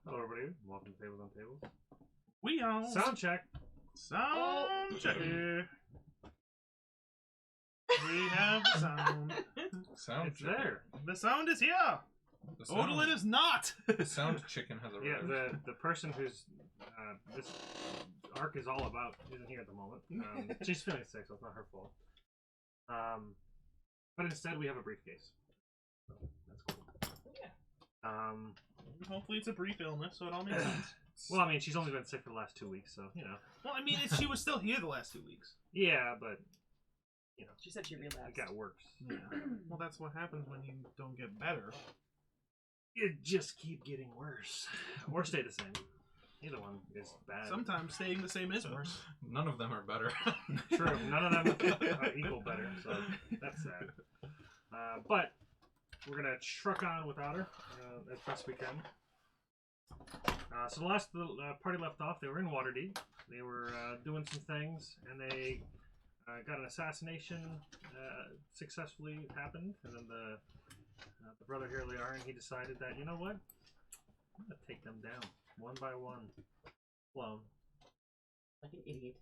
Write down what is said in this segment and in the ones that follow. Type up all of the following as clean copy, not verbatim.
Hello, everybody. Welcome to Tables on Tables. We on Sound check. sound check. We have sound. Sound It's chicken. there. The sound is here. The sound, Odalin is not. the sound chicken has Yeah, arrived. the person who's this arc is all about isn't here at the moment. She's feeling sick, so it's not her fault. But instead, we have a briefcase. So that's cool. Yeah. Hopefully it's a brief illness, so it all makes sense. Well, I mean, she's only been sick for the last 2 weeks, so you know. Well, I mean, she was still here the last 2 weeks. Yeah, but you know, She said she relapsed. it got worse. Yeah. Well, that's what happens when you don't get better. It just keep getting worse, or stay the same. Either one is bad. Sometimes staying the same is worse. None of them are better. True, none of them are equal better, so that's sad. But we're gonna truck on without her as best we can. So the last party left off, they were in Waterdeep. They were doing some things, and they got an assassination successfully happened. And then the brother here, Liarin, he decided that, you know what? I'm gonna take them down one by one. Alone. Like an idiot.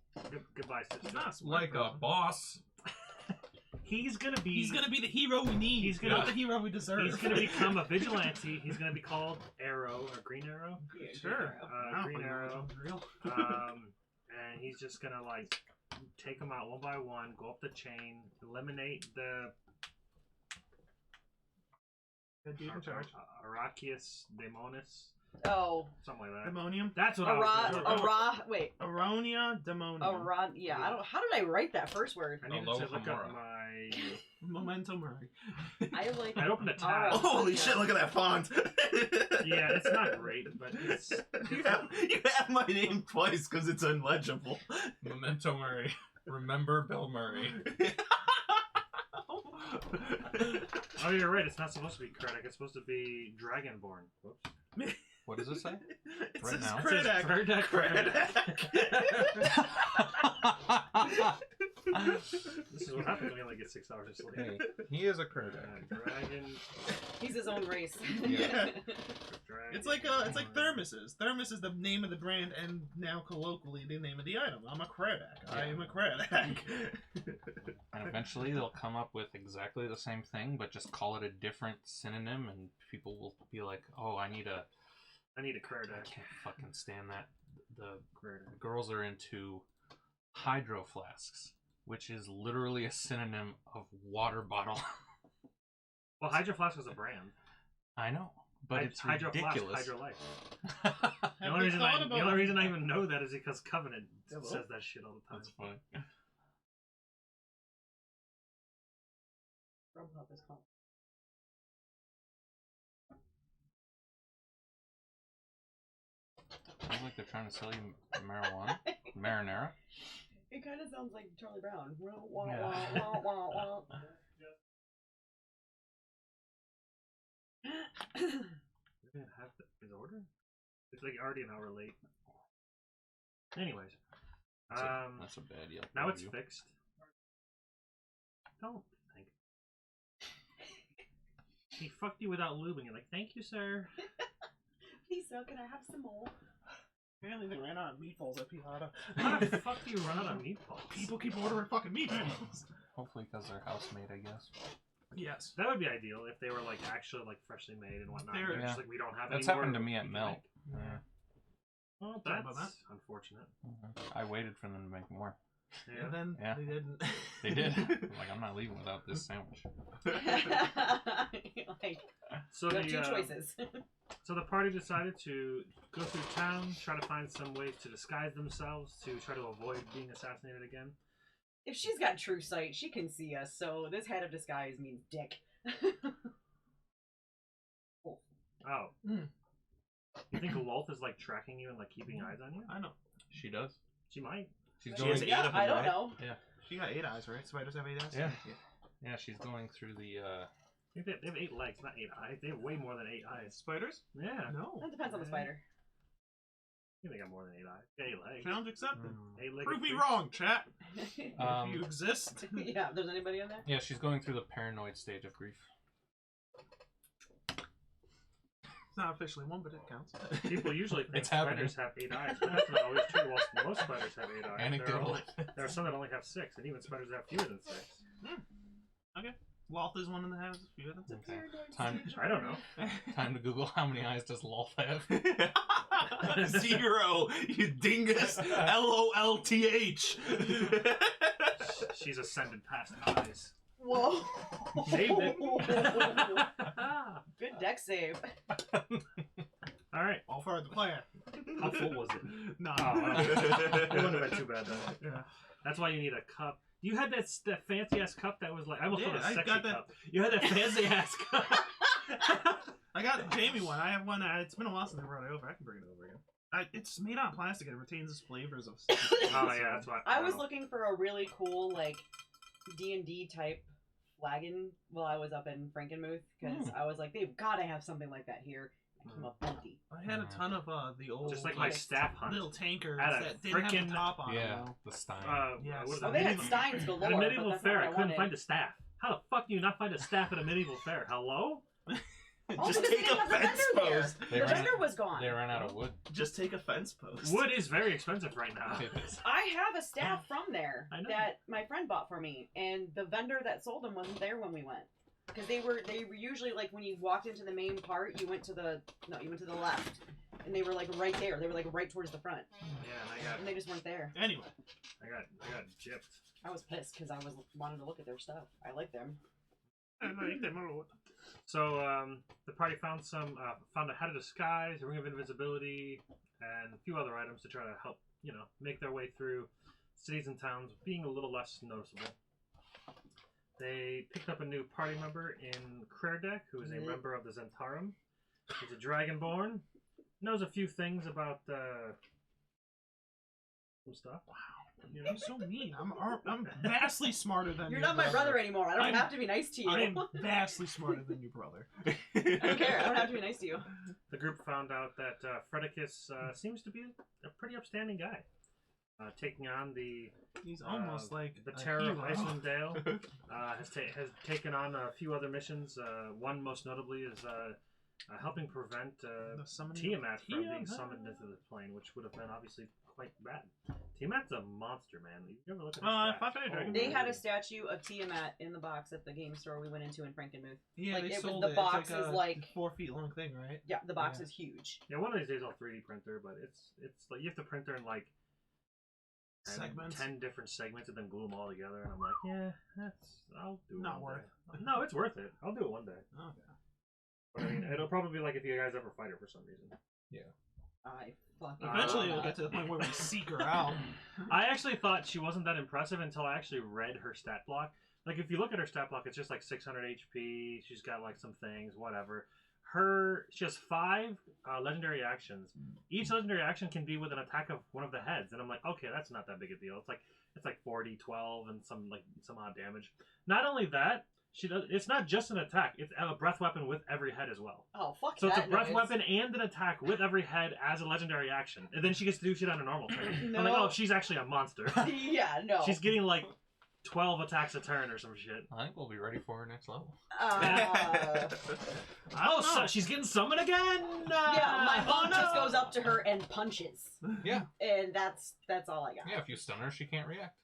Goodbye, sister. Not smart, Like bro. a boss. He's gonna be. He's gonna be the hero we need. He's gonna- not the hero we deserve. He's gonna become a vigilante. He's gonna be called Arrow or Green Arrow. Yeah, Sure. Arrow. Green Arrow. Real. And he's just gonna like take them out one by one, go up the chain, eliminate the Good dude in charge. Arachius Daemonis, Oh, something like that. Demonium. That's what I was going for. wait. Aronia Demonium. Yeah, I don't. How did I write that first word? I needed to look up my. Memento Mori. I like. I opened a tab. Oh, Holy shit, look at that font! Yeah, it's not great, but it's. you have my name twice because it's unlegible. Memento Murray. Remember Bill Murray. Oh, you're right. It's not supposed to be Krennic. It's supposed to be Dragonborn. Whoops. What does it say? It Right says now. It says Krennic. This is what happens when you only get 6 hours of sleep. Hey, he is a critic. Dragon. He's his own race. Yeah. Dragon. It's like thermoses. Thermos is the name of the brand, and now colloquially the name of the item. I'm a Kradak. I am a Kradak. And eventually they'll come up with exactly the same thing, but just call it a different synonym, and people will be like, "Oh, I need a." I I Kradak. can't fucking stand that. The Kradak. girls are into hydro flasks, which is literally a synonym of water bottle. Well, Hydro Flask was a brand. I know, but it's Hydro ridiculous. Flask, Hydro Life. Have The only we reason thought I about the only reason I even know that is because Covenant Hello? says that shit all the time. That's funny. Robocop is called. Sounds like they're trying to sell you marijuana. Marinara. It kind of sounds like Charlie Brown. Wah, wah, Yeah. wah, wah, wah, wah. They didn't have his order. It's like already an hour late. Anyways, That's a bad Yelp now it's review. fixed. Don't thank. He fucked you without lubing. You're like, thank you, sir. Please, sir, can I have some more? Apparently they ran out of meatballs at Pihata. How the fuck do you run out of meatballs? People keep ordering fucking meatballs. Hopefully because they're house made, I guess. Yes. That would be ideal if they were like actually like freshly made and whatnot. They're- They're just Yeah. like we don't have That's any more happened to me at we can Melt. make. Yeah. Well, Sorry that's about that. unfortunate. I waited for them to make more. Yeah. And then Yeah. they didn't. They did. I'm like, I'm not leaving without this sandwich. Like, So you have the two choices. so the party decided to go through town, try to find some ways to disguise themselves to try to avoid being assassinated again. If she's got true sight, she can see us, so this head of disguise means dick. Oh. Hmm. You think Lolth is like tracking you and like keeping eyes on you? I know. She does. She might. She's She going. has 8 Yeah, of them, I don't right? know. She got 8 eyes, right? Spiders have 8 eyes? Yeah. Yeah, she's going through the. I think they have 8 legs, not 8 eyes. They have way more than 8 eyes. Spiders? Yeah. No. That depends on the spider. I think they got more than 8 eyes. 8 legs. Challenge accepted. 8-legged Prove me creature. wrong, chat. Um, if you exist. Yeah, if there's anybody on there? Yeah, she's going through the paranoid stage of grief. not officially one, but it counts. People usually think It's happening. spiders have 8 eyes, but that's not always true. Well, most spiders have 8 eyes. Anecdotal. There are some that only have 6, and even spiders that have fewer than 6. Loth is one that has fewer than 6. Okay. Time. I don't know. Time to Google how many eyes does Loth have. 0, you dingus. LOLTH. She's ascended past eyes. Whoa. Saved it. Good deck save. All right. All for the plan. How full was it? No. Oh, wow. It wouldn't have been too bad, though. Yeah. That's why you need a cup. You had that fancy-ass cup that was like... I almost Yeah, called it a I sexy got that- cup. You had that fancy-ass cup. I got Jamie one. I have one. It's been a while since I brought it over. I can bring it over again. It's made out of plastic and it retains its flavors of stuff. Oh, yeah, that's why. I was looking for a really cool, like, D&D type flagon while I was up in Frankenmuth, because I was like, they've got to have something like that here. I came up empty. I had a ton of the old Just like my staff hunt. little tankers At a that didn't have frickin'- the top on Yeah, them. though. the Stein. Yes. What is Oh, it? They had Medieval- steins galore. At a medieval but that's fair, not I what couldn't wanted. find a staff. How the fuck do you not find a staff at a medieval fair? Hello? Oh, Just because take they a didn't have the fence vendor there. post. They The ran- vendor was gone. They ran out of wood. Just take a fence post. Wood is very expensive right now. I have a staff from there I know. that my friend bought for me, and the vendor that sold them wasn't there when we went. Because they were usually like when you walked into the main part, you went to the left, and they were like right there. They were like right towards the front, Yeah, and they just weren't there. Anyway, I got gypped. I was pissed because I wanted to look at their stuff. I like them. So the party found a head of disguise, a ring of invisibility, and a few other items to try to help make their way through cities and towns, being a little less noticeable. They picked up a new party member in Krerdek, who is a member of the Zentarum. He's a dragonborn, knows a few things about some stuff. Wow. you're so mean. I'm vastly smarter than You're your not my brother anymore. I don't I'm- have to be nice to you. I am vastly smarter than your brother. I don't care. I don't have to be nice to you. The group found out that Fredicus seems to be a pretty upstanding guy, taking on the He's almost like the a terror of hero. Icewind Dale. Has taken on a few other missions. One most notably is helping prevent The summoning of Tiamat from being Tiamat. summoned into the plane, which would have been obviously quite bad. Tiamat's a monster, man. You ever look at If the I find a dragon- They had a statue of Tiamat in the box at the game store we went into in Frankenmuth. Yeah, Like, they it was- sold the it. box it's is a like- 4 feet long thing, right? Yeah, the box Yeah. is huge. Yeah, one of these days I'll 3D printer, but it's like you have to print her in like Segments. 10 different segments and then glue them all together, and I'm like, yeah, I'll do it. Not one worth. day. No, it's worth it. I'll do it one day. Okay. But I mean, it'll probably be like if you guys ever fight her for some reason. I fucking. Eventually, it'll get to the point where we seek her out. I actually thought she wasn't that impressive until I actually read her stat block. Like, if you look at her stat block, it's just like 600 HP. She's got like some things, whatever. She has 5 legendary actions. Each legendary action can be with an attack of one of the heads, and I'm like, okay, that's not that big a deal. It's like 40, 12, and some odd damage. Not only that, it's not just an attack. It's a breath weapon with every head as well. Oh, fuck So that it's a breath noise. weapon and an attack with every head as a legendary action, and then she gets to do shit on a normal turn. No. I'm like, oh, she's actually a monster. Yeah, no. She's getting like 12 attacks a turn or some shit. I think we'll be ready for her next level. Oh, so she's getting summoned again? Yeah, my mom no. just goes up to her and punches. Yeah. And that's all I got. Yeah, if you stun her, she can't react.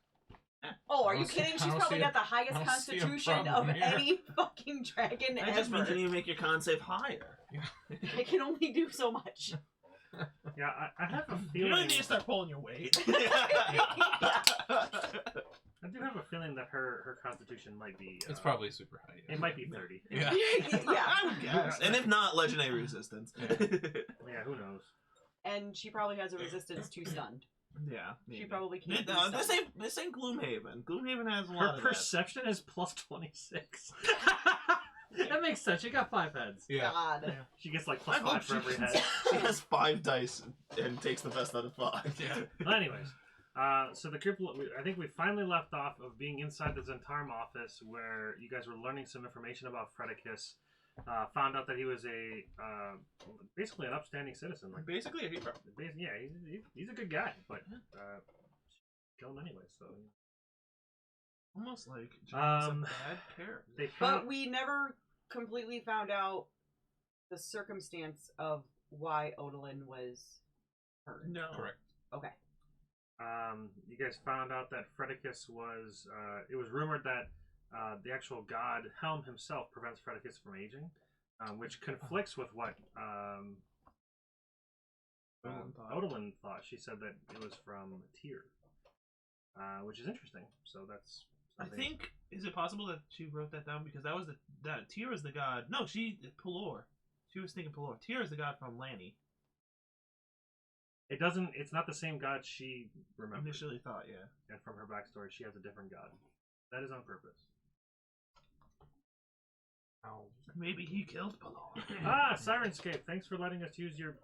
Oh, I are you don't see- kidding? I She's don't probably see got the highest I don't see a constitution problem of here. any fucking dragon That just ever. means you need to make your con save higher. I can only do so much. Yeah, I have a You feeling. really need to start pulling your weight. I do have a feeling that her constitution might be. It's probably super high. Yeah. It might be 30. Yeah. Yeah. I would guess. And if not, legendary resistance. Yeah, who knows? And she probably has a resistance to stunned. Yeah. She maybe. probably can't. be No, stunned. this ain't Gloomhaven. Gloomhaven has a lot Her of that. perception is plus 26. That makes sense. She got 5 heads. Yeah. God. She gets like plus I hope 5 for every she, head. she has 5 dice and takes the best out of 5. Yeah. Well, anyways, so the group, I think we finally left off of being inside the Zentarum office where you guys were learning some information about Fredicus. Found out that he was basically an upstanding citizen. Like, Basically, a hero. yeah, he's a good guy, but kill him anyway. So Almost like John's Um, a bad character. they But found we never completely found out the circumstance of why Odalin was hurt? No. Correct. Okay. You guys found out that Fredicus was. It was rumored that the actual god Helm himself prevents Fredicus from aging, which conflicts with what Odalin thought. She said that it was from Tyr, which is interesting. So that's. I something- think, is it possible that she wrote that down because that Tyr is the god? No, Pelor. She was thinking Pelor. Tyr is the god from Lanny. It doesn't. It's not the same god she remembered. Initially thought, yeah. And from her backstory, she has a different god. That is on purpose. Maybe he killed Pelor. Sirenscape. Thanks for letting us use your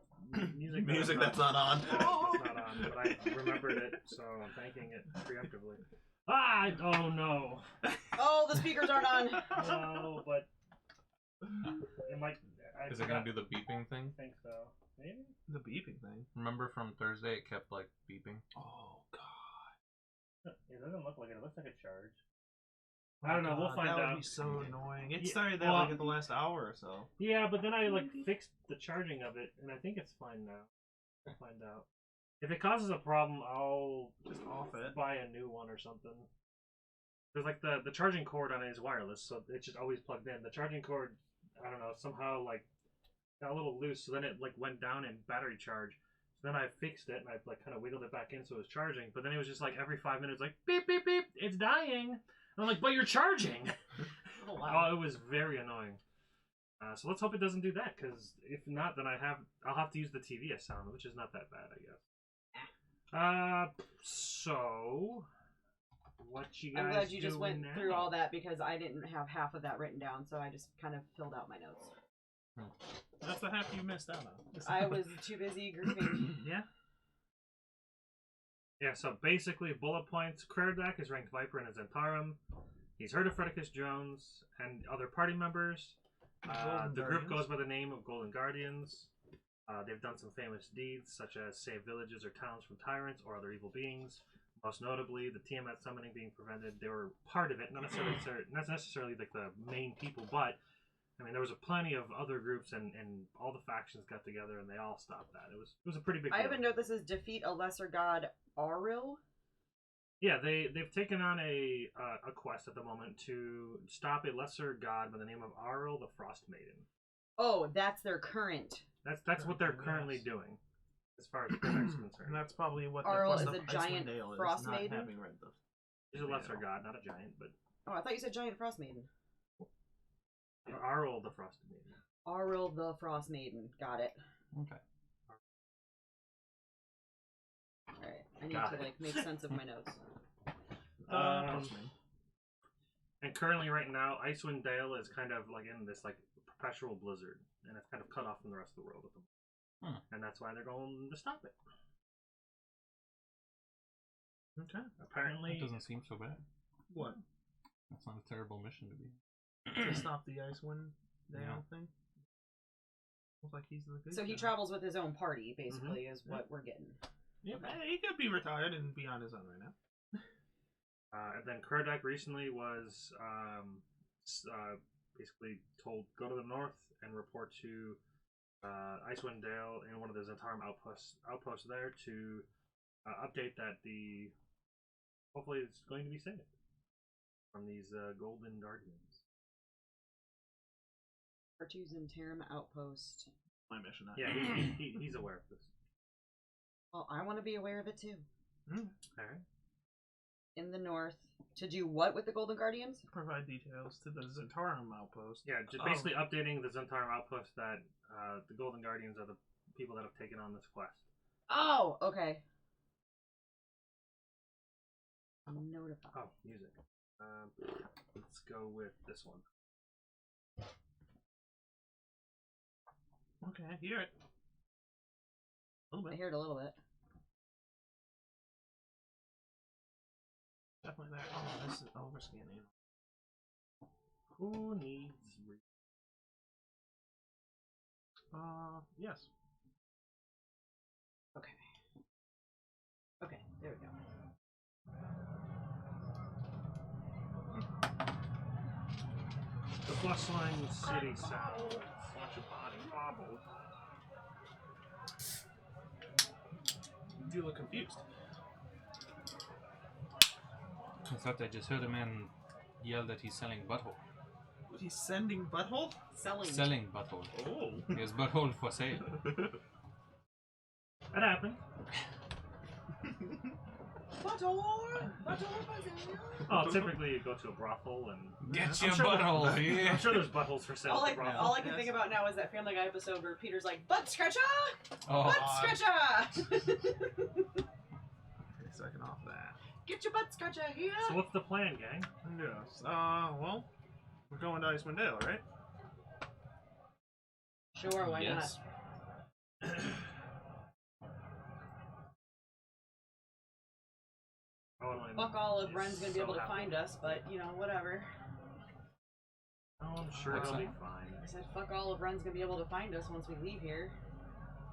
music. Music that's not on. It's not on, but I remembered it, so I'm thanking it preemptively. Oh no. Oh, the speakers aren't on. No, but it might. Is it gonna do the beeping thing? I think so. Maybe. The beeping thing. Remember from Thursday, it kept like beeping. Oh god. It doesn't look like it. It looks like a charge. I don't know. We'll find that out. That would be so annoying. It Yeah, started that well, like at the last hour or so. Yeah, but then I like fixed the charging of it, and I think it's fine now. We'll find out. If it causes a problem, I'll Just off it. buy a new one or something. There's like the charging cord on it is wireless, so it's just always plugged in. The charging cord, I don't know, somehow like got a little loose, so then it like went down in battery charge. So then I fixed it and I like kind of wiggled it back in so it was charging. But then it was just like every 5 minutes, like beep beep beep, it's dying. And I'm like, but you're charging. Oh, wow. Oh, it was very annoying. So let's hope it doesn't do that, because if not, then I'll have to use the TV as sound, which is not that bad, I guess. So what you guys I'm glad you just doing went now? through all that because I didn't have half of that written down, so I just kind of filled out my notes. That's the half you missed out on. I was too busy grieving. Yeah. Yeah, so basically, bullet points. Krerdak is ranked Viper in his Zentarum. He's heard of Fredicus Jones and other party members. The group goes by the name of Golden Guardians. They've done some famous deeds, such as save villages or towns from tyrants or other evil beings. Most notably, the Tiamat summoning being prevented. They were part of it, not necessarily like the main people, but I mean, there was plenty of other groups, and all the factions got together, and they all stopped that. It was a pretty big deal. I have a note that says defeat a lesser god, Aril. Yeah, they've taken on a quest at the moment to stop a lesser god by the name of Aril the Frost Maiden. Oh, that's their current. That's what they're currently doing, as far as Krennic's concerned. And that's probably what Arl the is quest a of giant Icewind Dale is, frost not maiden? having read the... He's a lesser god, not a giant, but Oh, I thought you said giant frost maiden. Aril the Frost Maiden. Aril the Frost Maiden. Got it. Okay. Alright. I need Got to it. like make sense of my notes. And currently, right now, Icewind Dale is kind of like in this like perpetual blizzard, and it's kind of cut off from the rest of the world at the moment. And that's why they're going to stop it. Okay. Apparently, It doesn't seem so bad. What? That's not a terrible mission to be. To stop the Icewind Dale Yeah. thing? Looks like he's the good So he guy. travels with his own party, basically, is what we're getting. Yep. He could be retired and be on his own right now. And then Krerdak recently was basically told go to the north and report to Icewind Dale in one of the Zentarum outposts there to update that hopefully it's going to be saved from these Golden Guardians. Artu's and Tarim outpost. My mission. Yeah, he's aware of this. Well, I want to be aware of it too. All right. In the north. To do what with the Golden Guardians? Provide details to the Zentarum outpost. Yeah, just basically updating the Zentarum outpost that the Golden Guardians are the people that have taken on this quest. Oh, okay. Notify. Oh, music. Let's go with this one. Okay, I hear it. A little I bit. hear it a little bit. Definitely there. Oh, this is overscanning. Who needs? Yes. Okay. Okay, there we go. The bustling city south. Watch your body. hobble. You look confused. I thought I just heard a man yell that he's selling butthole. He's sending butthole? Selling butthole. Oh. He has butthole for sale. That happened. Oh, typically you go to a brothel and Get I'm your sure butthole here. I'm sure there's buttholes for sale All at I, the brothel. all I can think about now is that Family Guy episode where Peter's like, butt scratcher! Oh, Butt scratcher! Second off that. Get your butt scratcher here! So what's the plan, gang? Yes. Well, we're going to Icewind Dale, right? Sure, why yes. Oh, not? Fuck all if Ren's gonna be able to find us, but, you know, whatever. Oh, I'm sure What's he'll be that? fine. I said, fuck all if Ren's gonna be able to find us once we leave here.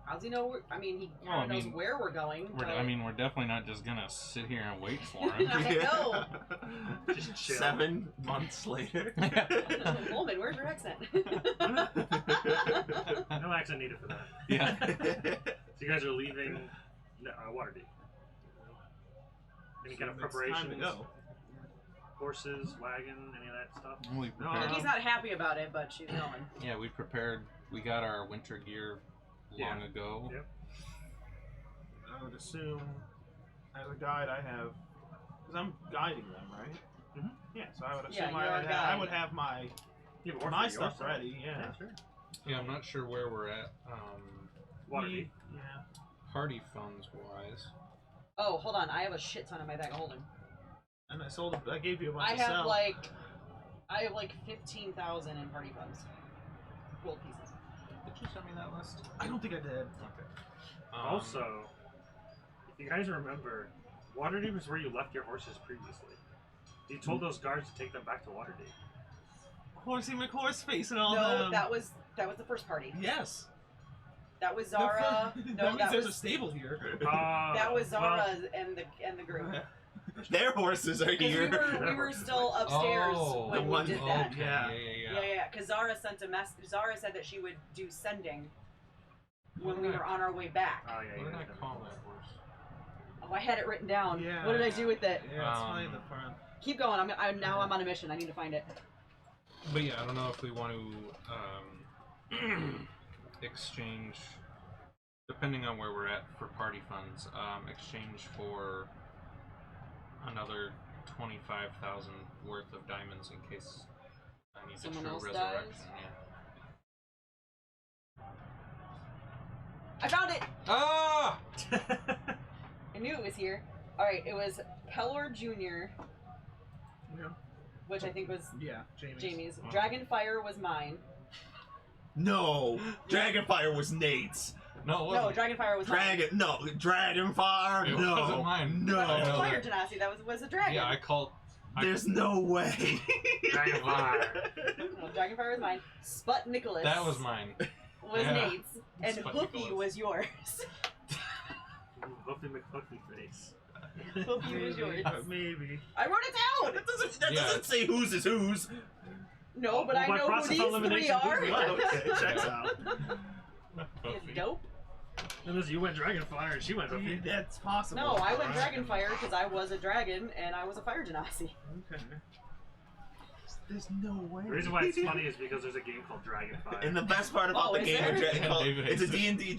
How's he know I mean, he Well, kind of I knows mean, where we're going. We're, but... I mean, we're definitely not just gonna sit here and wait for him. I know. Just chill. 7 months later. Coleman, where's your accent? No accent needed for that. Yeah. So you guys are leaving Waterdeep. Any kind of preparations? Time to go. Horses, wagon, any of that stuff? We Like, prepared. he's not happy about it, but she's going. Yeah, we prepared. We got our winter gear long Yeah. ago. Yep. I would assume, as a guide, I have, because I'm guiding them, right? Mhm. Yeah. So I would Yeah, assume you're a I guide. would have my You have a horse my for stuff yourself. ready. Yeah. Sure. Yeah, I'm not sure where we're at. Waterdeep. Yeah. Party funds wise. Oh, hold on. I have a shit ton in my bag of holding. And I sold. I gave you a bunch I of have sell. like 15,000 in party funds. Gold pieces. Did you send me that list? I don't think I did. Okay. Also, if you guys remember, Waterdeep is where you left your horses previously. You told those guards to take them back to Waterdeep. Horsey McHorseface and all No, them. that was the first party. Yes. That was Zara. that No, means that there's a was stable here. that was well, Zara and the group. Their horses are Because here. we were still upstairs Oh, when the we one- did Oh, that. okay. Yeah. Yeah. Because Zara sent a mess. Zara said that she would do sending when we were on our way back. Oh yeah, What did I yeah. call that horse? Oh, I had it written down. Yeah. What did I do with it? Yeah, it's funny in the front. Keep going. Now I'm on a mission. I need to find it. But yeah, I don't know if we want to exchange, depending on where we're at for party funds, exchange for another 25,000 worth of diamonds in case I need Someone a true else resurrection. dies? Yeah. I found it. Ah! I knew it was here. All right, it was Pelor Jr., Yeah. which I think was Yeah. Jamie's. Dragonfire was mine. No, Dragonfire was Nate's. No, it No, wasn't. Dragonfire was mine. Dragonfire. It No, wasn't mine. no. I That was know Fire that. Genasi. That was a dragon. Yeah, I called. There's no way. Dragonfire. No, Dragonfire was mine. Sput Nicholas. That was mine. Was Yeah. Nate's, and Sput Hoofy Nicholas. was yours. Hoofy McHoofy face. Hoofy was yours. Maybe. I wrote it down. That Yeah. doesn't say whose is whose. No, but Well, I by know who process these of three elimination, are. who's Oh, okay, checks out. It's dope. Unless you went Dragonfire and she went Hoofy. That's possible. No, I went Dragonfire because I was a dragon and I was a Fire Genasi. Okay. There's no way. The reason why it's funny is because there's a game called Dragonfire. And the best part about Oh, the is game, there? David it's a hates it. D&D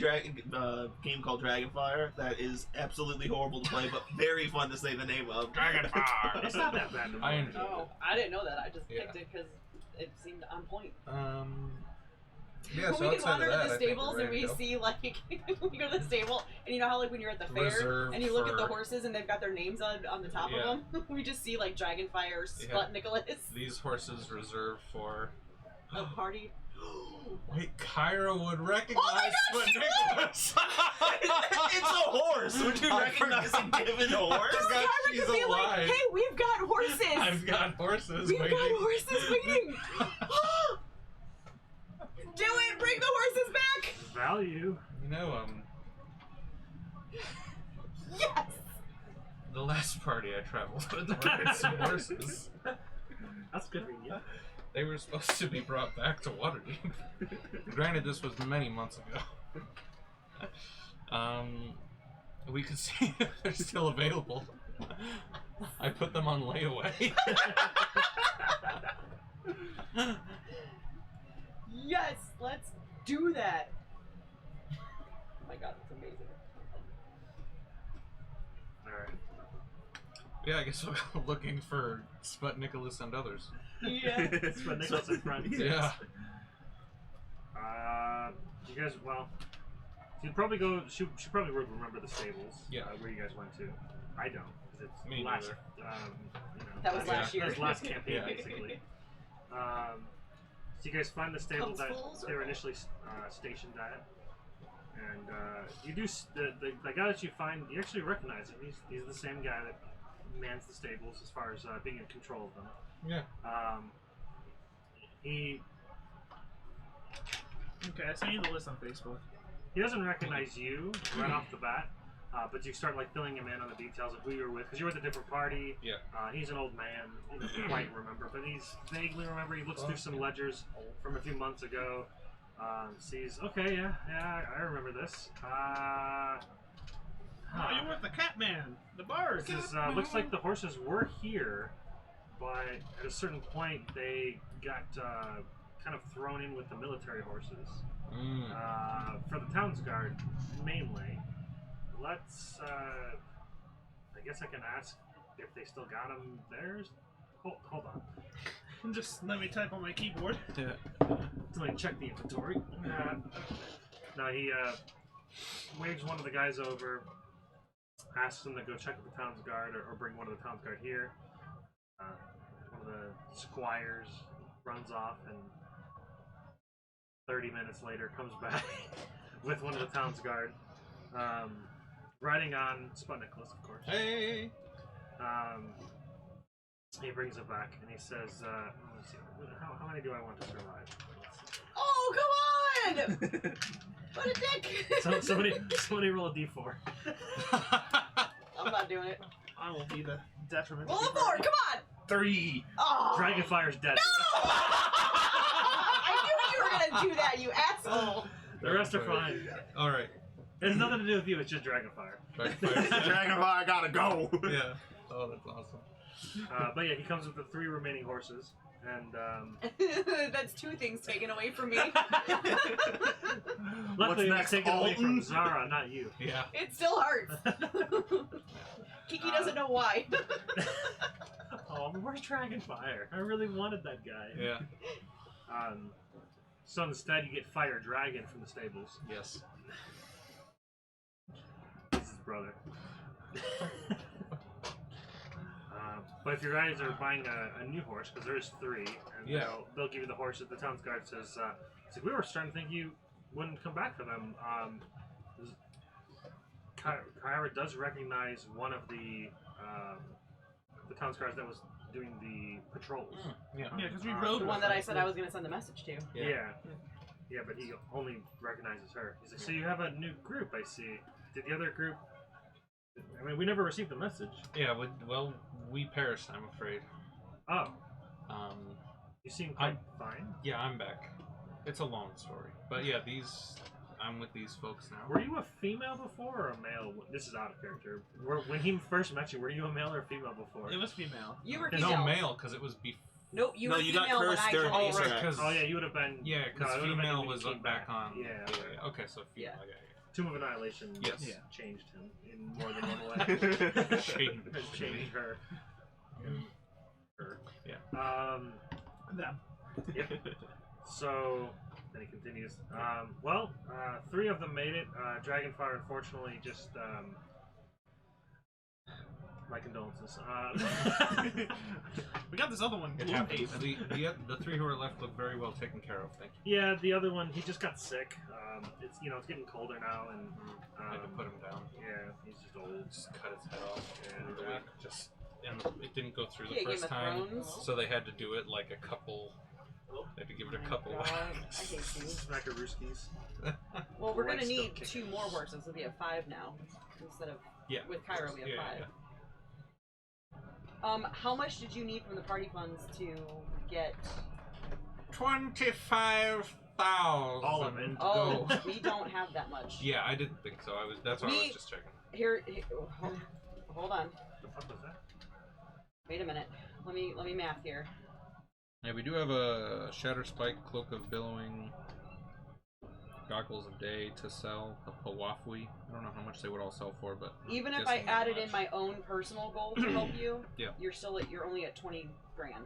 game called Dragonfire that is absolutely horrible to play, but very fun to say the name of. Dragonfire. It's not that bad. To I play. enjoy Oh, I didn't know that. I just Yeah. picked it because it seemed on point. Yeah, When so we can outside wander of that, to the I think stables we're and ready we to go. see like we go to the stable and you know how like when you're at the fair Reserved and you look at the for- horses and they've got their names on the top Yeah. of them. We just see like Dragonfire, Sput Yeah. Nicholas, These horses reserved for. a party. Wait, Kyra would recognize Oh my gosh, Nicholas. It's a horse! Would you I recognize a given horse? forgot Kyra she's could be like, alive. hey, we've got horses. I've got horses We've waiting. got horses waiting. Do it! Bring the horses back! Value. You know, Yes! the last party I traveled with, I had some horses. That's convenient. They were supposed to be brought back to Waterdeep. Granted, this was many months ago. We could see if they're still available. I put them on layaway. Yes, let's do that. Oh my god, that's amazing. Alright. Yeah, I guess we'll go looking for Sput Nicholas and others. Yeah. It's what Nicholas in front. Yeah. You guys, well, she'd probably go. She probably would remember the stables. Yeah. Where you guys went to. I don't. 'Cause it's Me last. neither. You know, That was last year. That was last campaign, Yeah. basically. So you guys find the stable that Constables they were or- initially stationed at, and you do the guy that you find. You actually recognize him. He's the same guy that mans the stables as far as being in control of them. Yeah. He Okay, I sent you the list on Facebook. doesn't recognize you right off the bat, but you start like filling him in on the details of who you were with because you were with a different party. Yeah. He's an old man. He doesn't quite remember, but he's vaguely remember. He looks through some ledgers from a few months ago. Sees, okay, yeah, I remember this. Oh, you're with the Catman, the bard. This is, looks like the horses were here, but at a certain point they got kind of thrown in with the military horses. For the Town's Guard, mainly. Let's, I guess I can ask if they still got them theirs. Hold on. Just let me type on my keyboard. Yeah. Let me check the inventory. No, he waves one of the guys over, asks them to go check with the Town's Guard or bring one of the Town's Guard here. One of the squires runs off and 30 minutes later comes back with one of the Town's Guard. Riding on Sput Nicholas, of course. Hey. He brings it back and he says, let's see, how many do I want to survive? Oh, come on! What a dick! So, somebody roll a d4. I'm not doing it. I will be the detriment. Roll a 4, come on! 3. Oh. Dragonfire's dead. I knew you were gonna do that, you asshole! The rest are fine. Alright. It has nothing to do with you, it's just Dragonfire. Dragonfire gotta go. Yeah. Oh, that's awesome. But yeah, he comes with the 3 remaining horses, and That's 2 things taken away from me. luckily it was next, taken away from Alton? Zara, not you. Yeah. It still hurts. Kiki doesn't know why. Oh, but where's Dragonfire? I really wanted that guy. Yeah. So instead, you get Fire Dragon from the stables. Yes. This is his brother. But if you guys are buying a new horse, because there's 3, and Yeah. they'll give you the horse that the Town's Guard says, we were starting to think you wouldn't come back for them. Kyra does recognize one of the Town's Guards that was doing the patrols. Yeah, 'cause we rode The one that I said I was gonna send the message to. Yeah, but he only recognizes her. He's like, so you have a new group, I see. Did the other group... I mean, we never received the message. Yeah, well, we perished, I'm afraid. Oh, Um, you seem quite fine. yeah, I'm back. It's a long story. But yeah, I'm with these folks now. Were you a female before or a male? This is out of character. When he first met you, were you a male or a female before? It was female. You were There's female. No, male, because it was before. Nope, you No, were you got female when cursed I during joined. the right, Ace Rax. oh yeah, you would have been... Yeah, because it would've been female when you was came back on. Yeah, yeah. Okay, so female. Yeah. Yeah. Tomb of Annihilation Yes. Yeah. changed him in more than one way. Changed. Has changed her. Yeah. Them. Yep. So, then he continues. 3 of them made it. Dragonfire, unfortunately, just... my condolences. We got this other one. It happens. The 3 who are left look very well taken care of. Thank you. Yeah, the other one, he just got sick. It's it's getting colder now, and I had to put him down. yeah, he's just old. Just cut his head off. And And it didn't go through the Yeah, Game first of time, Thrones. so they had to do it like a couple. They had to give it a couple. God, I hate you. Smackarooskies. Well, we're gonna White's still need kicking. 2 more horses, so we have 5 now. Instead of Yeah. with Kyra, we have Yeah, 5. How much did you need from the party funds to get 25,000. All of it. Oh, Go. we don't have that much. Yeah, I didn't think so. That's why I was just checking. Here, hold on. The fuck was that? Wait a minute. Let me math here. Yeah, we do have a Shatter Spike, Cloak of Billowing, Goggles of Day to sell, a Pawafui. I don't know how much they would all sell for, but Even if guessing I not added in much. my own personal goal to help you, Yeah. you're only at 20 grand.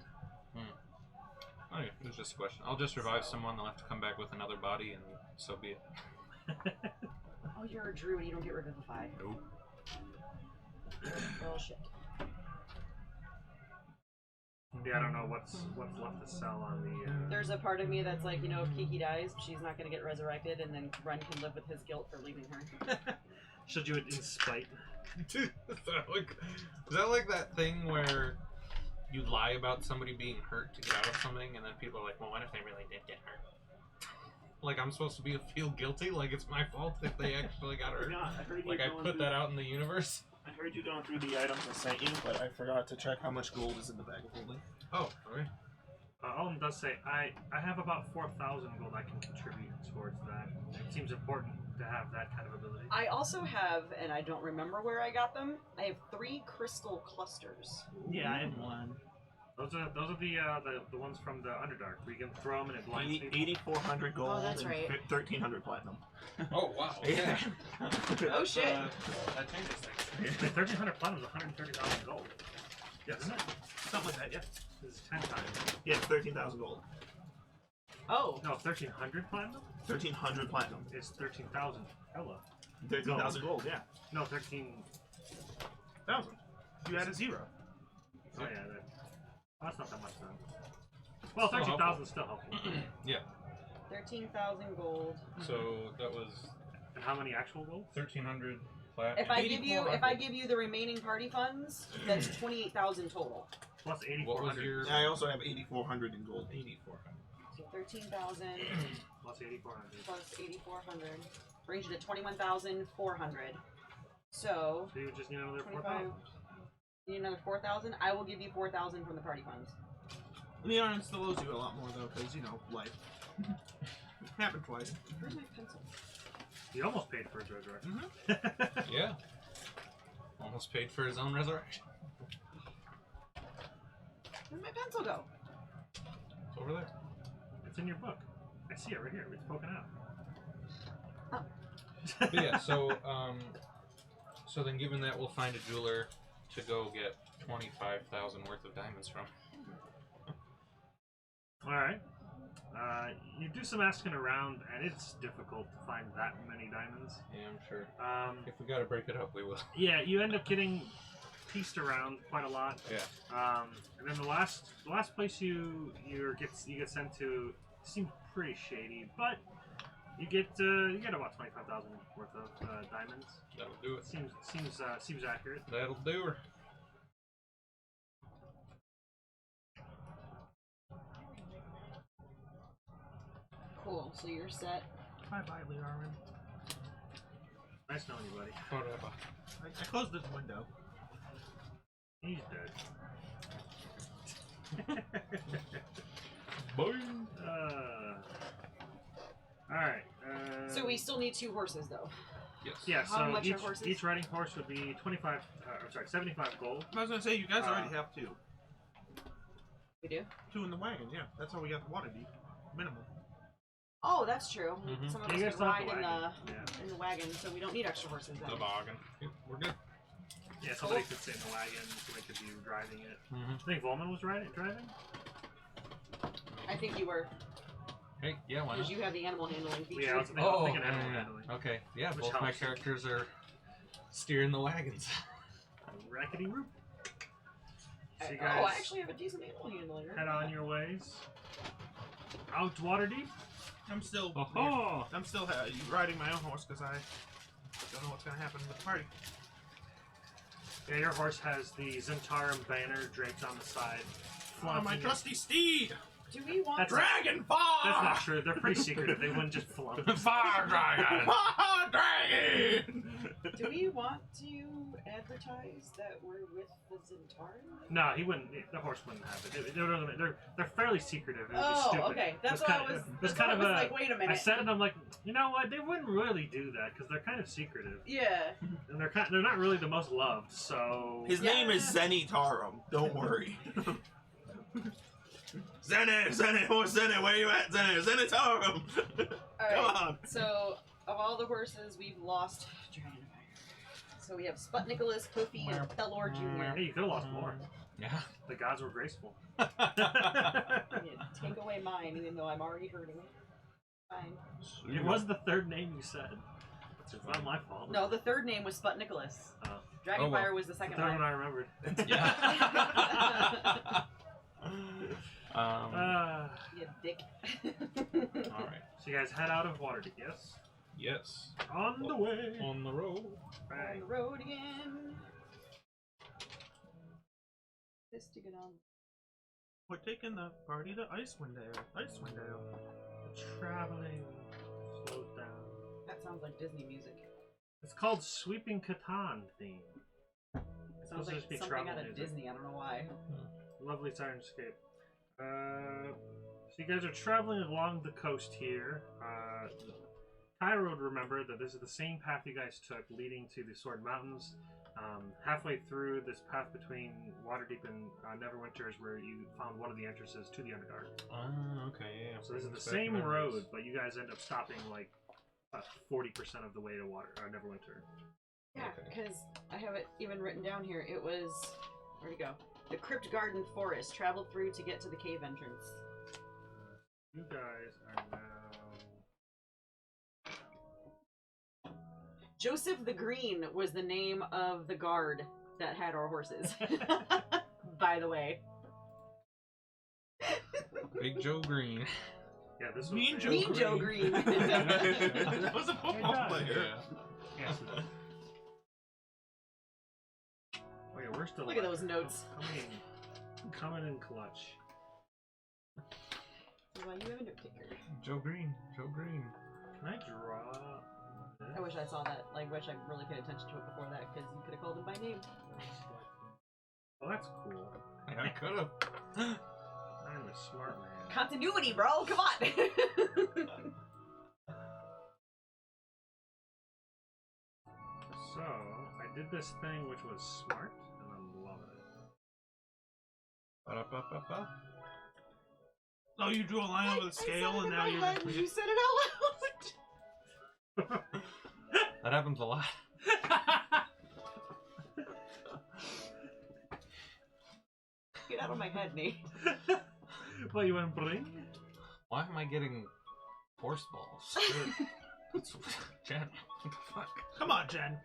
Okay, it was just a question. I'll just revive someone. They'll have to come back with another body, and so be it. Oh, you're a druid. You don't get revivified. Nope. Oh shit. Yeah, I don't know what's left to sell on the. There's a part of me that's like, if Kiki dies, she's not gonna get resurrected, and then Ren can live with his guilt for leaving her. She'll do it in spite. Is that like that thing where you lie about somebody being hurt to get out of something, and then people are like, well, what if they really did get hurt? Like, I'm supposed to feel guilty? Like, it's my fault if they actually got hurt? Yeah, I heard you Like, I going put through- that out in the universe? I heard you going through the items I sent you, but I forgot to check how much gold is in the bag of holding. Oh, okay. Alden does say, I have about 4,000 gold I can contribute towards that. It seems important to have that kind of ability. I also have, and I don't remember where I got them. I have 3 crystal clusters. Yeah, I had one. Those are the ones from the Underdark where you can throw them and it blinds people. 8,400 gold Oh, that's and right. 1,300 platinum. Oh, wow. Yeah. Oh shit. That changes things. 1,300 platinum is 130,000 gold. Yes, isn't it? Something like that, yeah. This is 10 times. Yeah, it's 13,000 gold. Oh. No, 1,300 platinum 1,300 platinum. is 13,000. Hello. 13,000 gold, yeah. No, 13,000. You had a 0. Oh yeah, that's not that much then. Well, Still 13,000 is still helpful. Yeah. 13,000 gold. So that was And how many actual gold? 1,300 plat. If I give you 8,400. the remaining party funds, that's 28,000 total. Plus What was 8,400. your... I also have 8,400 in gold. 8,400. So 13,000 Plus 8,400. plus 8,400 brings you to 21,400. So So you just need another 25. 4,000. you need another 4,000. I will give you 4,000 from the party funds. Leon still owes you a lot more though, because life. Happened twice. Where's my pencil? He almost paid for his resurrection. Yeah. Almost paid for his own resurrection. Where'd my pencil go? It's over there. It's in your book. I see it right here. It's poking out. But yeah, so then given that, we'll find a jeweler to go get 25,000 worth of diamonds from. Alright. You do some asking around, and it's difficult to find that many diamonds. Yeah, I'm sure. Um, If we gotta break it up, we will. yeah, you end up getting pieced around quite a lot. Yeah. And then the last place you get sent to seems pretty shady, but you get about 25,000 worth of diamonds. That'll do it. Seems accurate. That'll do her. Cool. So you're set. Bye-bye, Learman. Nice knowing you, buddy. Whatever. I closed this window. He's dead. Boing. Alright. So we still need 2 horses, though. Yes. Yeah, How so much are horses? each riding horse would be 75 gold. I was gonna say, you guys already have 2. We do? 2 in the wagon, yeah. That's how we got the water deep. Minimum. Oh, that's true. Mhm. Some of You us guys can still have ride the in wagon. in the wagon, so we don't need extra horses then. The bargain. Yep, we're good. Yeah, somebody could sit in the wagon, somebody could be driving it. Mm-hmm. I think Volman was driving? I think you were, Hey, yeah, why because not? you have the animal handling feature. Yeah, I was thinking, animal handling. Okay, yeah, Which both my helps. characters are steering the wagons. Rackety roop. So you Oh, guys I actually have a decent animal handling. head on your ways. Out to Waterdeep? I'm still Oh, I'm still riding my own horse because I don't know what's gonna happen with the party. Yeah, your horse has the Zentarum banner draped on the side. Oh, my flaunting it. trusty steed! Do we want That's- Dragon Fire! That's not true. They're pretty secretive. They wouldn't just flaunt it. Fire dragon! Fire dragon! Do we want to advertise that we're with the Zentari? No, he wouldn't. The horse wouldn't have it. They're fairly secretive. It would be Oh, stupid. okay. That's It's what I kind was. of- That's it's what I kind was of a- like. Wait a minute. I said it. I'm like, you know what? They wouldn't really do that because they're kind of secretive, Yeah. and they're not really the most loved. So His name is Zenitarum. Don't worry. Zene, horse Zene, where you at, Zene? Zenitarum. All Come right. on. So, of all the horses, we've lost Dragonfire. So we have Sput Nicholas, Hoofy, and Thelor hey, Jr. you could have lost more. Yeah. The gods were graceful. Yeah, take away mine, even though I'm already hurting. Fine. It was the third name you said. It's not my fault. No, the third name was Sput Nicholas. Oh. Dragonfire well. was the The second third one one. I remembered. Yeah. You dick. All right. So you guys head out of Waterdeep, yes? Yes. On the way. On the road. On Bang. the road again. Just to get on. We're taking the party to Icewind Dale. Icewind Dale. Traveling slows down. That sounds like Disney music. It's called Sweeping Catan theme. It sounds Supposed to like just be something travel out of music. Disney. I don't know why. Lovely Sirenscape. So you guys are traveling along the coast here. Tyro would remember that this is the same path you guys took leading to the Sword Mountains. Halfway through this path between Waterdeep and Neverwinter is where you found one of the entrances to the Underdark. Oh, okay, yeah. So this is the Back same memories. road, but you guys end up stopping like about 40% of the way to Neverwinter. Yeah, Okay. because I have it even written down here. It was, where'd it go? The Crypt Garden Forest. Traveled through to get to the cave entrance. You guys are now. Joseph the Green was the name of the guard that had our horses. By the way. Big Joe Green. Yeah, this was Mean the- Joe Mean Joe Green. That was a football Yeah. player. Yes. Oh yeah, we're still. Look at those notes. Coming in clutch. Well, you have a note taker. Joe Green. Joe Green. Can I draw? This? I wish I saw that. Like, wish I really paid attention to it before that, because you could have called him by name. Oh, that's cool. Yeah, I could have. I'm a smart man. Continuity, bro. Come on. So I did this thing which was smart, and I'm loving it. Ba-da-ba-ba-ba. Oh, you drew a line over the scale, and now you're. You said it out loud. That happens a lot. Get out of my head, Nate. What you want to bring? Why am I getting horse balls? Jen, what the fuck? Come on, Jen.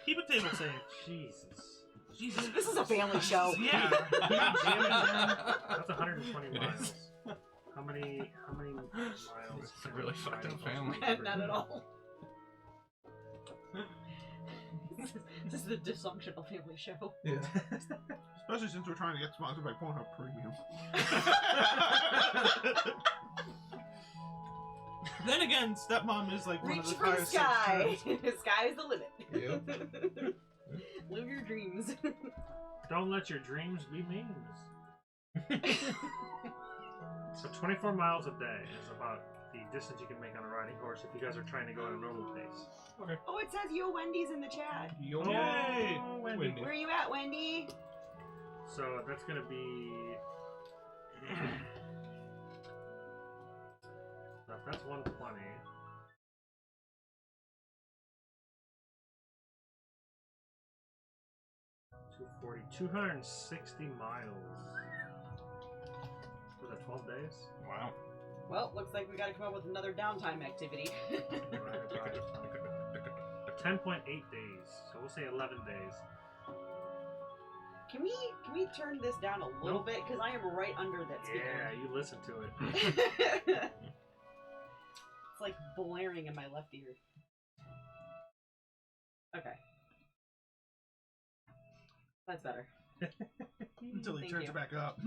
Keep it table safe. Jesus. Jesus. This is a family show. Yeah. That's 120 It miles. is. How many miles? It's a can really I fucked ride up on family. horse? Not at all. This is a dysfunctional family show. Yeah. Especially since we're trying to get sponsored by Pornhub Premium. Then again, stepmom is like one Reach of the for the five, sky. six terms. The sky's the limit. Yep. Live your dreams. Don't let your dreams be memes. So 24 miles a day is about the distance you can make on a riding horse if you guys are trying to go at a normal pace. Oh, it says yo Wendy's in the chat. Yo, Yay! Wendy. Where you at, Wendy? So that's gonna be. So if that's 120. $240, 260 miles. For the 12 days? Wow. Well, looks like we gotta come up with another downtime activity. Divided by 10.8 days. So we'll say 11 days. Can we turn this down a little bit? Because I am right under that Yeah, speaker. you listen to it. It's like blaring in my left ear. Okay. That's better. Until he Thank turns you. it back up.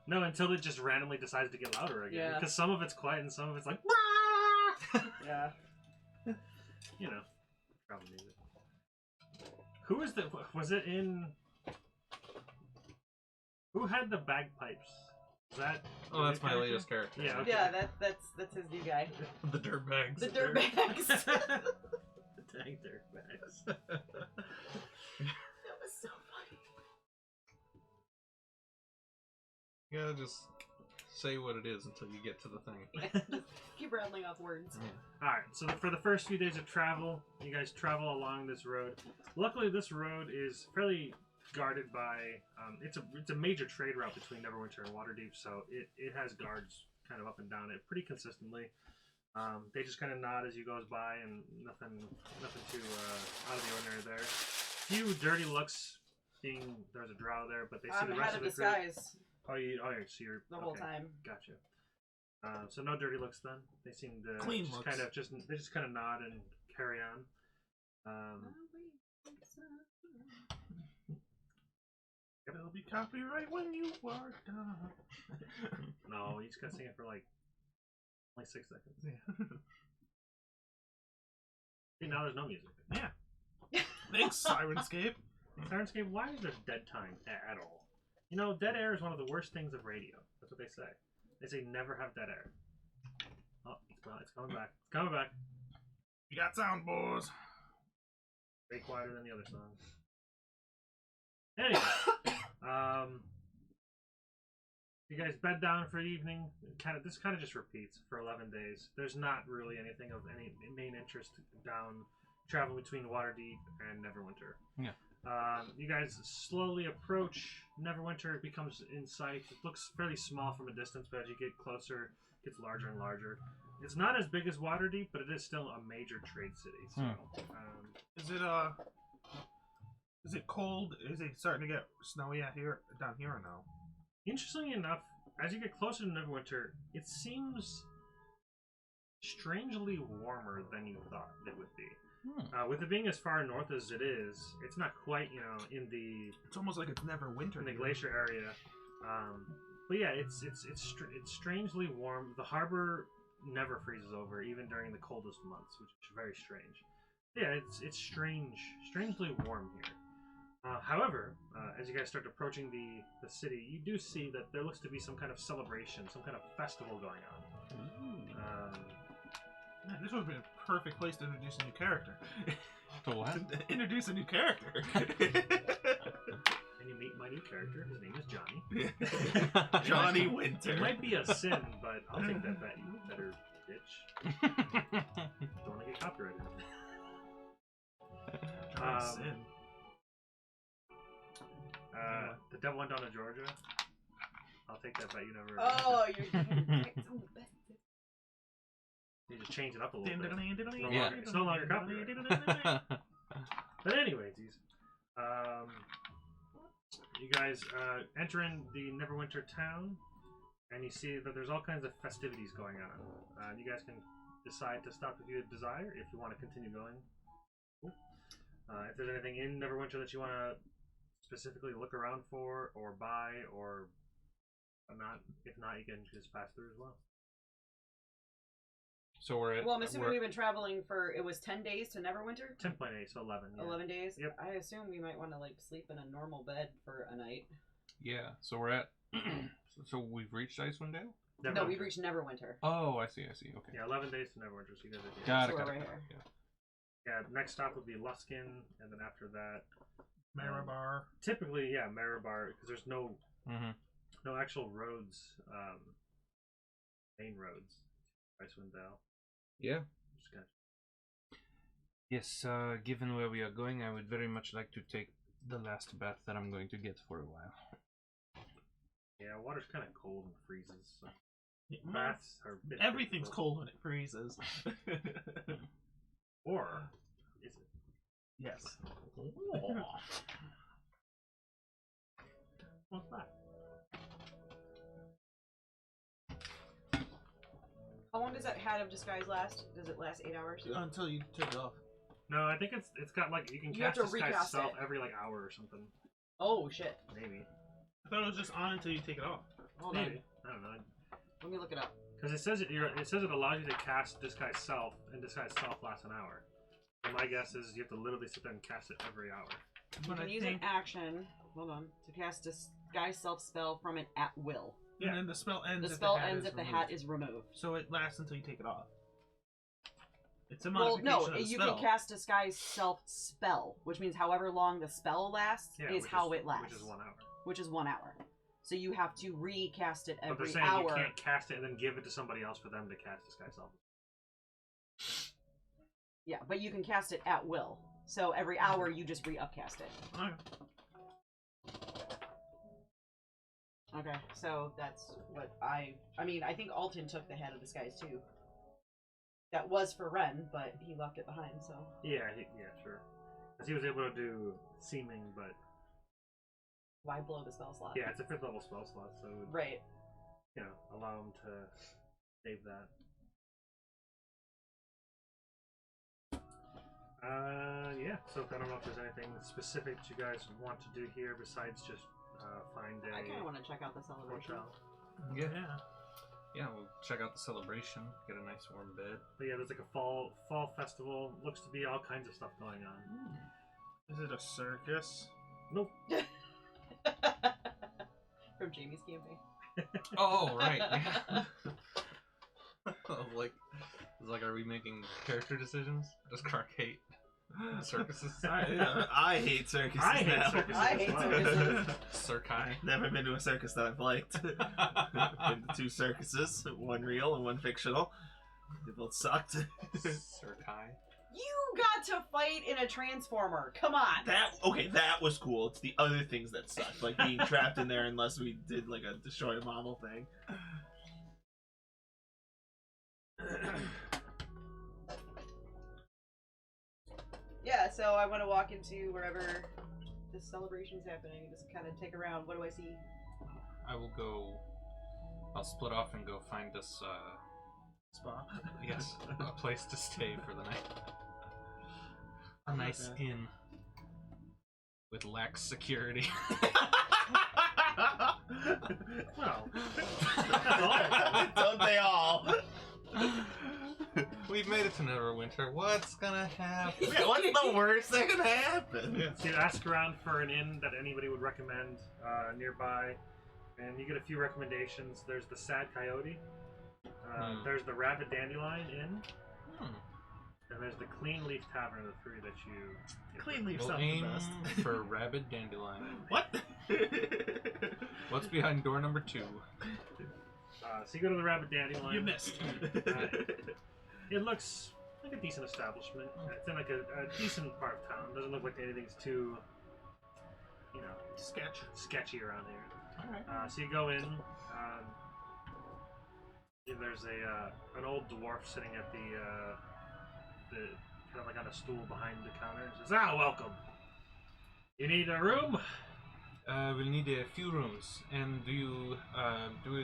No, until it just randomly decides to get louder again. Yeah. Because some of it's quiet and some of it's like, Yeah. you know, travel music. Who is the? Was it in? Who had the bagpipes? Is that? Oh, that's my character? latest character. Yeah. Okay. Yeah, that's his new guy. The dirtbags. The dirtbags. that Dang dirtbags. was so funny. You gotta just say what it is until you get to the thing. Just keep rattling off words. Alright, so for the first few days of travel, you guys travel along this road. Luckily, this road is fairly guarded by... it's a major trade route between Neverwinter and Waterdeep, so it has guards kind of up and down it pretty consistently. They just kind of nod as you goes by, and nothing too out of the ordinary there. Few dirty looks, being there's a drow there, but they see the rest out of of the group. disguise So you're the whole okay. time. Gotcha. So no dirty looks then. They seem to Clean just looks. they just kind of nod and carry on. It'll be copyright when you are done. No, you just gotta sing it for like only 6 seconds. Yeah. See, now there's no music. Thanks, Sirenscape. Sirenscape, why is there dead time at all? You know, dead air is one of the worst things of radio. That's what they say. They say never have dead air. Oh, it's coming back. It's coming back. You got sound, boys. Way quieter than the other song. Anyway, you guys bed down for the evening. This kind of just repeats for 11 days. There's not really anything of any main interest down traveling between Waterdeep and Neverwinter. Yeah. You guys slowly approach Neverwinter. It becomes in sight. It looks fairly small from a distance, but as you get closer, it gets larger and larger. It's not as big as Waterdeep, but it is still a major trade city. So, Is it cold? Is it starting to get snowy out here, down here, or no? interestingly enough, as you get closer to Neverwinter, it seems strangely warmer than you thought it would be. With it being as far north as it is, it's not quite, in the It's almost like it's never winter. here. glacier area. But yeah, it's strangely warm. The harbor never freezes over, even during the coldest months, which is very strange. Yeah, it's strangely warm here. However, as you guys start approaching the city, you do see that there looks to be some kind of celebration, some kind of festival going on. Man, this would be a perfect place to introduce a new character. To what? To introduce a new character. And you meet my new character. His name is Johnny. Johnny Winter. It might be a sin, but I'll take that bet, you better bitch. Don't want to get copyrighted. Sin. The devil went down to Georgia. I'll take that bet. You never. Oh, you're You just change it up a little bit. Yeah. It's no longer copyrighted. But anyways, you guys enter in the Neverwinter town, and you see that there's all kinds of festivities going on. You guys can decide to stop if you desire, if you want to continue going. Cool. If there's anything in Neverwinter that you want to specifically look around for, or buy, or not, if not, you can just pass through as well. So we're at. Well, I'm assuming we've been traveling for, it was 10 days to Neverwinter? 10.8, so 11. Yeah. 11 days? Yep. I assume we might want to, sleep in a normal bed for a night. Yeah. So we're at. So we've reached Icewind Dale. No, we've reached Neverwinter. Oh, I see. Okay. Yeah, 11 days to Neverwinter, so you guys are here. Got So it. we're Got right it. here. Yeah. Yeah, next stop would be Luskin, and then after that, Marabar. typically, yeah, Marabar, because there's no actual roads, main roads. Icewind Dale. Yeah. Just kind of... Yes. Given where we are going, I would very much like to take the last bath that I'm going to get for a while. Yeah, water's kind of cold and freezes. So baths are a bit Everything's difficult. cold when it freezes. Or is it? Yes. What's that? How long does that hat of disguise last? Does it last 8 hours? Until you take it off. No, I think it's got you can You have cast to this guy's recast self it. every hour or something. Oh, shit. Maybe. I thought it was just on until you take it off. Hold on. Maybe. I don't know. Let me look it up. Because it says it allows you to cast Disguise Self, and Disguise Self lasts an hour. And my guess is you have to literally sit there and cast it every hour. You can use an action. Hold on. To cast a Sky Self spell from it at will. And then the spell ends. The spell ends if the hat is removed. So it lasts until you take it off. It's a Well, modification no, of the you spell. can cast a Sky Self spell, which means however long the spell lasts is how it lasts. Which is 1 hour. Which is 1 hour. So you have to recast it But they're every saying hour. you can't cast it and then give it to somebody else for them to cast the Sky Self. Yeah, but you can cast it at will. So every hour you just re-upcast it. Okay. Okay, so that's what I mean, I think Alton took the Head of Disguise too. That was for Ren, but he left it behind, so. Yeah, sure. Because he was able to do seeming, but Why blow the spell slot? yeah, it's a 5th level spell slot, so it would, Right. you know, allow him to save that. Yeah, so I don't know if there's anything specific that you guys want to do here besides just find a I kind of want to check out the celebration. hotel. Yeah, we'll check out the celebration, get a nice warm bed. But yeah, there's like a fall festival. Looks to be all kinds of stuff going on. Is it a circus? Nope. From Jamie's campaign. Oh, right. Yeah. Like, are we making character decisions? Does Clark hate circuses? I hate circuses I hate now. circuses. I hate circuses. Circi. Never been to a circus that I've liked. Been to 2 circuses, 1 real and 1 fictional. They both sucked. Circi. You got to fight in a transformer. Come on. That was cool. It's the other things that sucked, like being trapped in there unless we did like a destroy a model thing. Yeah, so I want to walk into wherever this celebration's happening and just kind of take around. What do I see? I'll split off and go find us, Spa. yes, a place to stay for the night. A nice inn. With lax security. Well, don't they all? We've made it to Neverwinter. What's gonna happen? Yeah, what's the worst that can happen? so you ask around for an inn that anybody would recommend nearby, and you get a few recommendations. There's the Sad Coyote. There's the Rabbit Dandelion Inn. And there's the Clean Leaf Tavern, the 3 that you... Clean Leaf We'll sounds the aim best. for Rabid Dandelion. What? What's behind door number 2? So you go to the Rabbit Dandelion. You missed. It looks like a decent establishment. It's in like a decent part of town. Doesn't look like anything's too, you know, sketchy around here. Alright. So you go in. There's an old dwarf sitting at the kind of like on a stool behind the counter. And says, welcome. You need a room? We'll need a few rooms. And do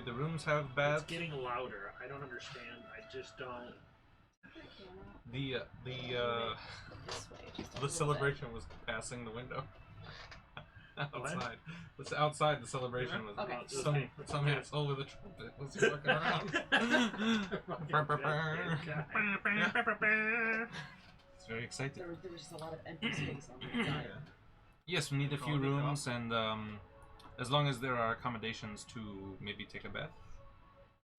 the rooms have baths? It's getting louder. I don't understand. I just don't. The celebration was passing the window. Outside. It's outside the celebration was Okay. some ass over the trumpet was looking around. It's very exciting. There was just a lot of empty space on the inside. Yes, we need a few rooms, and as long as there are accommodations to maybe take a bath.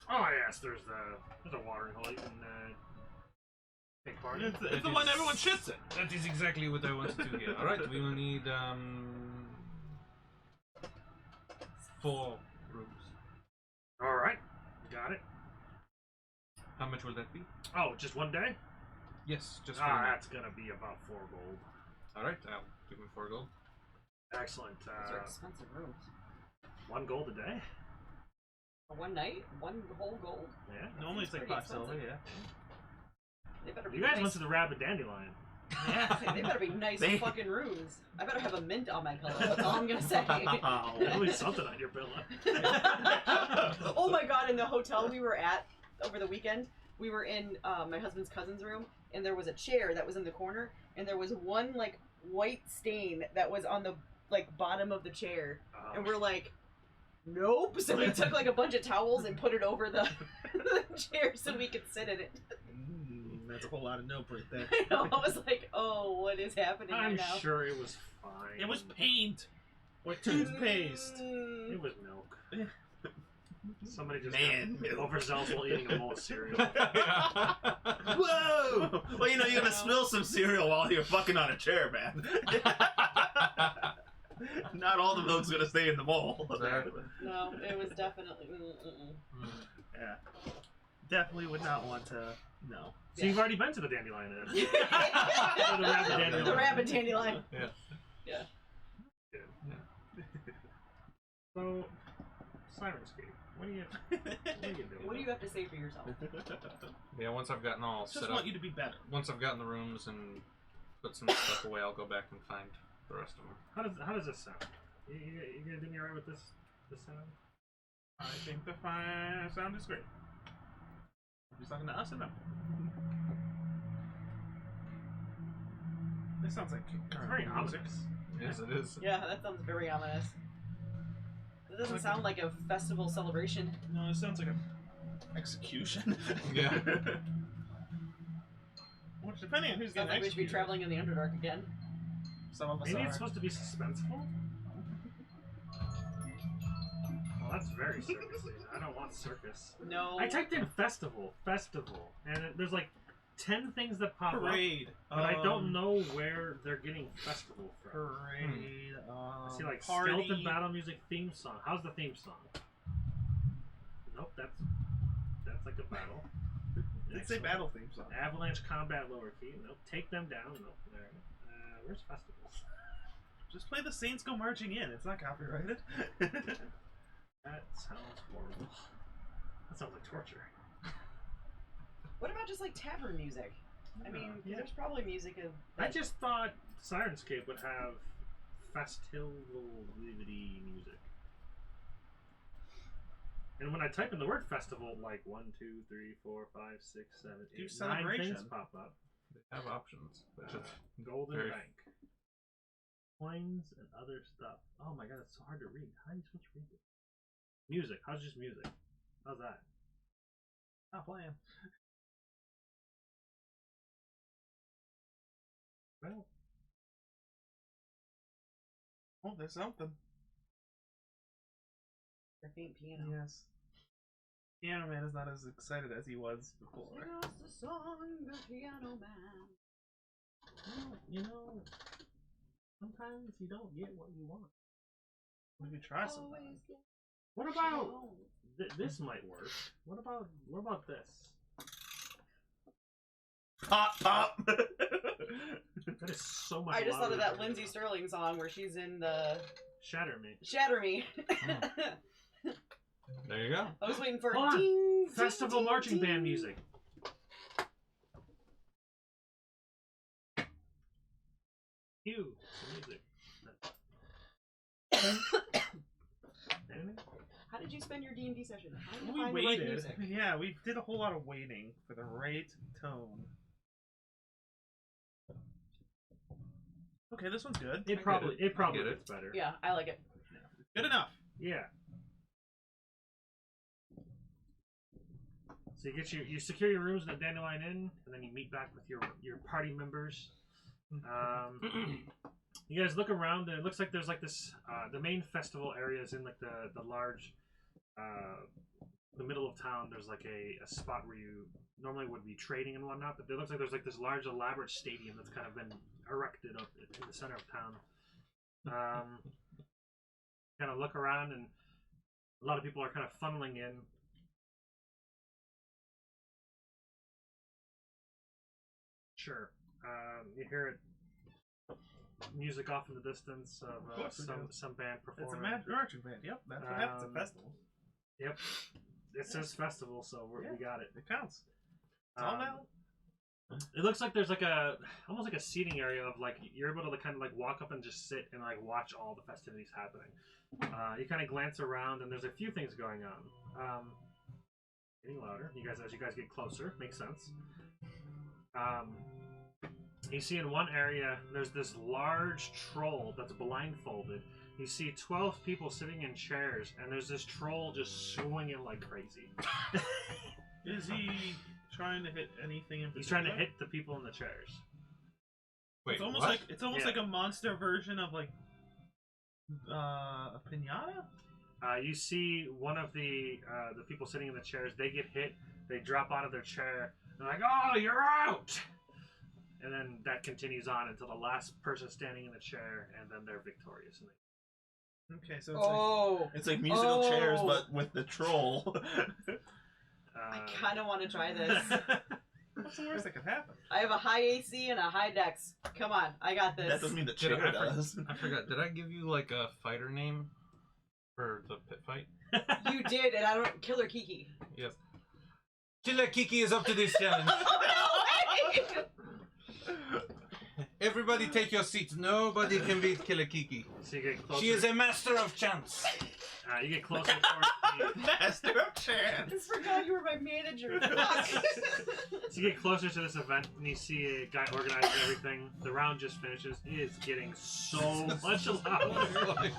Oh yes, there's a watering hole. You can take part in. It's the one everyone shits in. That is exactly what I wanted to hear. Alright, we will need 4 rooms. Alright, got it. How much will that be? Oh, just one day? Yes, just 1 night. That's gonna be about 4 gold. Alright, I'll give him 4 gold. Excellent. Those are expensive rooms. 1 gold a day? For one night? 1 whole gold? Yeah. Normally it's like pretty 5 silver, expensive. yeah. They better be You guys nice. went to the Rabbit Dandelion. They better be nice fucking rooms. I better have a mint on my pillow. That's all I'm gonna say. At least something on your pillow. Oh my god, in the hotel we were at over the weekend, we were in my husband's cousin's room, and there was a chair that was in the corner, and there was one like white stain that was on the like bottom of the chair, and we're like, nope. So we took like a bunch of towels and put it over the chair so we could sit in it. That's a whole lot of nope right there. I know. I was like, oh, what is happening I'm right now? sure it was fine. It was paint or toothpaste. It was milk. Somebody just Man. got overzealous while eating a bowl of cereal. Whoa! Well, you know, you're gonna spill some cereal while you're fucking on a chair, man. Not all the milk's gonna stay in the bowl. Exactly. No, it was definitely. Yeah. Definitely would not want to. No. So you've already been to the Dandelion Inn. The rabbit dandelion. So, Sirenscape, what do you doing? What do you have to say for yourself? Yeah, once I've gotten all Just set want up, you to be better. once I've gotten the rooms and put some stuff away, I'll go back and find the rest of them. How does this sound? You gonna do me alright with this sound? I think the sound is great. He's talking to us or no? This sounds like It's very music. ominous. Yes, it is. Yeah, that sounds very ominous. It doesn't sound like a festival celebration. No, it sounds like an execution. Yeah. Which, depending on who's Sounds getting like we should be executed. traveling in the Underdark again. Some of us Maybe are. it's supposed to be suspenseful? Well, that's very circusy. I don't want circus. No. I typed in festival, and there's like 10 things that pop up, Parade. but I don't know where they're getting festival from. Parade. I see like party. skeleton battle music theme song. How's the theme song? Nope, that's like a battle. It's a battle theme song. Avalanche combat lower key. Nope. Take them down. Nope. There. Where's festivals? Just play the Saints Go Marching In. It's not copyrighted. That sounds horrible. That sounds like torture. What about just like tavern music? I mean, Yeah. there's probably music of. I just thought Sirenscape would have festivity music. And when I type in the word festival, like 1, 2, 3, 4, 5, 6, 7, 8, 9 celebration. things pop up. They have options. But just Golden very- Bank. Coins and other stuff. Oh my god, it's so hard to read. How are you supposed to read this? Music. How's just music? How's that? Not playing. Well, Oh, there's something. The faint piano. Yes. Piano Man is not as excited as he was before. Sing us the song, the piano man. well, you know, sometimes you don't get what you want. We could try some. Always get What about this? Might work. What about this? Pop, pop. That is so much. I just thought louder of that than Lindsay it is. Sterling song where she's in the Shatter Me. Shatter Me. there you go. I was waiting for Hold on. ding, Festival ding, marching ding. band music. Cue the music. Anything? How did you spend your D&D session? How did you We find the right waited. music? Yeah, we did a whole lot of waiting for the right tone. Okay, this one's good. It probably get it. gets better. Yeah, I like it. Good enough. Yeah. So you secure your rooms in the Dandelion Inn, and then you meet back with your party members. You guys look around, and it looks like there's like this. The main festival area is in like the large, the middle of town. There's like a spot where you normally would be trading and whatnot, but it looks like there's like this large, elaborate stadium that's kind of been erected up in the center of town. Kind of look around, and a lot of people are kind of funneling in. Sure. You hear it. Music off in the distance of course we do. some band It's a performing. marching band. Yep, that's what happens at festivals. Yep. It says festival, so we got it. It counts. It's all now. It looks like there's like almost like a seating area of like you're able to kind of like walk up and just sit and like watch all the festivities happening. You kind of glance around and there's a few things going on. Getting louder. As you guys get closer, makes sense. You see in one area there's this large troll that's blindfolded. You see 12 people sitting in chairs, and there's this troll just swinging like crazy. Is he trying to hit anything in He's trying to particular? hit the people in the chairs. Wait, It's almost what? like like a monster version of like a pinata. You see one of the people sitting in the chairs. They get hit. They drop out of their chair. They're like, "Oh, you're out!" And then that continues on until the last person standing in the chair, and then they're victorious. And Okay, so it's like Oh, It's like musical chairs, Oh. but with the troll. I kind of want to try this. what's the worst that could happen? I have a high AC and a high dex. Come on, I got this. That doesn't mean the Did chair I does. I forgot. Did I give you like a fighter name for the pit fight? You did, and I don't. Killer Kiki. Yes. Killer Kiki is up to this challenge. Everybody take your seats. Nobody can beat Killer Kiki. so you get closer. She is a master of chance. You get closer towards the. Master of I chance. just forgot you were my manager. Fuck. So you get closer to this event, and you see a guy organizing everything. The round just finishes. It is getting so much louder.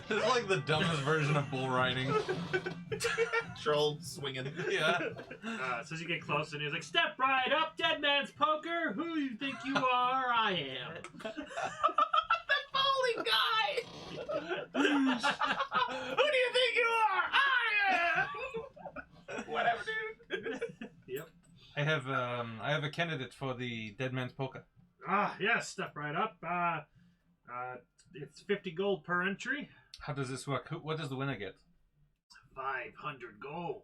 It's like the dumbest version of bull riding. Troll swinging. Yeah. So as you get closer, and he's like, "Step right up, dead man's poker. Who do you think you are? I am." Bowling guy. Who do you think you are? I am. Whatever, dude. Yep. I have a candidate for the dead man's poker. Yes. Step right up. It's 50 gold per entry. How does this work? What does the winner get? 500 gold.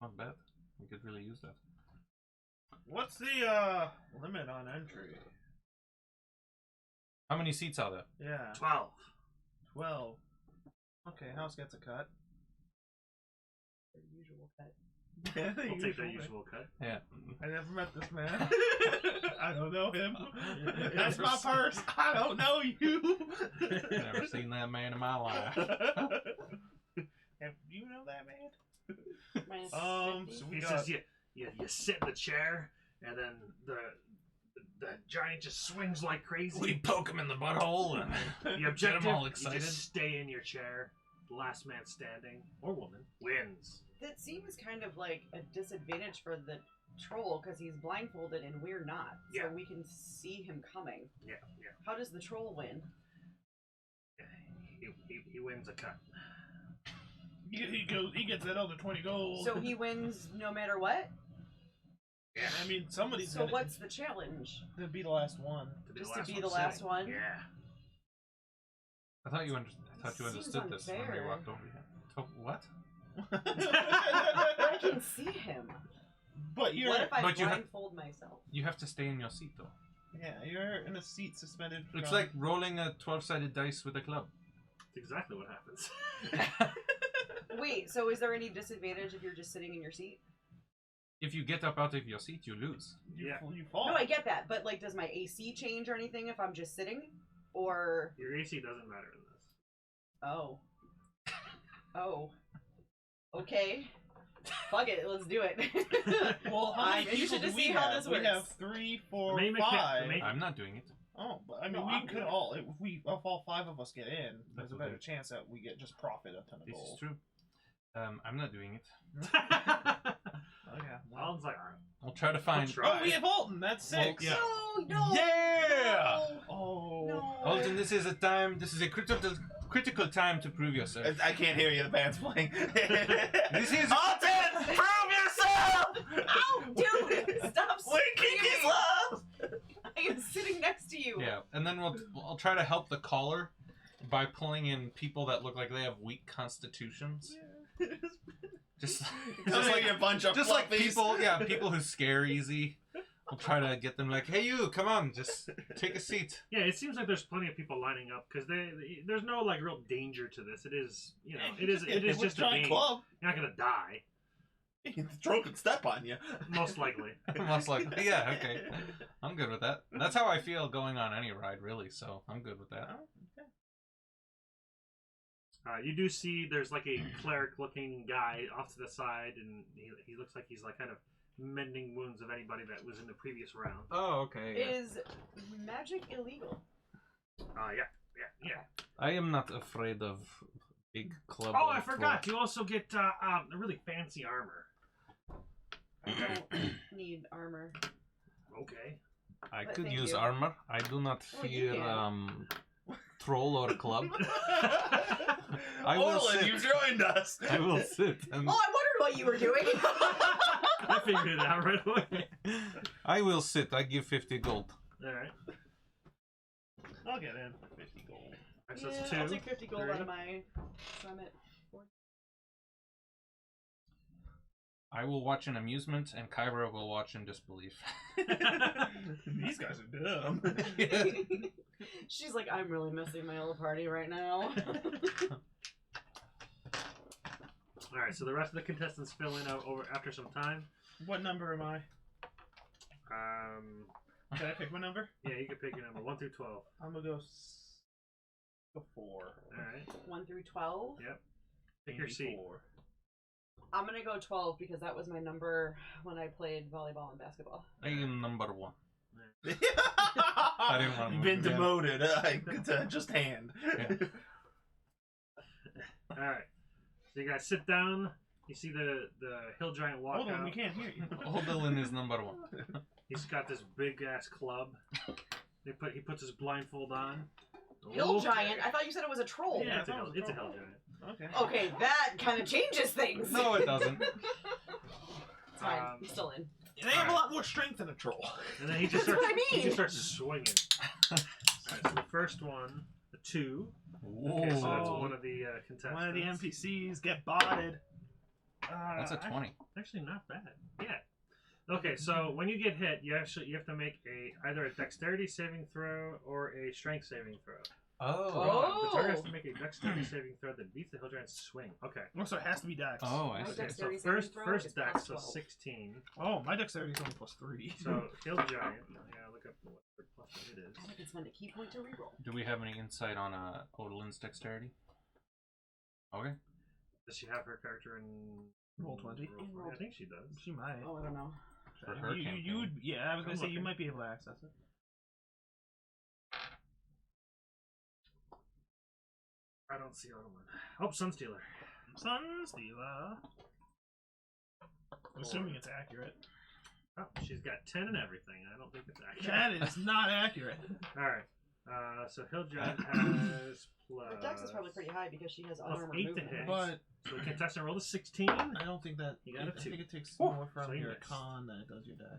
Not bad. We could really use that. What's the limit on entry? How many seats are there? Yeah, 12. 12. Okay, house gets a cut. Usual cut. We'll take the usual cut. Yeah. I never met this man. I don't know him. That's my purse. I don't know you. Never seen that man in my life. Have you know that man? Minus So 50. we He got says you sit in the chair, and then the giant just swings like crazy. We poke him in the butthole and The get objective, him all you excited. just stay in your chair. The last man standing, or woman, wins. That seems kind of like a disadvantage for the troll because he's blindfolded and we're not. So Yeah. we can see him coming. Yeah. How does the troll win? He wins a cut. he gets that other 20 gold. So he wins no matter what? I mean, somebody's So gonna what's the challenge? to be the last one. Just to be the last one? Yeah. I thought you Seems understood this when we unfair. walked over here. What? I can see him. But you're What if I but you have- blindfold myself? You have to stay in your seat though. you're in a seat suspended. It's from- like rolling a 12-sided dice with a club. That's exactly what happens. Wait, so is there any disadvantage if you're just sitting in your seat? If you get up out of your seat, you lose. Yeah. you fall. No, I get that, but like, does my AC change or anything if I'm just sitting? Or Your AC doesn't matter in this. oh, okay. Fuck it, let's do it. Well, how many I'm people interested do to we see have? how this We works. have 3, 4, main 5. mechanic- I'm not doing it. Oh, but I mean, No, we I'm could good. all. If all 5 of us get in, there's That's a okay. better chance that we get just profit a ton of This gold. is true. I'm not doing it. Oh yeah. Alan's like, alright. I'll try to find. try. Oh, we have Alton. That's 6. yeah. No, Yeah! Oh. No. Alton, this is a critical time to prove yourself. I can't hear you. The band's playing. This is Alton, prove yourself. Ow, dude! Stop Where Kiki's screaming! love? I am sitting next to you. Yeah, and then I'll try to help the caller by pulling in people that look like they have weak constitutions. Just Like a bunch of just like fluffies. people who scare easy. We'll try to get them like, hey, you, come on, just take a seat. Yeah, it seems like there's plenty of people lining up because there's no like real danger to this. It is, it is just a giant game. club. You're not gonna die, The troll could step on you. most likely. Most likely, yeah, okay, I'm good with that. That's how I feel going on any ride, really. So I'm good with that. You do see there's like a cleric-looking guy off to the side, and he looks like he's like kind of mending wounds of anybody that was in the previous round. Oh, okay. Is magic illegal? Yeah. I am not afraid of big club. Oh, of I forgot. You also get a really fancy armor. I don't need armor. Okay. I But could thank use you. armor. I do not Oh, you fear can. troll or club. I will Orlin, sit. you joined us. I will sit and Oh, I wondered what you were doing. I figured it out right away. I will sit. I give 50 gold. Alright. I'll get in. 50 gold. Alright, so Yeah, that's 2. I'll take 50 gold 3. out of my summit. I will watch in amusement, and Kyra will watch in disbelief. These guys are dumb. She's like, I'm really missing my little party right now. Alright, so the rest of the contestants fill in over after some time. What number am I? Can I pick my number? Yeah, you can pick your number 1 through 12. I'm gonna go 4. Alright. 1 through 12. Pick your seat. 4. I'm gonna go 12 because that was my number when I played volleyball and basketball. I am number 1. I didn't want to You've been move again. demoted. I could just hand. Yeah. Alright. So you guys sit down. You see the hill giant walk Hold on, out. we can't hear you. Odalin is number 1. He's got this big ass club. He puts his blindfold on. Hill Okay. giant? I thought you said it was a troll. Yeah, Yeah, it's a that hill, was a it's a troll. hill giant. Okay. Okay, that kind of changes things. No, it doesn't. It's fine. He's still in. They have a lot more strength than a troll. And then he just That's starts. what I He mean. just starts swinging. Alright, so the first one, a 2. Okay, so that's Oh. one of the contestants. One of the NPCs get botted. That's a 20. Actually, not bad. Yeah. Okay, so when you get hit, you have to make either a dexterity saving throw or a strength saving throw. Oh. The target has to make a dexterity saving throw that beats the hill giant's swing. Okay. Oh, so it has to be Dex. Oh, I My see. So dexterity first saving throw is dex, plus so 12. 16. Oh, my dexterity is only +3. So hill giant. Yeah, look up what the plus it is. And I can spend a key point to reroll. Do we have any insight on Odalin's dexterity? Okay. Does she have her character in Roll20? I think she does. She might. Oh, I don't know. For her campaign. you would, yeah, I was gonna I'm say you looking. might be able to access it. I don't see other one. Oh, Sunstealer. Sunstealer. I'm assuming it's accurate. Oh, she's got 10 and everything. I don't think it's accurate. That is not accurate. Alright. So hill giant has plus. Her dex is probably pretty high because she has Plus unarmored 8 to movement. hit. But So the contestant rolled a 16. I don't think that. You got a I 2. think it takes Oh, more so from you your missed. con than it does your dex.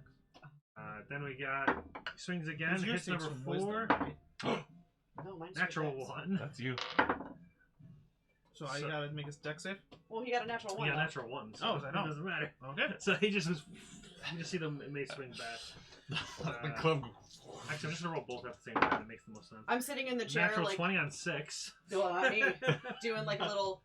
Then we got swings again. Yours Hits takes number some 4. wisdom, right? No, mine's Natural just dex. 1. That's you. So I So- gotta make a dex save? Well, he got a natural one. Yeah, though. natural 1. So Oh, so I it don't. doesn't matter. Okay. So he just was. You just see the mace swing back. The club. Actually, I'm just gonna roll both at the same time. It makes the most sense. I'm sitting in the chair, Natural like, 20 on 6. well, not me, doing like a little.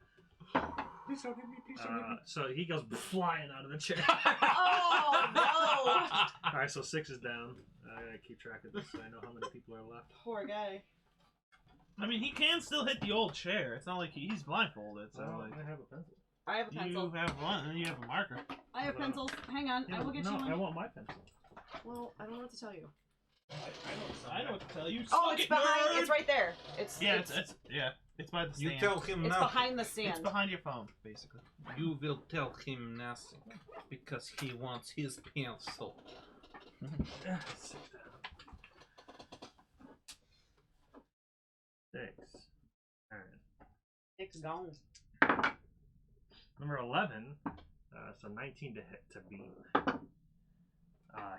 Please don't hit me. Please don't hit me. So he goes flying out of the chair. Oh no! Alright, so 6 is down. I gotta keep track of this so I know how many people are left. Poor guy. I mean, he can still hit the old chair. It's not like he's blindfolded. So Oh, like, I have a pencil. I have a pencil. you have one, and you have a marker. I have pencils. Hang on, I will get no, you one. I want my pencil. Well, I don't know what to tell you. I know what to tell you. Oh, Suck it's it, behind. nerd! It's right there. It's Yeah, it's by the stand. You tell him It's nothing. behind the It's stand. behind your phone, basically. You will tell him nothing because he wants his pencil. Sit down. 6. Alright. It's gone. Number 11. So 19 to hit to beat.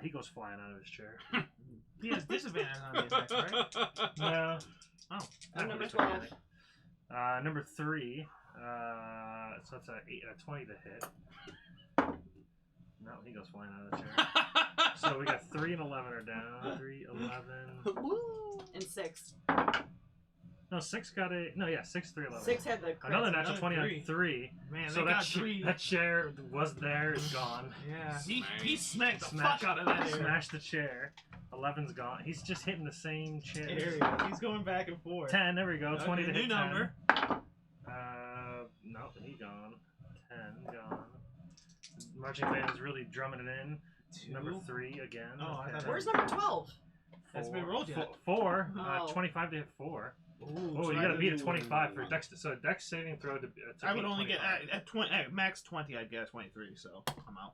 He goes flying out of his chair. He has disadvantage on these attacks, right? No. Oh. I'm number disadvantage. 12. Number 3. So that's a 20 to hit. No, he goes flying out of the chair. So we got 3 and 11 are down. 3, 11. And 6. No, 6 got a. No, yeah, 6, 3, 11. 6 had the crit. Another natural Another 20 3. on 3. Man, So they that, got 3. that chair was there, is gone. Yeah, he smacked the Smash- fuck out of that area. Smashed the chair. 11's gone. He's just hitting the same chair. Area. He's going back and forth. 10, there we go. 20 to Okay, hit new 10. number. No, he gone. 10 gone. Marching band is really drumming it in. 2. Number 3 again. Oh, I thought that Where's number 12? Hasn't been rolled yet. 4. Oh. 25 to hit 4. Ooh, Oh, so you I gotta would- beat a 25 for dex. So a dex saving throw to I would beat only get 25. at 20, at max 20. I'd get a 23, so I'm out.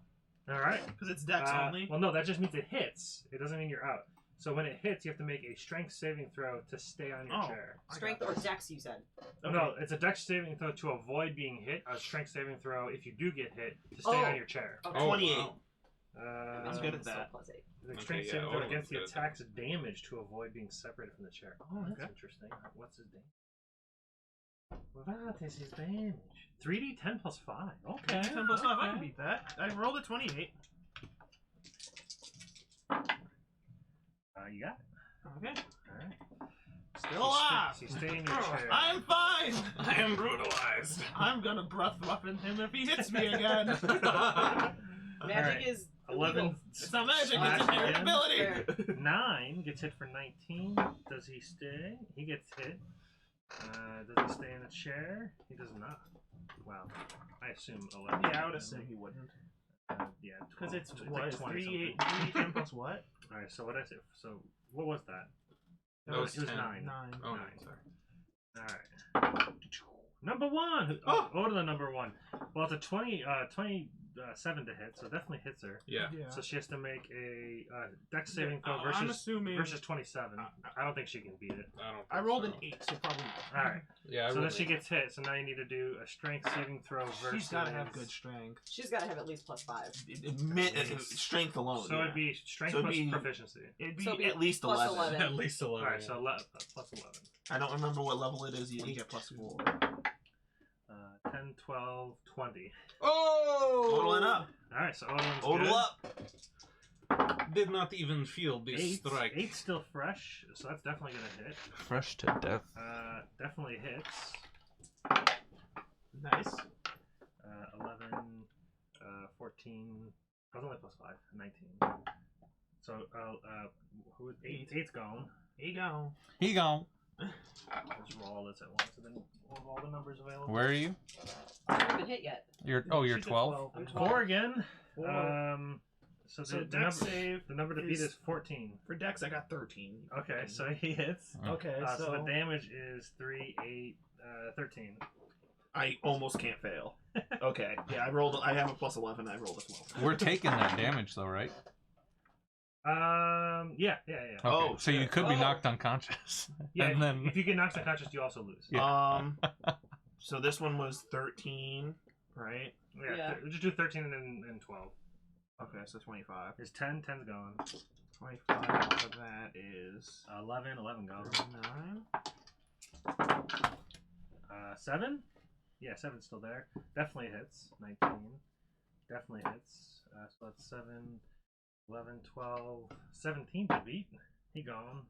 All right. Because it's dex only. Well, no, that just means it hits. It doesn't mean you're out. So when it hits, you have to make a strength saving throw to stay on your chair. Strength or dex, you said. Okay. No, it's a dex saving throw to avoid being hit. A strength saving throw if you do get hit to stay on your chair. Okay. Oh, 28. wow. I'm good at that. +8. The Okay, strength yeah, saving throw Odin's against the good at that. attack's damage to avoid being separated from the chair. Oh, that's okay. interesting. What's his damage? What is his damage? 3d 10 plus 5. Okay. 10 plus 5, I can okay. beat that. I rolled a 28. You got it. Okay. Alright. Still alive! So you stay in your chair. I'm fine! I am brutalized. I'm gonna breath weapon him if he hits me again. Magic Alright. is 11. illegal. It's not magic, Slash it's inherent again. ability! Fair. 9 gets hit for 19. Does he stay? He gets hit. Does he stay in the chair? He does not. Wow. I assume 11. Yeah, I would assume he wouldn't. Yeah. Because 12. it's like what? It's 20 3, something. 8, 10 plus what? Alright, so what I say? So what was that? That was it was 10. 9. 9. Oh, no, 9. sorry. Alright. Number 1! Oh, to the number 1. Well, it's a 27 to hit, so definitely hits her. Yeah. So she has to make a dex saving throw I'm assuming. versus 27. I don't think she can beat it. I don't. I rolled an so. 8, so probably not. Alright. Yeah. I So then rolled she an gets hit, so now you need to do a strength saving throw versus... She's gotta have good strength. She's got to have at least +5. Strength alone. So yeah. it'd be strength So it'd plus be- proficiency. It'd be So be at least plus 11. 11. At least 11. Alright, so plus 11. I don't remember what level it is. You you get get plus 4. 10, 12, 20. Oh! Totaling up. Alright, so Odin's Total good. Did not even feel the strike. 8's still fresh, so that's definitely gonna hit. Fresh to death. Definitely hits. Nice. 11, 14. I was only plus 5, 19. So, who is 8? 8's gone. Here you go. He gone. Let's roll all this at once, and then we'll have all the numbers available. Where are you? I haven't been hit yet. You're She's at 12. I'm 12. 4 again. 4. So, So the dex number, save the number to beat is- is 14. For Dex, I got 13. Okay, so he hits. Okay, So the damage is 3, 8, 13. I almost can't fail. Okay. Yeah, I rolled. I have a plus 11. I rolled a 12. We're taking that damage though, right? Yeah. Okay. Oh, so you shit. could be Oh. knocked unconscious. Yeah, and then if you get knocked unconscious, you also lose. Yeah. So this one was 13, right? Yeah. Just do 13 and 12. Okay, so 25. Is 10, 10's gone. 25 of that is 11 gone. 9. 7? Yeah, 7's still there. Definitely hits. 19. Definitely hits. So that's 7, 11, 12, 17 to beat. He gone.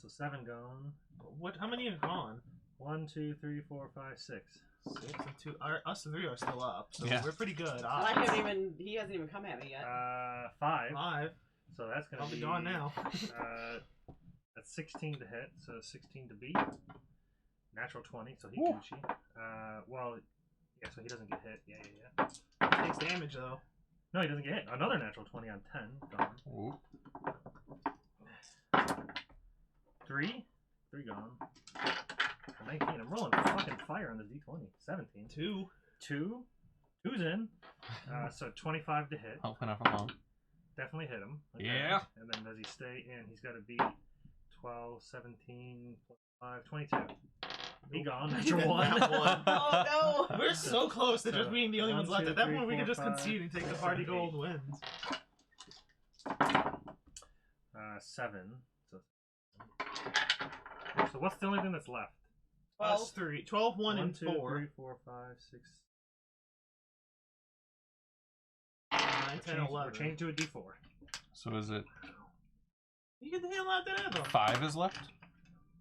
So 7 gone. What? How many have gone? 1, 2, 3, 4, 5, 6. 6 and 2. Us 3 are still up, so Yeah. we're pretty good. And I haven't even. He hasn't even come at me yet. 5. 5. So that's gonna I'll be gone now. That's 16 to hit, so 16 to beat. Natural 20, so he Woo. Gucci. Well, yeah, so he doesn't get hit. Yeah. Takes damage though. No, he doesn't get hit. Another natural 20 on 10. Gone. Ooh. 3 gone. 19. I'm rolling fucking fire on this d20. 17. 2. 2's in. So 25 to hit. Helping up along. Definitely hit him. Yeah. And then does he stay in? He's got to beat 12, 17, plus 5, 22. He gone. Natural 1. That one. Oh no! We're so close to just being the only 1, ones left. 2, At that 3, point, we 4, could just 5, concede and take the 6, party 7, 8. gold wins. 7. So what's the only thing that's left? Us 3. 12, 1, and 2, 4. 3, 4, 5, 6. 9, 10, 11. We're changed to a d4. So is it You get the hell out of that though. 5 is left?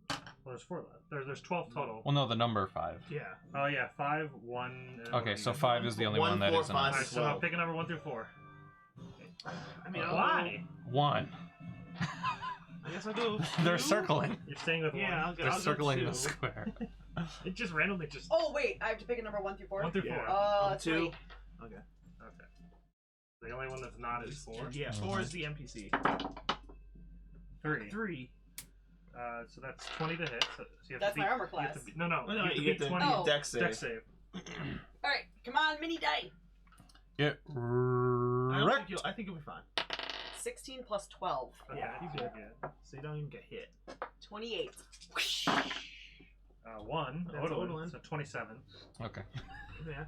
Well, there's 4 left. There's 12 total. Well, no, the number 5. Yeah. Oh yeah, 5, 1. And Okay, so 5 is the only 1, one that 4, isn't. 5, Alright, so 12. I'm picking number 1 through 4. I mean, I'll Why? 1. Go, I guess I'll go. They're 2. circling. You're staying with Yeah, 1. I'll They're circling go the 2. square. It just randomly just Oh wait, I have to pick a number 1 through 4. 1 through 4. Yeah. 3. 2. Okay. The only one that's not is 4. Yeah, 4 is the NPC. 3. 3. So that's 20 to hit. So you have That's to my beat, armor you have class. to beat, no, Oh, no, you have to You beat get the 20 Oh. dex save. dex save. All right, come on, mini die. Get I think you'll be fine. 16 plus 12. Okay, Yeah, you so did. you're So you don't even get hit. 28. One. That's Odalin, Odalin. so 27. Okay. Yeah.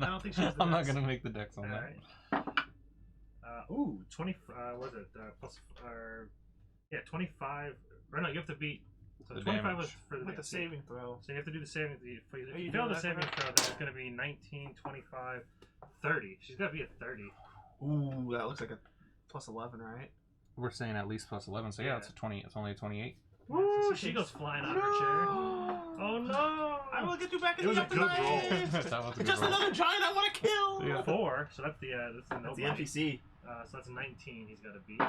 I don't think she has the I'm not dex. gonna make the dex on All that. right. Ooh, 20. Was it plus? Yeah, 25. Or no, you have to beat. So The 25 damage. was for the With the saving throw. So you have to do the saving. If Are you you fail doing the that for saving her? throw, then it's going to be 19, 25, 30. She's got to be at 30. Ooh, that looks like a Plus 11, right? We're saying at least plus 11, so yeah, it's a 20. It's only a 28. Woo! So she goes flying out of her chair. Oh no! I will get you back It in was the a good roll. afterlife. That was a good Just roll. another giant I want to kill. So yeah. 4. So that's the that's the nobody. NPC. So that's 19. He's got to beat.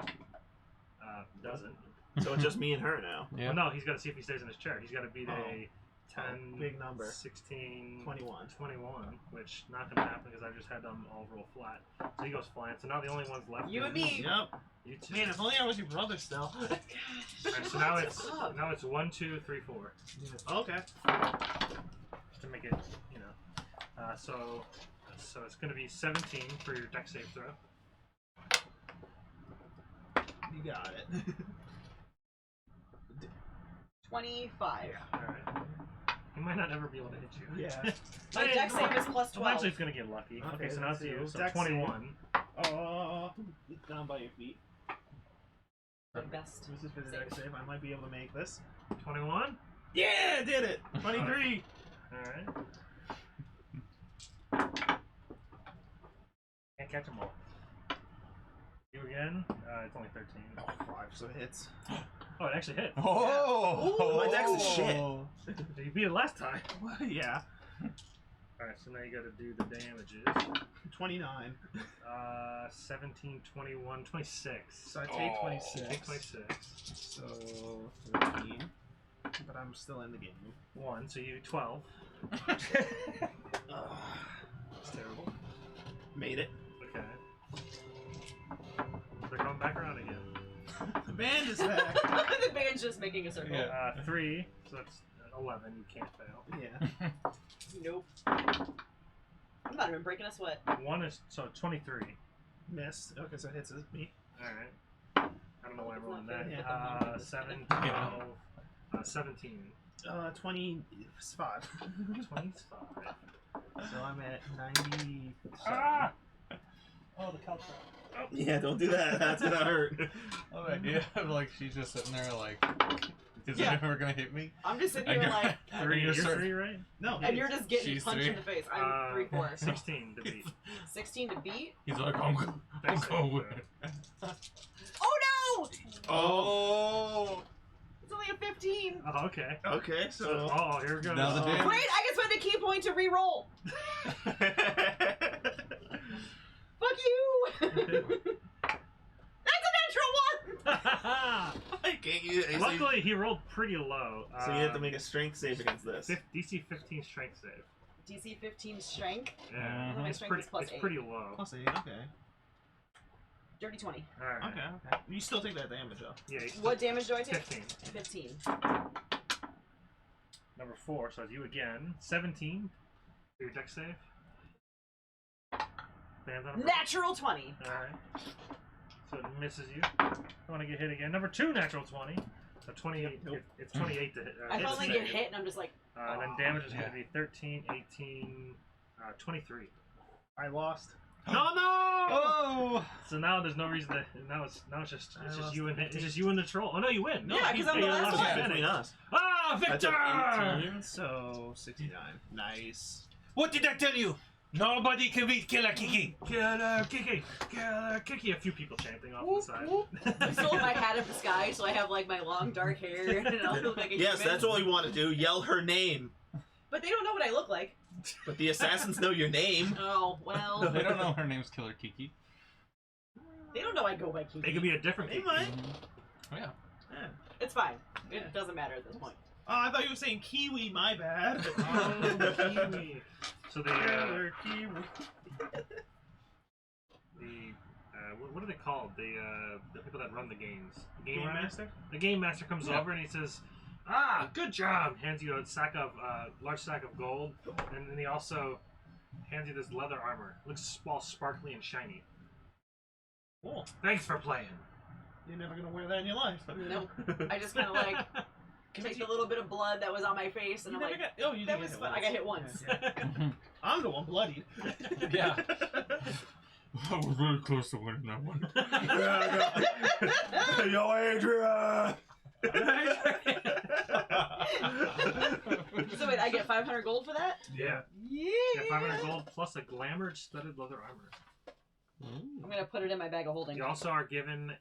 Doesn't. So it's just me and her now. Yeah. Well, no, he's got to see if he stays in his chair. He's got to beat a 10, big number. 16, 21. 21, which not going to happen because I just had them all roll flat. So he goes flying. So now the only ones left. You and is- me. Yep. You two. Man, if only I was your brother still. Alright, so now it's 1, 2, 3, 4. Okay. Just to make it, you know. So it's going to be 17 for your dex save throw. You got it. 25. Alright. He might not ever be able to hit you. Yeah. My Hey, dex save is plus Well, 12. actually, it's going to get lucky. Okay, so now it's you. So Dex 21. Oh, get down by your feet. The best. This is for the dex save. I might be able to make this. 21? Yeah, I did it. 23. Alright. Can't catch them all. You again? It's only 13. Oh, 5, so it hits. Oh, it actually hit. Oh! Ooh, my dex is shit. You beat it last time. Yeah. Alright, so now you gotta do the damages. 29. 17, 21, 26. So I take 26. Take 26. So 13. But I'm still in the game. 1, so you 12. That's terrible. Made it. Okay. They're coming back around again. The band is back. The band's just making a circle. Yeah. 3, so that's 11. You can't fail. Yeah. Nope. I'm not even breaking a sweat. 1 is so 23. Missed. Okay, so it hits me. Alright. I don't know why I'm rolling that. Yeah. 7, Yeah. 12, 17. 25. 25. So I'm at 97. Ah! Oh, the couch. Yeah, don't do that. That's gonna hurt. Oh, yeah, like she's just sitting there like, is Yeah. it never gonna hit me? I'm just sitting And here you're- like, 3, you're you're certain- 3, right? No, and you're just getting She's punched 3. in the face. I'm 3, 4. 16 to beat. 16 to beat? He's like, I'm Dex going save with throw. it. Oh no! Oh. It's only a 15. Oh, okay. Okay, so. Oh, here we go. Now the Oh. damage. Wait, I can spend a key point to re-roll. Fuck you! That's a natural 1! Can't you? Luckily, he rolled pretty low. So you have to make a strength save against this. DC 15 strength save. DC 15 strength. Yeah, My it's strength pretty. is plus It's 8. pretty low. Plus 8, okay. Dirty 20. All right. Okay. You still take that damage, though. Yeah. What damage do I take? 15. 15. Number 4. So it's you again. 17. For your dex save. Bands on a Natural 20. All right. So it misses you. I want to get hit again. Number 2, natural 20. So 28. Nope. It's 28 to hit. I hit finally the get save. hit and I'm just like, And then damage is going to be 13, 18, 23. I lost. No, no! Oh! So now there's no reason to. Now it's just I lost you and 15. it's just you and the troll. Oh no, you win. No, Yeah, 'cause I'm the you last lost one. Yeah, advantage. between us. Ah, I took victor! 18. So 69. Nice. What did I tell you? Nobody can beat Killer Kiki. Killer Kiki, Killer Kiki. A few people chanting off the side. I stole my hat of the sky, so I have like my long dark hair and I look like a Yes, human. that's all you want to do. Yell her name. But they don't know what I look like. But the assassins know your name. Oh, well. They don't know her name's Killer Kiki. They don't know I go by Kiki. They could be a different They Kiki. might. Oh, yeah. Yeah. It's fine. It doesn't matter at this point. Oh, I thought you were saying Kiwi, my bad. Oh, Kiwi. So Killer Kiwi. what are they called? The people that run the games. The Game runner? Master? The game master comes Yeah. over and he says, "Ah, good job!" Hands you a large sack of gold, and then he also hands you this leather armor. Looks all sparkly and shiny. Cool. Thanks for playing. You're never gonna wear that in your life. Nope. I just kind of like take the little bit of blood that was on my face, and You I'm never like, got. Oh, you that did was get fun. I hit got hit once. Yeah. I'm the one bloodied. Yeah. I was really close to winning that one. Yo, Adrian! So wait, I get 500 gold for that? Yeah. Yeah. Yeah, 500 gold plus a glamored studded leather armor. I'm gonna put it in my bag of holding. You also are given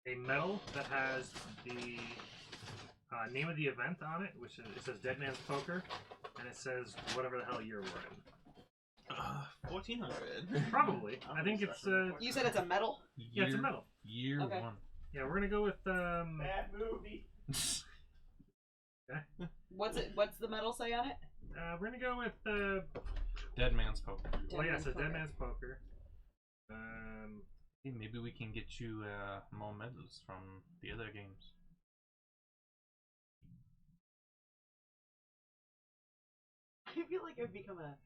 a medal that has the name of the event on it, which is, it says Dead Man's Poker, and it says whatever the hell year we're in. 1400. Probably. I think it's You said it's a medal? yeah, it's a medal. Year Okay. 1. Yeah, we're gonna go with Bad movie. What's the medal say on it? we're gonna go with Dead Man's Poker. well, yeah, it says Poker. Dead Man's Poker. Hey, maybe we can get you more medals from the other games. I feel like I've become a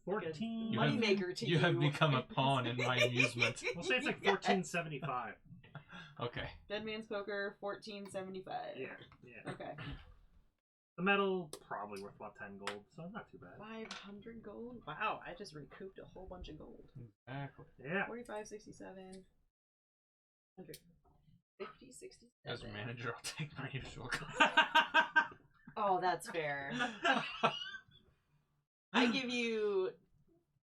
14. You have- moneymaker to you. You have become a pawn in my amusement. We'll say it's like 1475. Okay. Dead Man's Poker, 1475. Yeah, yeah. Okay. The medal probably worth about 10 gold, so not too bad. 500 gold? Wow, I just recouped a whole bunch of gold. Exactly. Yeah. 45, 67, 100, 50, 67. As your manager, I'll take my usual. Oh, that's fair. I give you.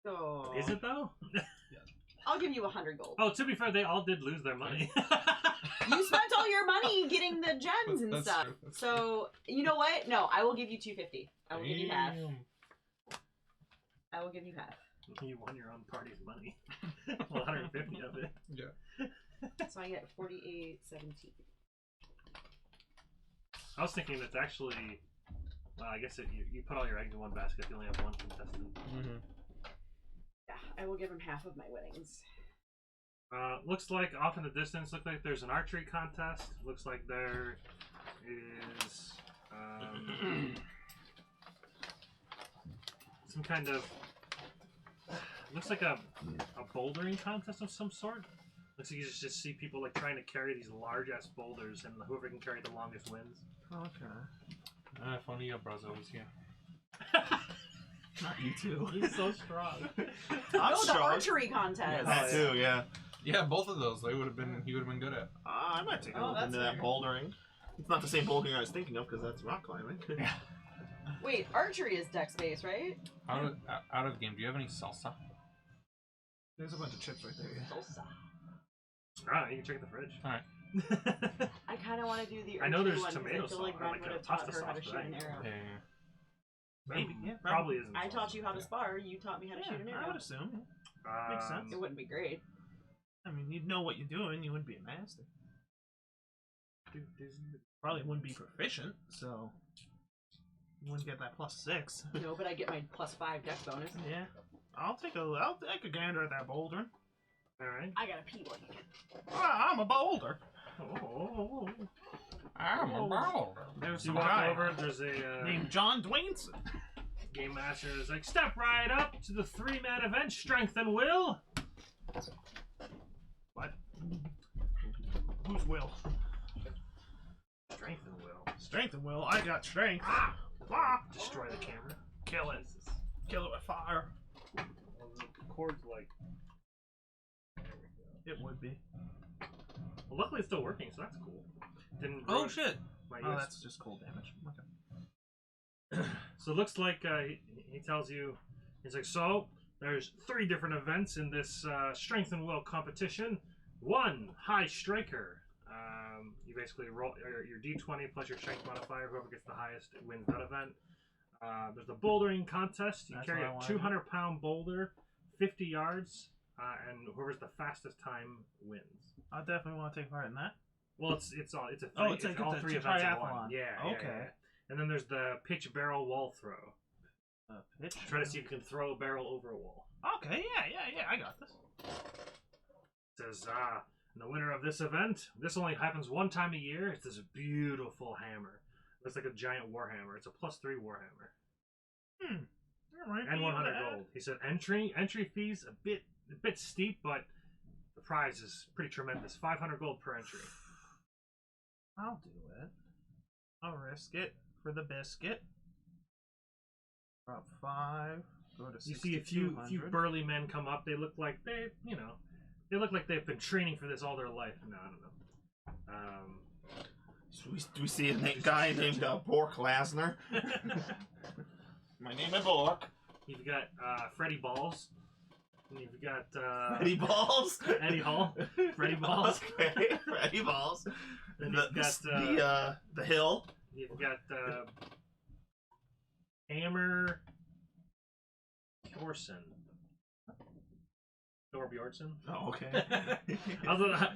Oh. Is it though? I'll give you 100 gold. Oh, to be fair, they all did lose their money. You spent all your money getting the gems and That's stuff. true, that's So, you know what? No, I will give you 250. I will give you half. Damn. I will give you half. You won your own party's money. 150 of it. Yeah. So I get 48, 17. I was thinking it's actually. Well, I guess you put all your eggs in one basket. You only have one contestant. Mm-hmm. Yeah, I will give him half of my winnings. Looks like off in the distance, looks like there's an archery contest. Looks like there is some kind of looks like a bouldering contest of some sort. Looks like you just see people like trying to carry these large ass boulders, and whoever can carry the longest wins. Okay. If only your brother was here. Not you too. He's so strong. I'm No, the strong. archery contest. Yeah, that Oh, yeah. too, yeah. Yeah, both of those. He would have been good at. I might take a Oh, look that's into that fair. bouldering. It's not the same bouldering I was thinking of, because that's rock climbing. Wait, archery is dex based, right? Out of game. Do you have any salsa? There's a bunch of chips right there. Yeah. Salsa. Alright, you can check the fridge. All right. I kind of want to do the archery I know there's one 'cause tomato I feel like sauce, Ren like would a have taught pasta her how to sauce, shoot an right? arrow. Yeah. Maybe, yeah, Probably isn't. I salsa. taught you how to Yeah. spar. You taught me how to shoot an I would arrow. assume. Makes sense. It wouldn't be great. I mean, you'd know what you're doing. You wouldn't be a master. Probably wouldn't be proficient, so you wouldn't get that +6. No, but I get my +5 dex bonus. Yeah, I'll take a gander at that boulder. Alright. I got a P1. I'm a boulder. Oh. I'm a boulder. There's You you walk guy. over, there's a Named John Dwainson. game master is like, step right up to the 3-man event, strength and will. What? Who's will? Strength and will. Strength and will. I got strength. Destroy the camera. Kill it. Kill it with fire. The cord's like. It would be. Well, luckily it's still working, so that's cool. Didn't Oh ruin shit. my Oh, US. that's just cold damage. Okay. So it looks like he tells you, he's like, so there's 3 different events in this strength and will competition. 1, high striker. You basically roll your d20 plus your strength modifier. Whoever gets the highest wins that event. There's the bouldering contest. You That's carry what I a wanted. 200-pound boulder, 50 yards, and whoever's the fastest time wins. I definitely want to take part in that. Well, it's a Oh, three, it's like all the 3 events in one. triathlon. Yeah. Okay. Yeah. And then there's the pitch barrel wall throw. Pitch. Try to see if you can throw a barrel over a wall. Okay, yeah. I got this. It says, and the winner of this event, this only happens 1 time a year. It's this beautiful hammer. Looks like a giant warhammer. It's a +3 warhammer. and 100 gold. He said entry fees a bit steep, but the prize is pretty tremendous. 500 gold per entry. I'll do it. I'll risk it for the biscuit. Drop 5. Go to You see a few burly men come up. They look like they look like they've been training for this all their life. No, I don't know. Do we see a guy named Bork Lasner? My name is Bork. You've got Freddy Balls. And you've got Freddy Balls. Eddie Hall. Freddy Balls. Okay, Freddy Balls. And The you've got the hill. You've got Hammer Bjornsson. Thor Bjornsson. Oh, okay.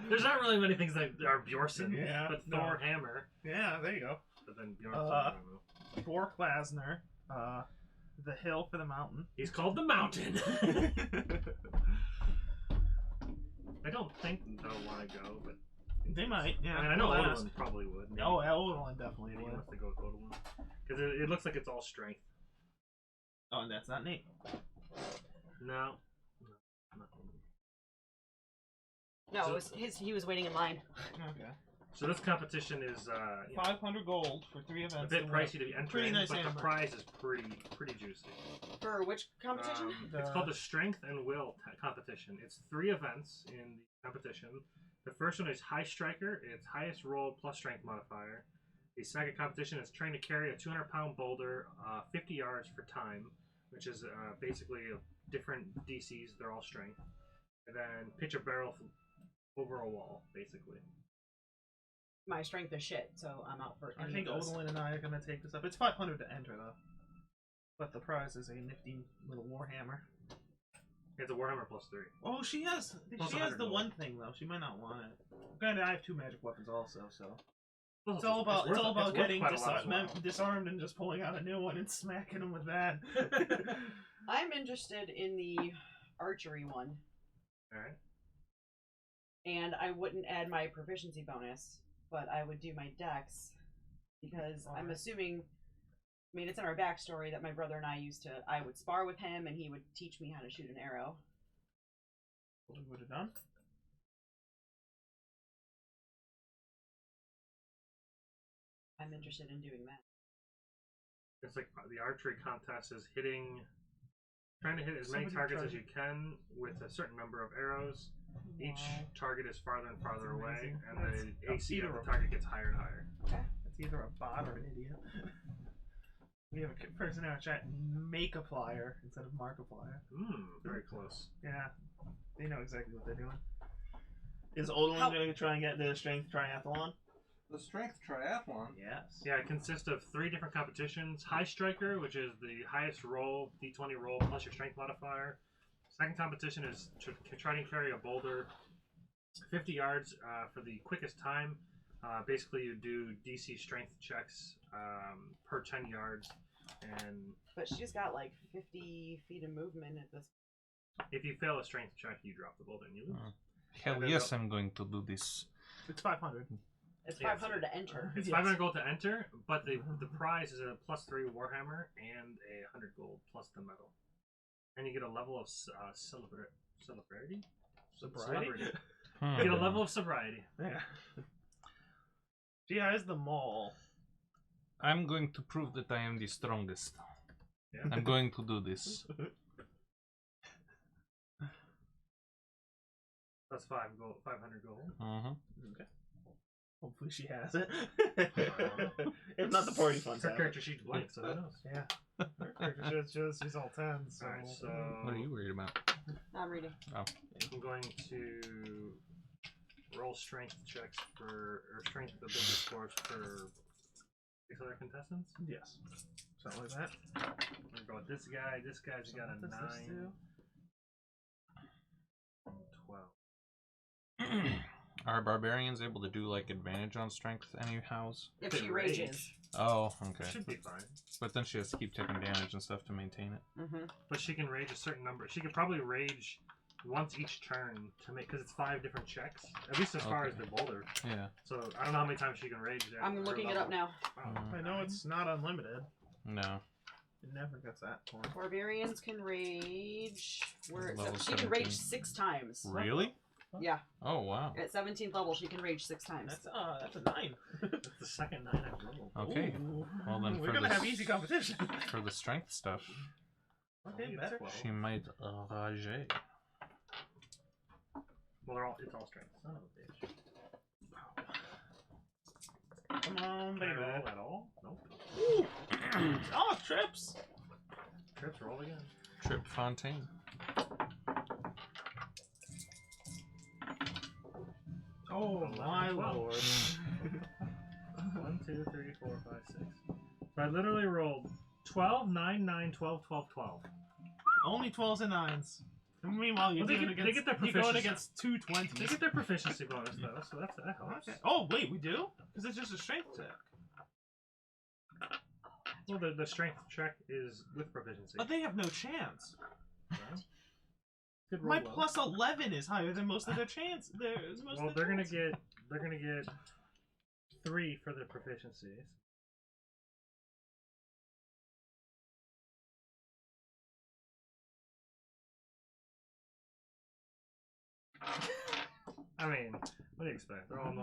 There's not really many things that are Bjornsson, Yeah, but no. Thor Hammer. Yeah, there you go. But then Bjornsson, I don't know. Bork Lasner. The hill for the mountain. He's called the Mountain. I don't think they'll want to go, but They might, yeah. I mean, I know We'll Odin ask. probably would. Maybe. Oh, Odin definitely Maybe he would. wants to go with Odin because it looks like it's all strength. Oh, and that's not Nate. No. No, So- it was he was waiting in line. Okay. So this competition is 500 gold for 3 a events. bit to win. pricey to be Pretty entering, nice but the hammer. prize is pretty juicy. For which competition? It's called the Strength and Will competition. It's 3 events in the competition. The first one is High Striker. It's highest roll plus strength modifier. The second competition is trying to carry a 200-pound boulder 50 yards for time, which is basically different DCs. They're all strength. And then pitch a barrel over a wall, basically. My strength is shit, so I'm out for I any think of those. Odin and I are going to take this up. It's 500 to enter, though. But the prize is a nifty little warhammer. It's a Warhammer plus 3. Oh, she has Plus she has 100 the gold. one thing, though. She might not want it. Granted, I have 2 magic weapons also, so... Well, It's all about worth getting quite a lot as well. disarmed and just pulling out a new one and smacking them with that. I'm interested in the archery one, Alright. and I wouldn't add my proficiency bonus, but I would do my dex because I'm Alright. assuming. I mean, it's in our backstory that my brother and I would spar with him, and he would teach me how to shoot an arrow. What we would have done? I'm interested in doing that. It's like the archery contest is trying to hit as many Somebody targets tried- as you can with a certain number of arrows. Each Wow. target is farther and farther That's away, amazing. and That's the AC of either the a- target gets higher and higher. It's either a bot or an idiot. We have a person in our chat, Make-a-Flyer instead of Markiplier. Very close. Yeah, they know exactly what they're doing. Is Odin How- going to try and get the strength triathlon? The strength triathlon. Yes. Yeah, it consists of 3 different competitions. High Striker, which is the highest roll, D20 roll plus your strength modifier. Second competition is to try and carry a boulder 50 yards for the quickest time. Basically, you do DC strength checks per 10 yards, and But she's got like 50 feet of movement at this. if you fail a strength check, you drop the boulder and you lose. Hell yes, I'm going to do this. It's 500. It's Yeah, 500 to enter. It's Yes. 500 gold to enter, but the prize is a plus 3 Warhammer and a 100 gold plus the medal. And you get a level of celebrity? Sobriety? Celebrity. Hmm. You get a level of sobriety. Yeah. She has the mall. I'm going to prove that I am the strongest. Yeah. I'm going to do this. That's 500 gold. Uh-huh. Okay. Hopefully she has it. If not, the party funds Her have it. character sheet's blank, so who knows? Yeah. She's all 10s, so... Alright, so What are you worried about? I'm reading. I'm going to roll strength checks or strength ability scores for 6 other contestants. Yes. Something like that. I'm gonna go with this guy. This guy's got a What does 9 this do? and 12. Are barbarians able to do like advantage on strength anyhows? If They she rage. rages. Oh, okay. Should be fine. But then she has to keep taking damage and stuff to maintain it. Mm-hmm. But she can rage a certain number. She could probably rage once each turn to make, because it's 5 different checks, at least as far as Okay. the boulder. Yeah. So I don't know how many times she can rage. At I'm her looking it up level. now. Wow. I know it's not unlimited. No. It never gets that point. Barbarians can rage. Level She can rage 17. 6 times. Really? Yeah. Oh wow. At 17th level, she can rage 6 times. That's a 9. That's the second 9 I've rolled. Okay. Ooh. Well then, We're for gonna the have easy competition. for the strength stuff, Okay, better. she might rager. Well, it's all strength. Son of a bitch. Come on, Can I baby. roll at all? Nope. Ooh. Oh, trips. Trips, roll again. Trip Fontaine. Oh my 11, 12. lord. 1, 2, 3, 4, 5, 6. So I literally rolled 12, 9, 9, 12, 12, 12. Only 12s and 9s. And meanwhile, you're Well, they going get- they get their you're going proficiency. against 2 They 20s. get their proficiency bonus though, so that helps. Okay. Oh, wait, we do? Because it's just a strength check. Well, the strength check is with proficiency. But they have no chance. So, good roll My low. plus 11 is higher than most of their chance. Well, they're gonna get 3 for their proficiencies. I mean, what do you expect? They're all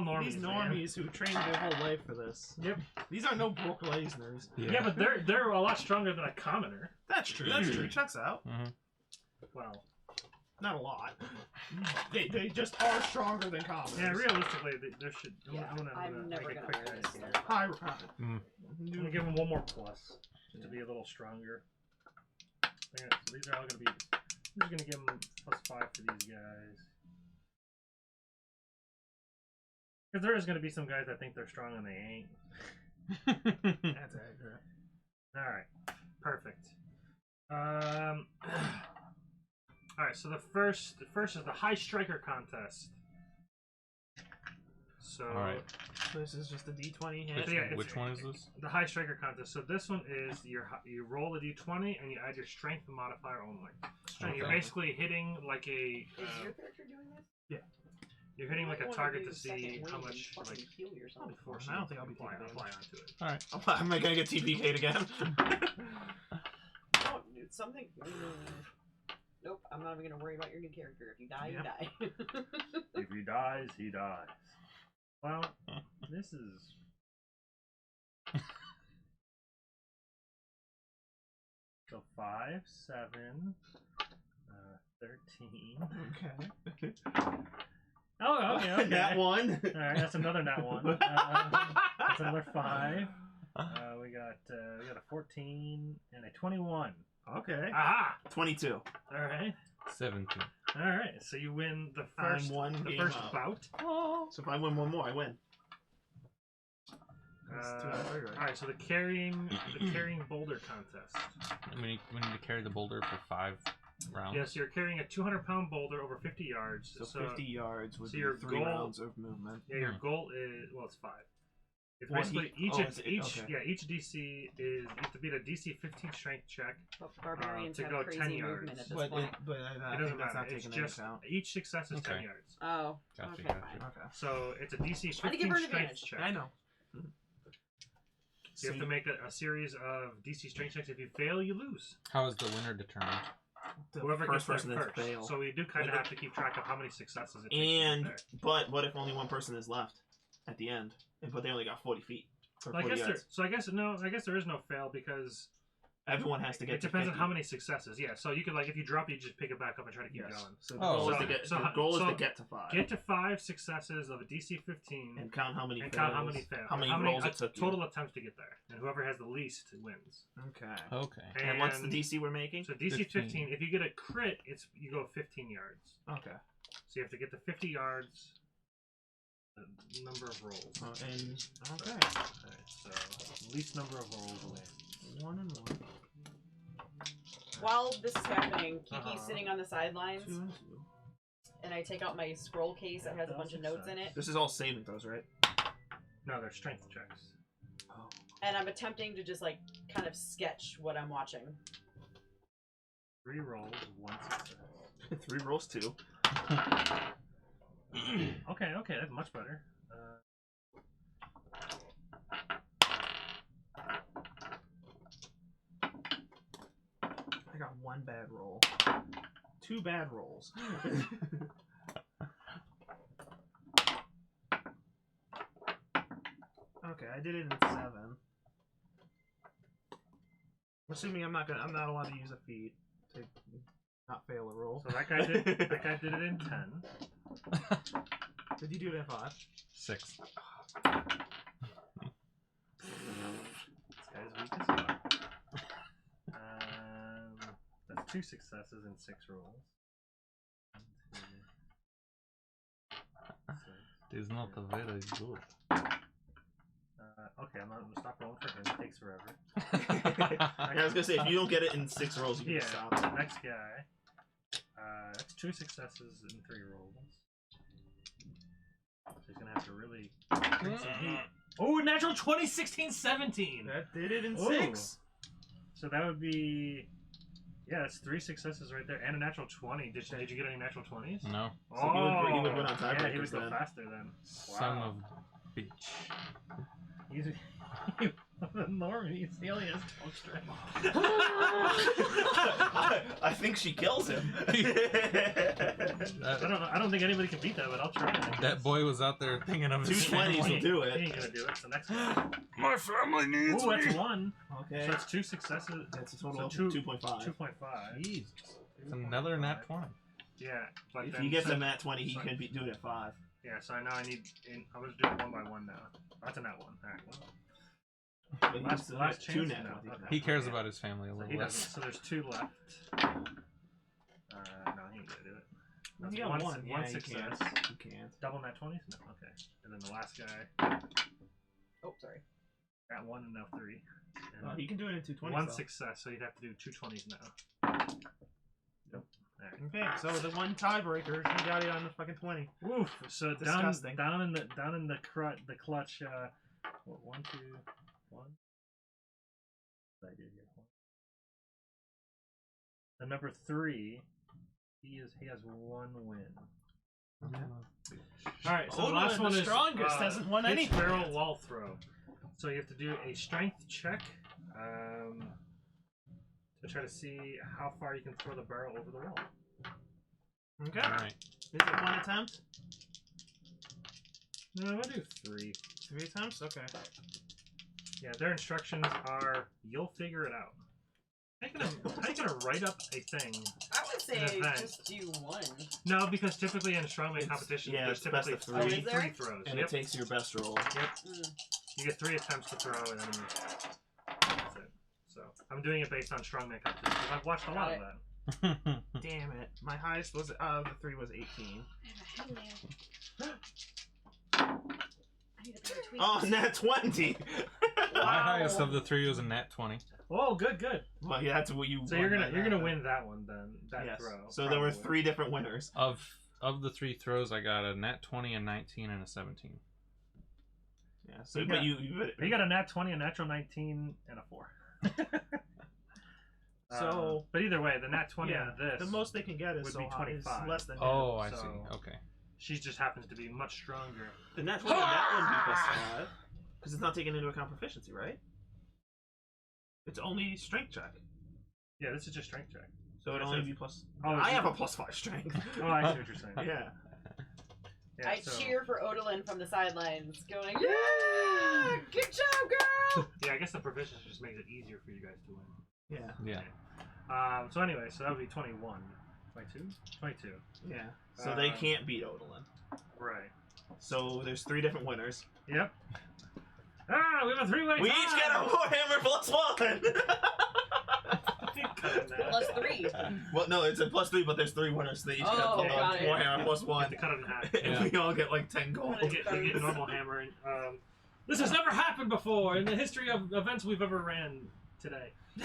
normies. These man. normies who trained their whole life for this. Yep. These are no Brook Lesners. Yeah, but they're a lot stronger than a commoner. That's true. That's true. Checks out. Well, Not a lot. They just are stronger than commoners. yeah, realistically, there should. Yeah, I'm gonna never make a gonna quick wear edit this here. stuff. High repellent. I'm gonna give them one more plus just to be a little stronger. Yeah, so these are all gonna be. I'm just gonna give them +5 for these guys. Because there is gonna be some guys that think they're strong and they ain't. That's accurate. All right, perfect. All right, so the first is the high striker contest. So, All right. So this is just a D20 hit. So yeah, Which one is this? the high striker contest. So this one is you roll a d20 and you add your strength modifier only. So you're Okay. basically hitting like a Is your character doing this? you're hitting like You a might target wanna to do second see wing how and much fucking like heal yourself. I don't think I'll be taking damage. apply onto it. All right. Am I gonna get TPK'd again? Oh, dude, something. Nope, I'm not even gonna worry about your new character. If you die, you die. If he dies, he dies. Well, this is. So 5, 7, 13. Okay. Oh, okay. That one. All right, that's another nat one. That's another 5. We got a 14 and a 21. Okay. Aha! 22. All right. 17. All right. So you win the first game first up. bout. So if I win one more, I win. All right. So the carrying boulder contest. We need to carry the boulder for 5 rounds. Yes, you're carrying a 200-pound boulder over 50 yards. So 50 yards would so be your 3 goal- rounds of movement. Yeah, your goal is it's 5. It's Well, basically he- each oh, is it- each okay. each DC is you have to beat a DC 15 strength check. But barbarians to have go crazy 10 movement yards. at this But point. I It think doesn't that's matter. not It's taken just into account. each success is 10 Okay. yards. Oh, Gotcha, okay, gotcha. fine. Okay. So it's a DC Trying to give 15 her an strength advantage. check. I know. You have to make a series of DC strength checks. If you fail, you lose. How is the winner determined? The Whoever first gets person there that first. fail. So we do kind of have to keep track of how many successes it takes And to get but what if only one person is left at the end? But they only got 40 feet. Or there. 40 yards. I guess there is no fail because Everyone has to get it to depends on 50. how many successes. Yeah, so you could like if you drop it, you just pick it back up and try to keep Yes. going. So the Oh, goal, is, so- to get, so the how- goal so is to get to 5. Get to 5 successes of a DC 15 and count how many and fails. count how many fail. How many rolls it took you. total attempts to get there, and whoever has the least wins. Okay. Okay. And what's the DC we're making? So DC 15. If you get a crit, you go 15 yards. Okay. So you have to get to 50 yards. The number of rolls. And okay. Alright, so least number of rolls wins. 1 and 1. While this is happening, Kiki's Uh-huh. sitting on the sidelines, 2 and 2. and I take out my scroll case that has a bunch of notes in it, This is all saving throws, right? No, they're strength checks. Oh. and I'm attempting to just like kind of sketch what I'm watching. 3 rolls, 1 success. 3 rolls, 2. Okay, that's much better. one bad roll. 2 bad rolls. Okay, I did it in 7. I'm assuming I'm not allowed to use a feat to not fail a roll. So that guy did it in 10. Did you do it in 5? 6. This guy's weak as fuck. That's 2 successes and 6 rolls. 1, 2, 6. It's not very good. Okay, I'm gonna stop rolling for him. It takes forever. I was gonna say, if you don't get it in 6 rolls, you can just stop. Next guy. That's 2 successes and 3 rolls. So he's gonna have to really bring some heat. Oh, natural 20, 16, 17! That did it in Ooh. 6. So that would be... Yeah, that's 3 successes right there, and a natural 20. Did you get any natural 20s? No. So he would win on tiebreakers yeah, he would go then. faster then. Son of bitch. He's Norman. He only has 12 strength. I think she kills him. I don't think anybody can beat that, but I'll try it. That boy was out there thinking of his 2 20s family. will do He it. ain't gonna do it. So next one. My family needs Ooh, that's 1. Okay. So that's 2 successes. That's a total So of 2.5. 2.5. 2.5. Jesus. It's another nat 20. Yeah, but If then he gets so, a nat 20, he so- can do it at 5. Yeah, so now I need. I'm gonna do it 1 by 1 now. That's a nat 1. Alright, well. But he Last has 2 chance? nat No, 20s. okay. He cares about his family a So little he less. doesn't. So there's 2 left. No, he ain't gonna do it. That's You got one, 1. one Yeah, success. You can't. Double nat 20s? No, okay. And then the last guy, Oh, sorry. got 1 and now 3. And Oh, you can do it in 2 20s. 1 though. success, so you'd have to do 2 20s now. Alright. Okay, so the one tiebreaker, he got it on the fucking 20. Oof. So Disgusting. down in the clutch. What, 1, 2, 1. What did I do here? The number 3. He has 1 win. All right. So the last one the is strongest hasn't won pitch anything barrel yet. wall throw. So you have to do a strength check to try to see how far you can throw the barrel over the wall. Okay. Alright. Is it 1 attempt? No, I'm gonna do 3. 3 attempts? Okay. Yeah, their instructions are you'll figure it out. How you gonna write up a thing? I would say event. just do 1. No, because typically in strongman It's- competitions, yeah, there's it's best typically of 3. Oh, is there? three throws. And Yep. it takes your best roll. You get 3 attempts to throw, and then that's it. So I'm doing it based on strongman competitions. 'Cause I've watched a lot of that. Damn it. My highest was, the 3 was 18. Oh, nat 20! My highest of the 3 was a nat 20. Oh, good. Well, yeah, that's what you. So won you're by gonna that. win that one then. That Yes. throw. So there were probably. 3 different winners. Of the 3 throws, I got a nat 20, a 19, and a 17. Yeah. So, You but got- you got a nat 20, a natural 19, and a 4. So- but either way, the nat 20 Yeah, out of this, the most they can get is would so be high, is 25. less than Oh, I So- see. Okay. she just happens to be much stronger. the nat 20 on that one be plus 5 because it's not taking into account proficiency, right? It's only strength check. Yeah, this is just strength check. So it'd That's only it. be plus. Oh, I have a plus 5 strength. Oh, I see what you're saying. Yeah. Yeah, I so- cheer for Odalyn from the sidelines, going, "Yeah, good job, girl!" Yeah, I guess the proficiency just makes it easier for you guys to win. Yeah. Yeah. So anyway, so that would be 21. 22? 22. Yeah. So they Um, can't beat Odalyn. Right. So there's 3 different winners. Yep. Ah, we have a 3-way We each get a Warhammer plus 1. Plus 3. Well, no, it's a plus 3, but there's 3 winners. So they each get Oh, a got it. Warhammer plus You 1. have to cut it in half. And Yeah. we all get like 10 gold. You get a normal hammer. And, this has never happened before in the history of events we've ever ran today. The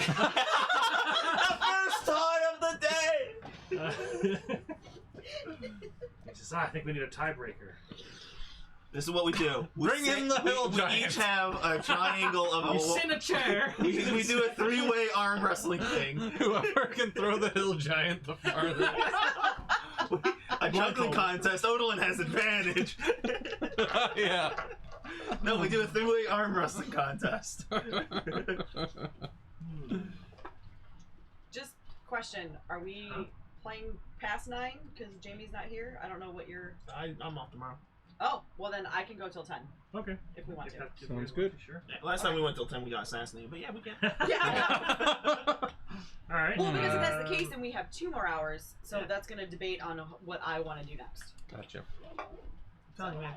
first time of the day. He says, I think we need a tiebreaker. This is what we do. We Bring in the hill we giant. each have a triangle of You a. sit in a chair. We do a 3-way arm wrestling thing. Whoever can throw the hill giant the farthest. A juggling contest. Odalyn has advantage. Yeah. No, we do a 3-way arm wrestling contest. Just question question. Are we playing past 9? Because Jamie's not here. I don't know what you're... I'm off tomorrow. Oh, well then I can go till 10 Okay. if we want to. Sounds good. Sure. Yeah, last time we went till 10, we got assassinated, but yeah, we can. Yeah. All right. Well, because if that's the case, then we have 2 more hours. So that's going to debate on what I want to do next. Gotcha. I'm telling you, man,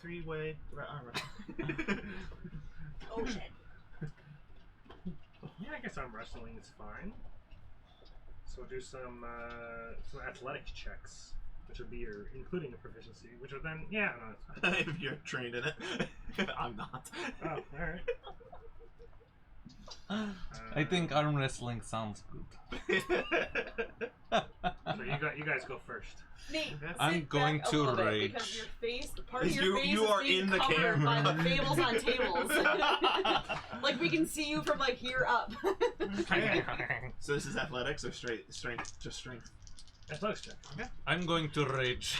3-way. Oh shit. Yeah, I guess arm wrestling is fine. So we'll do some athletics checks, which would be your including a proficiency, which would then no, it's fine. If you're trained in it. I'm not. Oh, all right. I think arm wrestling sounds good. So you guys go first. Nate, I'm sit going back a to little bit rage. Because your face, part of your You- face you is are being in the covered camera. by the fables on tables. Like we can see you from like here up. So this is athletics or strength? Just strength. Athletics check. Okay. I'm going to rage.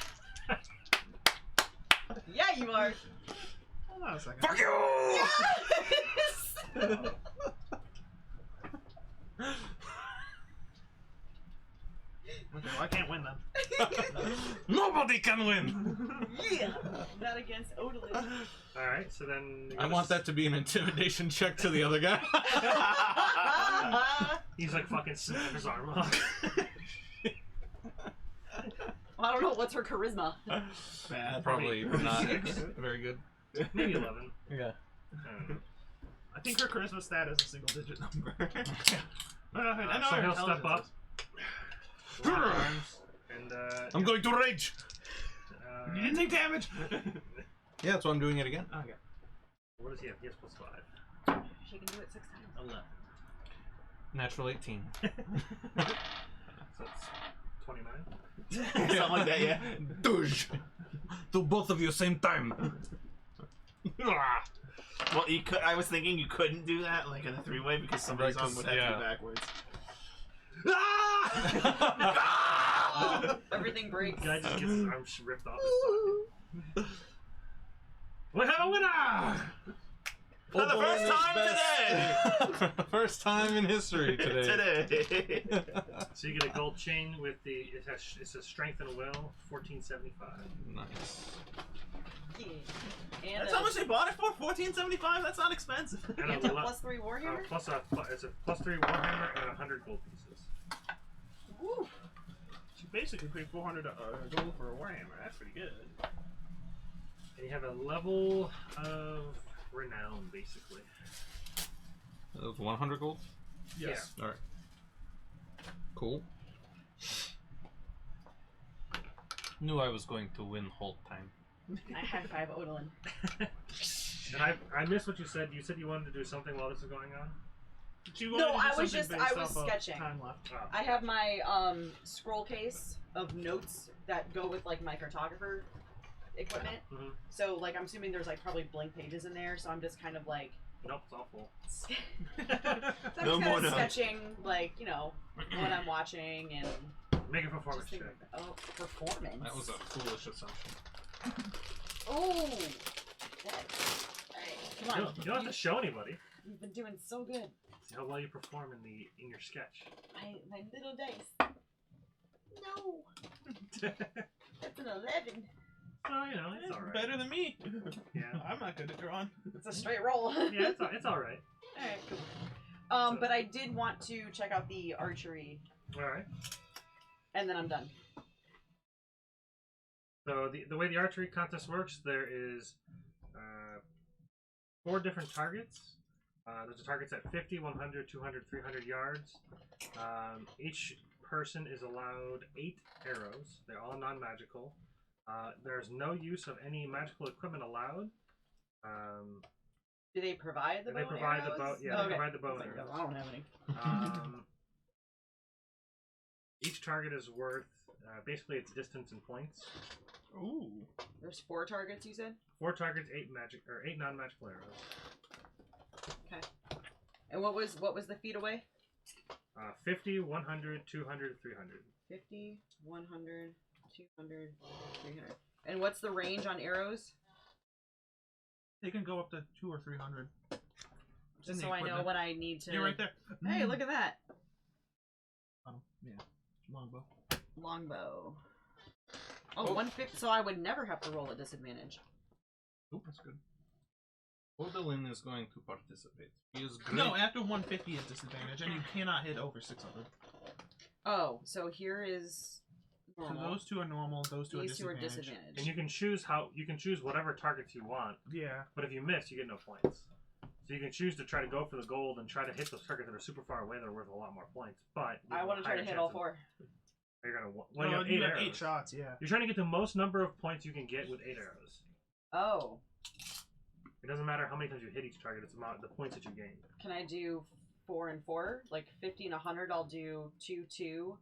Yeah, you are. Hold on a second. Fuck you! Yes! Okay, well, I can't win then. Nobody can win! Yeah. Not against Odalin. All right. So then you I gotta want that to be an intimidation check to the other guy. He's like fucking snapping his arm off. I don't know. What's her charisma? Bad. Probably not very good. Maybe 11. Yeah. I don't know. I think her charisma stat is a single-digit number. I know So her he'll step intelligence up. is. Lock arms, and I'm going to rage! You didn't take damage. Yeah, that's why I'm doing it again. Okay. what does he have? He has +5. She can do it 6 times. 11. Natural 18. So that's 29. Something like that, yeah. Douche! To both of you same time. Well, you could. I was thinking you couldn't do that, like in a 3-way, because somebody's Right, arm would have to yeah. be backwards. Everything breaks. Guy just gets his arm ripped off his socket. We have a winner! For the first time today! First time in history today. Today. So you get a gold chain with the it says strength and will, 1475. Nice. Yeah. And That's how much they bought it for? $14.75? That's not expensive. And and a +3 Warhammer? it's a +3 Warhammer and 100 gold pieces. Woo. She basically paid 400 gold for a Warhammer. That's pretty good. And you have a level of renown, basically. That was 100 gold? Yes. Alright. Cool. Knew I was going to win whole time. I high five Odalin. And I missed what you said. You said you wanted to do something while this is going on? No, I was sketching. Time left. Oh. I have my scroll case of notes that go with like my cartographer equipment. Mhm. So like I'm assuming there's like probably blank pages in there. So I'm just kind of like Nope, it's awful. so I'm No just more kind of notes. sketching like what I'm watching and Make a performance just check. thinking, oh, performance. That was a foolish assumption. Oh. Alright, come You on. don't have to show anybody. You've been doing so good. See how well you perform in your sketch. My little dice. No, that's an 11. So it's alright. Better than me. Yeah. I'm not good at drawing. It's a straight roll. Yeah, it's alright. Alright, cool. But I did want to check out the archery, Alright. and then I'm done. So the way the archery contest works, there is 4 different targets. There's a targets at 50, 100, 200, 300 yards. Each person is allowed 8 arrows. They're all non-magical. There's no use of any magical equipment allowed. Do they provide the bow They and provide the arrows? bow. Yeah, Okay. they provide the bow I and was like, arrows. I don't have any. Each target is worth basically its distance in points. Ooh. There's 4 targets, you said? 4 targets, 8 non-magical arrows. And what was the feet away? 50, 100, 200, 300. 50, 100, 200, 300. And what's the range on arrows? They can go up to 200 or 300. Just so I know what I need to... You're right there. Hey, look at that. Longbow. Longbow. Oh, 150. So I would never have to roll a disadvantage. Oh, that's good. Odalin is going to participate. He is great. No, after 150 is disadvantage, and you cannot hit over 600. Oh, so here is So normal. those two are normal. Those two are These two are disadvantage. disadvantage. And you can choose whatever targets you want, Yeah. but if you miss, you get no points. So you can choose to try to go for the gold and try to hit those targets that are super far away that are worth a lot more points. But you I have a want to try to higher hit all chance of- 4. You're gonna well, Well, you have you 8 have 8 arrows. shots, yeah. You're trying to get the most number of points you can get with 8 arrows. Oh, It doesn't matter how many times you hit each target; it's about the points that you gain. can I do 4 and 4? Like 50 and 100, I'll do 2, 2,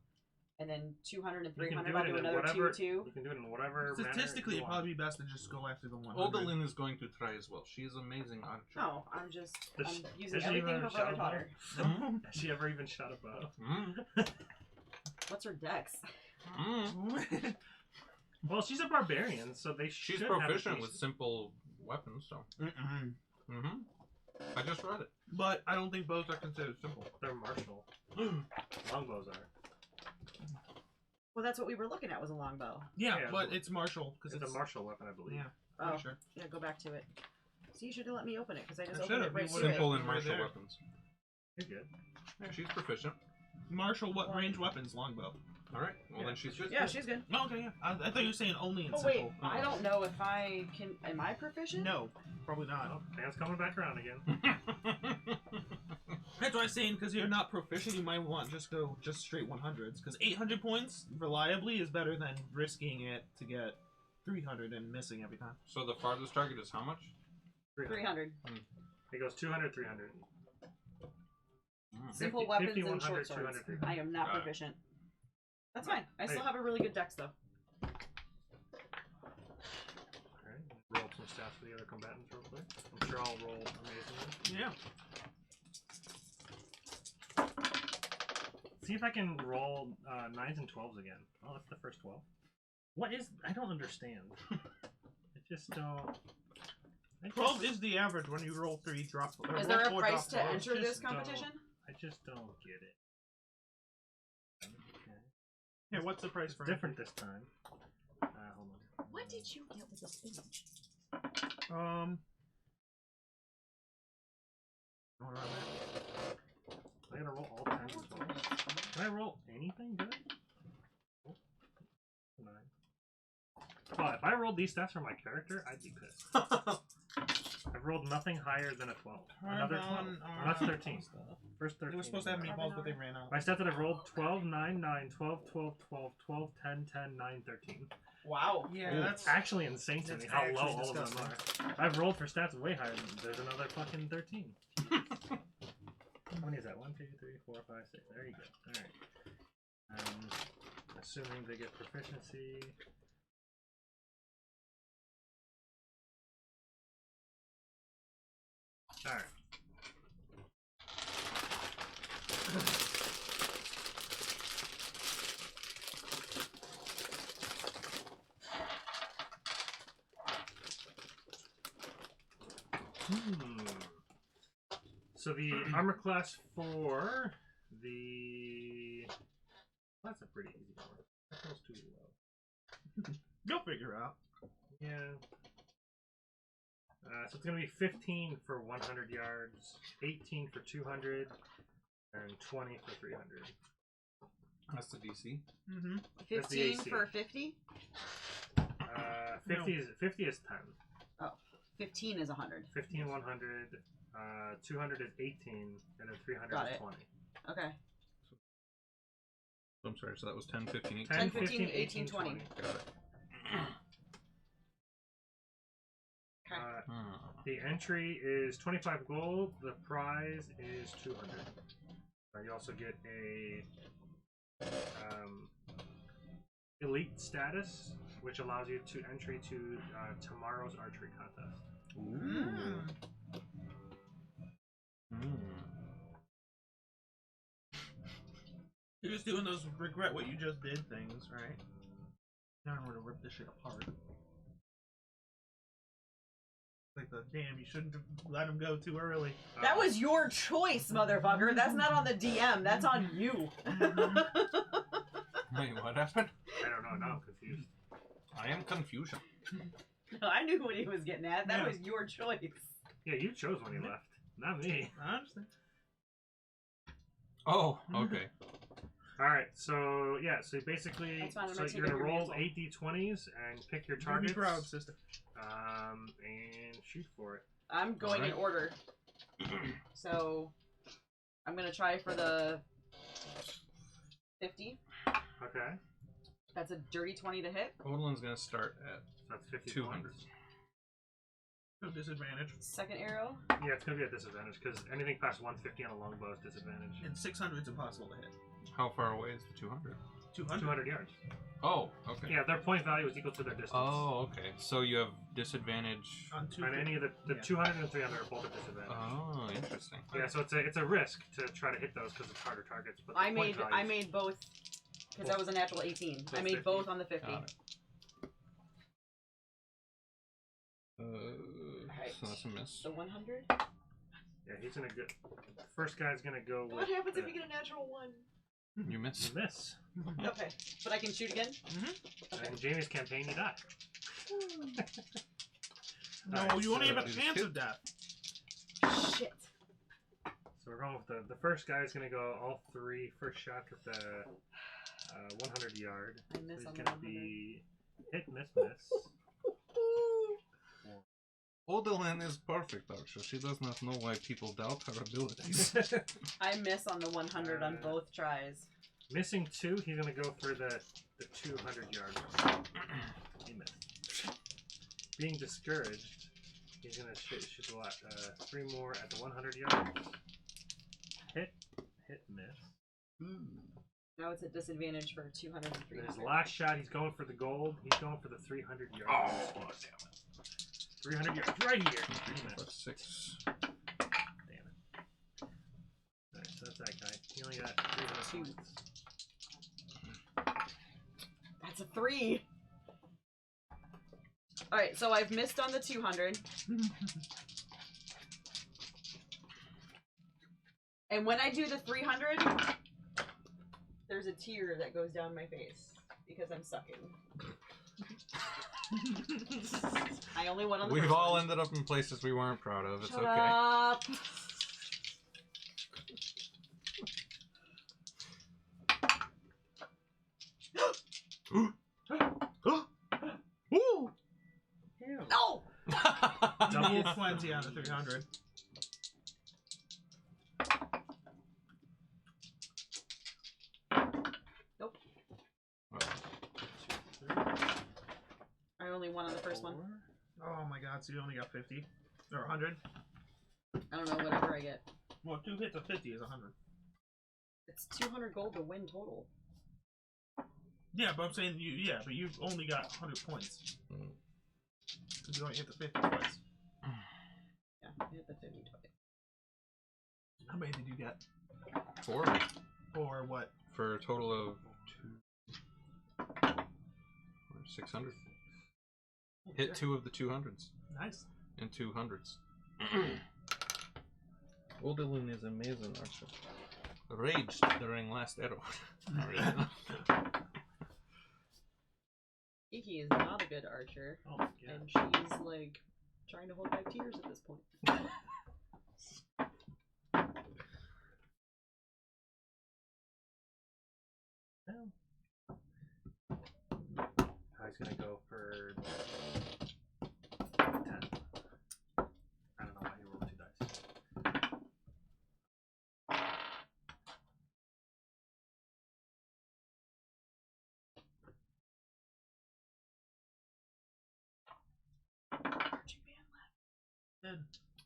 and then 200 and You can 300, do I'll it do in another whatever. 2, 2. You can do it in whatever. Statistically, manner it'd you probably be best to just go after the 100. Odalin is going to try as well. She is amazing archer. No, I'm using Has she everything even her shot brother a taught bow? her. want. Has she ever even shot a bow? What's her dex? Well, she's a barbarian, so they She's should have proficient a with simple weapons, so. I just read it. But I don't think bows are considered simple. They're martial. Longbows are. Well, that's what we were looking at was a longbow. Yeah, Yeah, but it's martial because It's a martial weapon, I believe. Yeah, Oh, pretty sure. yeah, go back to it. So you should have let me open it because I just I opened it should've. right We to would've- it. Simple and Right martial there. weapons. You're good. Yeah, she's proficient. Martial, what range weapons? Longbow. Alright, well Yeah. then she's good. Yeah, she's good. Oh, okay, yeah. I thought you were saying only in Oh simple. wait, I don't know if I can. Am I proficient? No, probably not. Oh, Dan's coming back around again. That's what I'm saying, because you're not proficient, you might want just go just straight 100s. Because 800 points reliably is better than risking it to get 300 and missing every time. So the farthest target is how much? 300. It goes 200, 300. Simple 50, weapons 50, and 100, short swords. 200, 300. I am not Got it. proficient. That's fine. I still Hey. have a really good dex though. Alright, roll some stats for the other combatants real quick. I'm sure I'll roll amazingly. Yeah. See if I can roll 9s and 12s again. Oh, that's the first 12. What is... I don't understand. I just don't... 12 is the average when you roll 3 drop. Or Is roll there a 4 price drop to balls. enter this just don't- competition? I just don't get it. Okay. Yeah, what's the price for It's different this time. Hold on. What did you get with the spinach? Going around I gotta roll all 10s and 12s. Can I roll anything good? Oh, 9. Well, if I rolled these stats for my character, I'd be pissed. I've rolled nothing higher than a 12. Another 12. Carbon, Oh, that's 13. First 13. They were supposed to have meatballs, but they ran out. My stats that I've rolled 12, 9, 9, 12, 12, 12, 12, 10, 10, 9, 13. Wow. Yeah, Ooh, that's actually insane to me that's how low actually all of them disgusting. are. I've rolled for stats way higher than there's another fucking 13. How many is that? 1, 2, 3, 4, 5, 6. There you go. Alright. Assuming they get proficiency. Alright. So the armor class for the... That's a pretty easy one. That feels too low. you'll figure out. Yeah. So it's going to be 15 for 100 yards, 18 for 200, and 20 for 300. That's the DC. Mm-hmm. That's the 15 AC. for 50? 50 is 10. 15 is 100. 15, 100, 200 is 18, and then 300 Got is it. 20. Okay. I'm sorry, so that was 10, 15, 18. 10, 15, 18, 20. Got it. Okay. The entry is 25 gold. The prize is 200. You also get a elite status, which allows you to entry to tomorrow's archery contest. You're just doing those regret what you just did things, right? Now I'm gonna rip this shit apart. Like the damn, you shouldn't have let him go too early. That was your choice, motherfucker. That's not on the DM. That's on you. Wait, what happened? I don't know. Now I'm confused. I am confusion. I knew what he was getting at. That Yeah. was your choice. Yeah, you chose when you left, not me. I understand. Oh, okay. All right, so yeah, so basically, That's fine, I'm so gonna you're take gonna up your roll mantle. 8d20s and pick your Be targets. proud, sister. And shoot for it. I'm going in Alright. order. So I'm gonna try for the 50. Okay, That's a dirty 20 to hit. Odlin's gonna start at so that's 50 200. points. No disadvantage. Second arrow. Yeah, it's gonna be a disadvantage because anything past 150 on a longbow is disadvantage. And 600 is impossible to hit. How far away is the 200? 200. 200 yards. Oh, okay. Yeah, their point value is equal to their distance. Oh, okay. So you have disadvantage. On And any of the Yeah. 200 and 300 are both at disadvantage. Oh, interesting. Yeah, so it's a risk to try to hit those because it's harder targets. But the I point made values- both because that was a natural 18. So I made 50. both on the 50. Got it. So that's a miss. The 100. Yeah, he's gonna go. The first guy's gonna go with. What happens if the- you get a natural 1? You miss. You miss. Okay, but I can shoot again. Okay. In Jamie's campaign, you die. No, Alright, you only so have a you chance hit. of death. Shit. So we're going with the first guy's gonna go all three first shot with the 100 yard. I So miss he's on the gonna 100. be hit, miss. Odilin is perfect, Archer. She does not know why people doubt her abilities. I miss on the 100 on both tries. Missing 2, he's gonna go for the 200 yard. He missed. Being discouraged, he's gonna shoot a lot. 3 more at the 100 yard. Hit, miss. Now it's a disadvantage for 200 and And 300. his last shot, he's going for the gold. He's going for the 300 yard. Oh, damn it. 300 yards, right here. He missed. That's 6. Damn it. Alright, so that's that guy. He only got 300 Two. points. That's a 3. Alright, so I've missed on the 200. And when I do the 300, there's a tear that goes down my face because I'm sucking. I only won on the We've first all one. ended up in places we weren't proud of. It's Shut okay. up. Woo! No! Double 20 on the 300. Nope. I only won on the first one. Oh my god, so you only got 50? Or 100? I don't know, whatever I get. Well, 2 hits of 50 is 100. It's 200 gold to win total. Yeah, but I'm saying, but you've only got 100 points. Mm. Because you only hit the 50 twice. Yeah, I hit the 50 twice. How many did you get? 4 For what? for a total of 600. Hit 2 of the 200s Nice. and 200s. Odilin is amazing, Archer. Raged during last arrow. Not really. Iki is not a good archer, Oh my god. and she's like trying to hold back tears at this point. He's gonna go for 10. I don't know why he rolled 2 dice.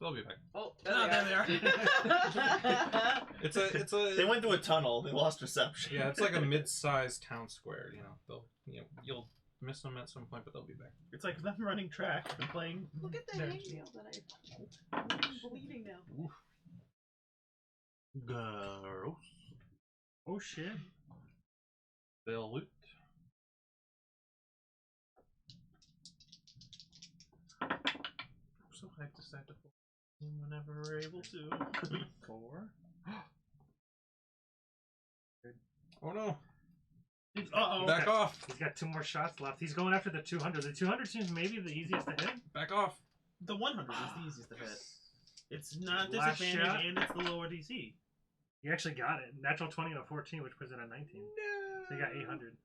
They'll be back. Oh, Oh, there they are. It's a. They went through a tunnel. They lost reception. Yeah, it's like a mid-sized town square. You'll miss them at some point, but they'll be back. It's like them running track and playing. Look at the their- hangnail that I'm bleeding now. Gross. Oh shit. Velvet. So so hyped to start the game whenever we're able to. 4. Oh no! Uh-oh. Back off! He's got 2 more shots left. He's going after the 200. The 200 seems maybe the easiest to hit. Back off! The 100 is the easiest to hit. It's not Last disadvantage shot. and it's the lower DC. He actually got it. Natural 20 and a 14, which puts it at 19. So he got 800.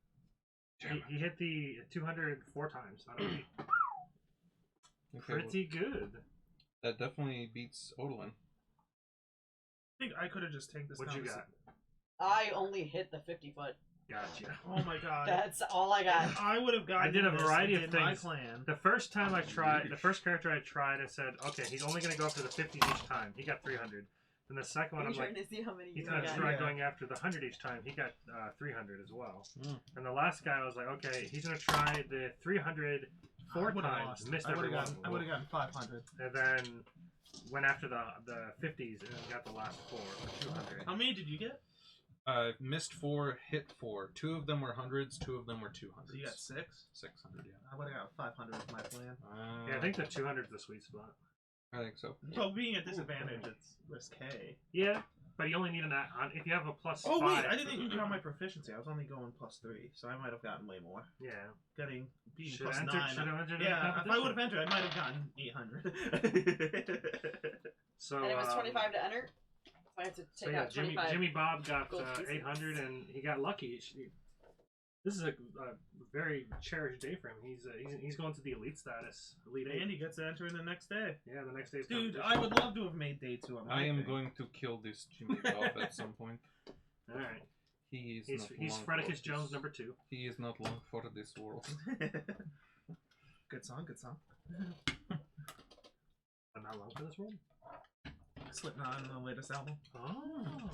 He hit the 200 4 times out of 8. Okay, well, Pretty good. that definitely beats Odalin. I think I could have just taken this What'd you down. got? I only hit the 50-foot. Gotcha. Oh my god. That's all I got. I would have gotten I did a this variety and of did my things. plan. The first time I tried, the first character I tried, I said, okay, he's only going to go after the 50s each time. He got 300. Then the second one, I'm I'm trying like, to see how many he's you going to got. try Yeah. going after the 100 each time. He got 300 as well. Mm. And the last guy, I was like, okay, he's going to try the 300 4 I would've times. lost. Missed I every would one. have gotten 500. And then went after the 50s and then got the last 4 for 200. How many did you get? Missed 4, hit 4. 2 of them were hundreds, 2 of them were 200s. So you got 6? 600, yeah. I would have got 500 with my plan. Yeah, I think the 200 is the sweet spot. I think so. Well, being at disadvantage, it's risque. Yeah, but you only need an on if you have a plus Oh 5. wait, I didn't even count my proficiency. I was only going +3, so I might have gotten way more. Yeah. Being Should've +9. entered Yeah, in the if I would have entered, I might have gotten 800. So, And it was 25 to enter. So I had to So take yeah, out 25. Jimmy Bob got gold pieces. 800 and he got lucky. This is a very cherished day for him. He's going to the elite status. Elite 8. And he gets to enter in the next day. Yeah, the next day's Dude, competition. I would love to have made day 2 on my I am thing. going to kill this Jimmy Bob at some point. All right. He is He's not long for Fredicus Jones this. number 2. He is not long for this world. Good song, good song. I'm not long for this world. Slipknot on the latest album. Oh.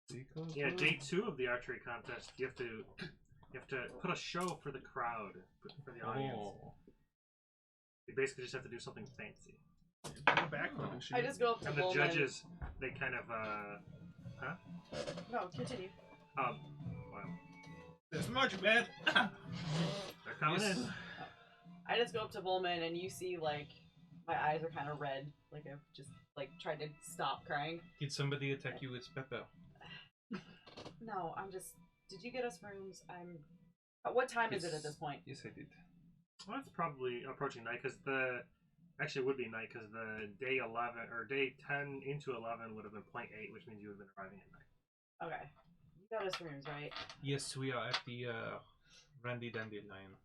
Because Yeah, day 2 of the archery contest. You have to put a show for the crowd, for the audience. Oh. You basically just have to do something fancy. Go back from and shoot. I just go up to And the Bullman. judges, they kind of No, continue. wow. There's the marching band. They're coming Yes. in. I just go up to Bullman and you see like my eyes are kind of red, like I've just like tried to stop crying. Did somebody attack you with pepper? No, I'm just. Did you get us rooms? What time is it at this point? Yes, I did. Well, it's probably approaching night because actually it would be night because the day 11 or day 10 into 11 would have been 0.8, which means you would have been arriving at night. Okay, you got us rooms, right? Yes, we are at the Randy Dandelion.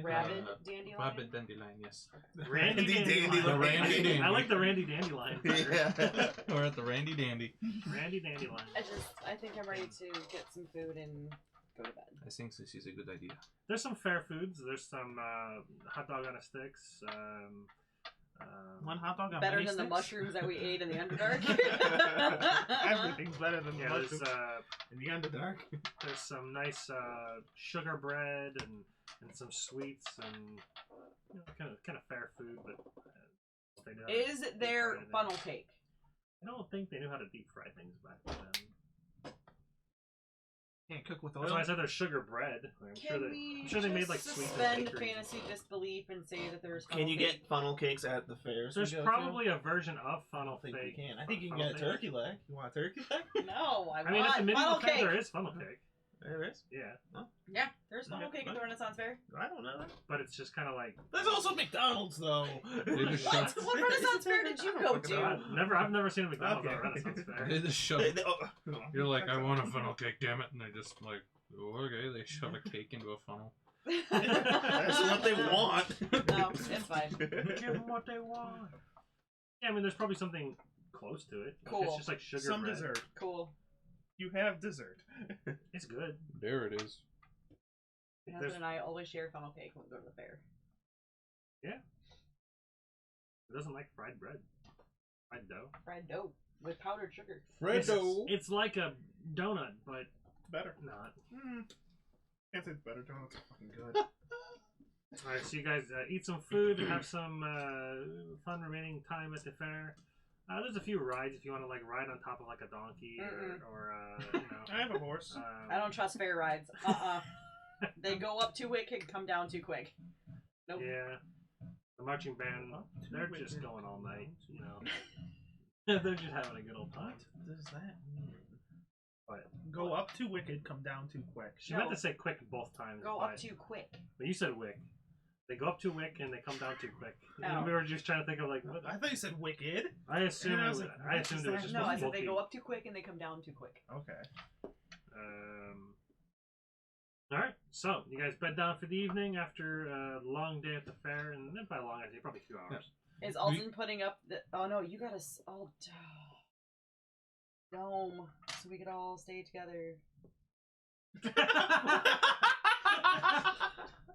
Rabbit dandelion. Rabbit Dandelion, yes. Randy Dandelion. The Randy Dandy. I like the Randy Dandelion. Yeah. We're at the Randy Dandy. Randy Dandelion. I think I'm ready to get some food and go to bed. I think this is a good idea. There's some fair foods. There's some hot dog on a sticks. One hot dog on Better many than the sticks? mushrooms that we ate in the Underdark. Everything's better than the Yeah, mushrooms there's in the Underdark. there's some nice sugar bread and some sweets and kind of fair food, but they know how to Is deep there fry them. funnel cake? I don't think they knew how to deep fry things back then. Can't cook with oil. That's why I said there's sugar bread. I'm sure they made like sweets and suspend bakeries. fantasy disbelief and say that there's Can you funnel get funnel cakes at the fairs? There's we go probably a version of funnel I think cake. you can. I think you can Funnel get a cake. turkey leg. You want a turkey leg? cake? No, I I mean, at want the medieval funnel fair cake. there is funnel cake. There is. Yeah, Yeah, there's funnel Okay, cake at the Renaissance Fair. I don't know that. but it's just kind of like There's also McDonald's though. They just What? shove. What Renaissance Fair did you go to? I've never seen a McDonald's at a Okay. Renaissance fair. They just shove. oh, You're like, I want a funnel cake, damn it, and they just like, oh, okay, they shove a cake into a funnel. That's what they want. No, it's fine. Give them what they want. Yeah, I mean, there's probably something close to it. Cool. It's just like sugar Some bread. dessert. Cool. You have dessert. It's good. There it is. My There's- husband and I always share funnel cake when we go to the fair. It doesn't like fried bread. Fried dough. Fried dough with powdered sugar. Fredo. It's like a donut, but Better. not. Can't say it's better. Donuts are fucking good. Alright, so you guys eat some food, have some fun remaining time at the fair. There's a few rides if you want to like ride on top of like a donkey or you know. I have a horse. I don't trust fair rides. They go up too quick and come down too quick. Nope. Yeah. The marching band, Up too they're wicked, just going all come night, down you too know. They're just having a good old time. What does that mean? But Go up too wicked, come down too quick. she meant to say quick both times. Go but, up too quick. But you said wick. They go up too wick and they come down too quick. Oh. And we were just trying to think of like what. I thought you said wicked. I assumed. And I was like, I what assumed is it was that? just. No, I supposed to said they be- go up too quick and they come down too quick. Okay. All right, so you guys bed down for the evening after a long day at the fair, and then by long, I think probably 2 hours. Is Alton putting up the? Oh no, you got us all dome so we could all stay together.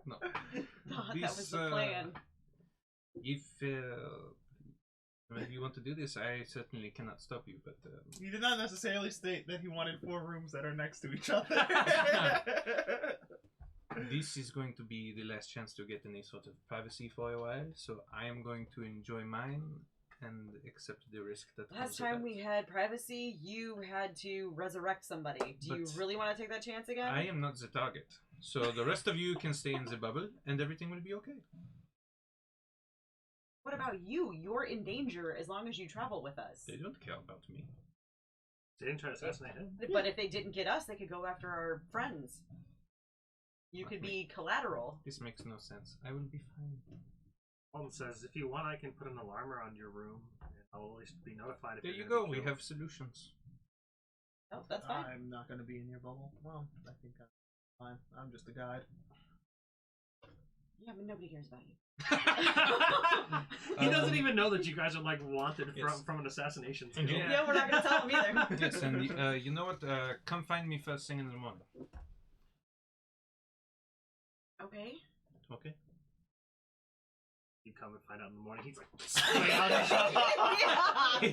No. Thought that This, was the plan. If you want to do this, I certainly cannot stop you. But He did not necessarily state that he wanted 4 rooms that are next to each other. this is going to be the last chance to get any sort of privacy for a while. So I am going to enjoy mine and accept the risk that. Last comes with time that. we had privacy, you had to resurrect somebody. Do you But really want to take that chance again? I am not the target. So the rest of you can stay in the bubble, and everything will be okay. What about you? You're in danger as long as you travel with us. They don't care about me. They didn't try to assassinate him. But if they didn't get us, they could go after our friends. You could be collateral. This makes no sense. I will be fine. Alton says, if you want, I can put an alarm around your room, and I'll at least be notified if There you're you gonna go. be We killed." have solutions. Oh, that's fine. I'm not going to be in your bubble. Well, I think I'm fine. I'm just a guide. Yeah, but nobody cares about you. He doesn't even know that you guys are like wanted Yes. from an assassination. And skill. you- Yeah, we're not gonna tell them either. Yes, and you know what? Come find me first thing in the morning. Okay. Okay. You come and find out in the morning. He's like, swing out his shot.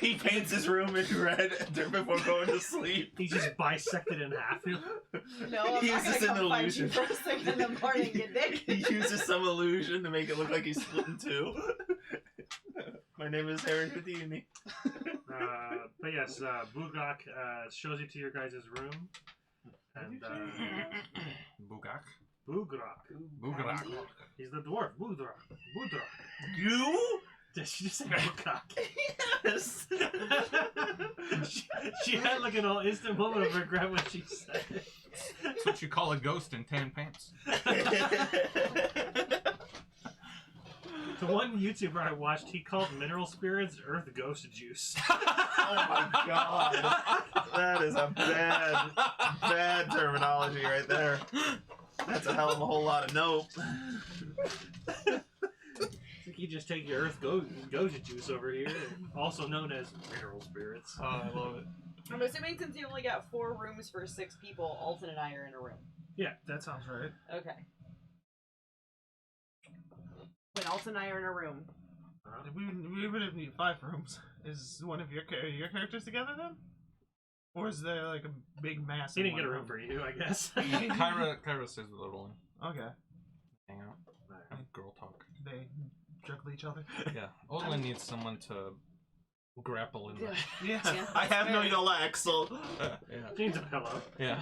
he paints his room in red before going to sleep. He's just bisected in half. No, He I'm not uses gonna an come find you illusion. first thing in the morning, you dick. He uses some illusion to make it look like he's split in two. My name is Harry Houdini. But yes, Bugak shows you to your guys' room. And Bugak. Bugrak. Bugrak. He's the dwarf. Budrak. Budrak. You? Did she just say Bugak? Yes. she had like an all instant moment of regret when she said it. That's what you call a ghost in tan pants. The one YouTuber I watched, he called mineral spirits Earth Ghost Juice. Oh my god. That is a bad terminology right there. That's a hell of a whole lot of nope. It's like you just take your Earth Goja Juice over here, also known as mineral spirits. Oh, I love it. I'm assuming since you only got 4 rooms for 6 people, Alton and I are in a room. Yeah. That sounds right. Okay. When Alton and I are in a room. We would need 5 rooms. Is one of your characters together then? Or is there like a big mass? He in didn't get a one room for you, I guess. Kyra says the little one. Okay. Hang out. Girl talk. They juggle each other. Yeah. Odlin needs someone to grapple in. Yeah. Yeah. Yeah. I have no Yolex, so. Yeah. Needs a pillow. Yeah.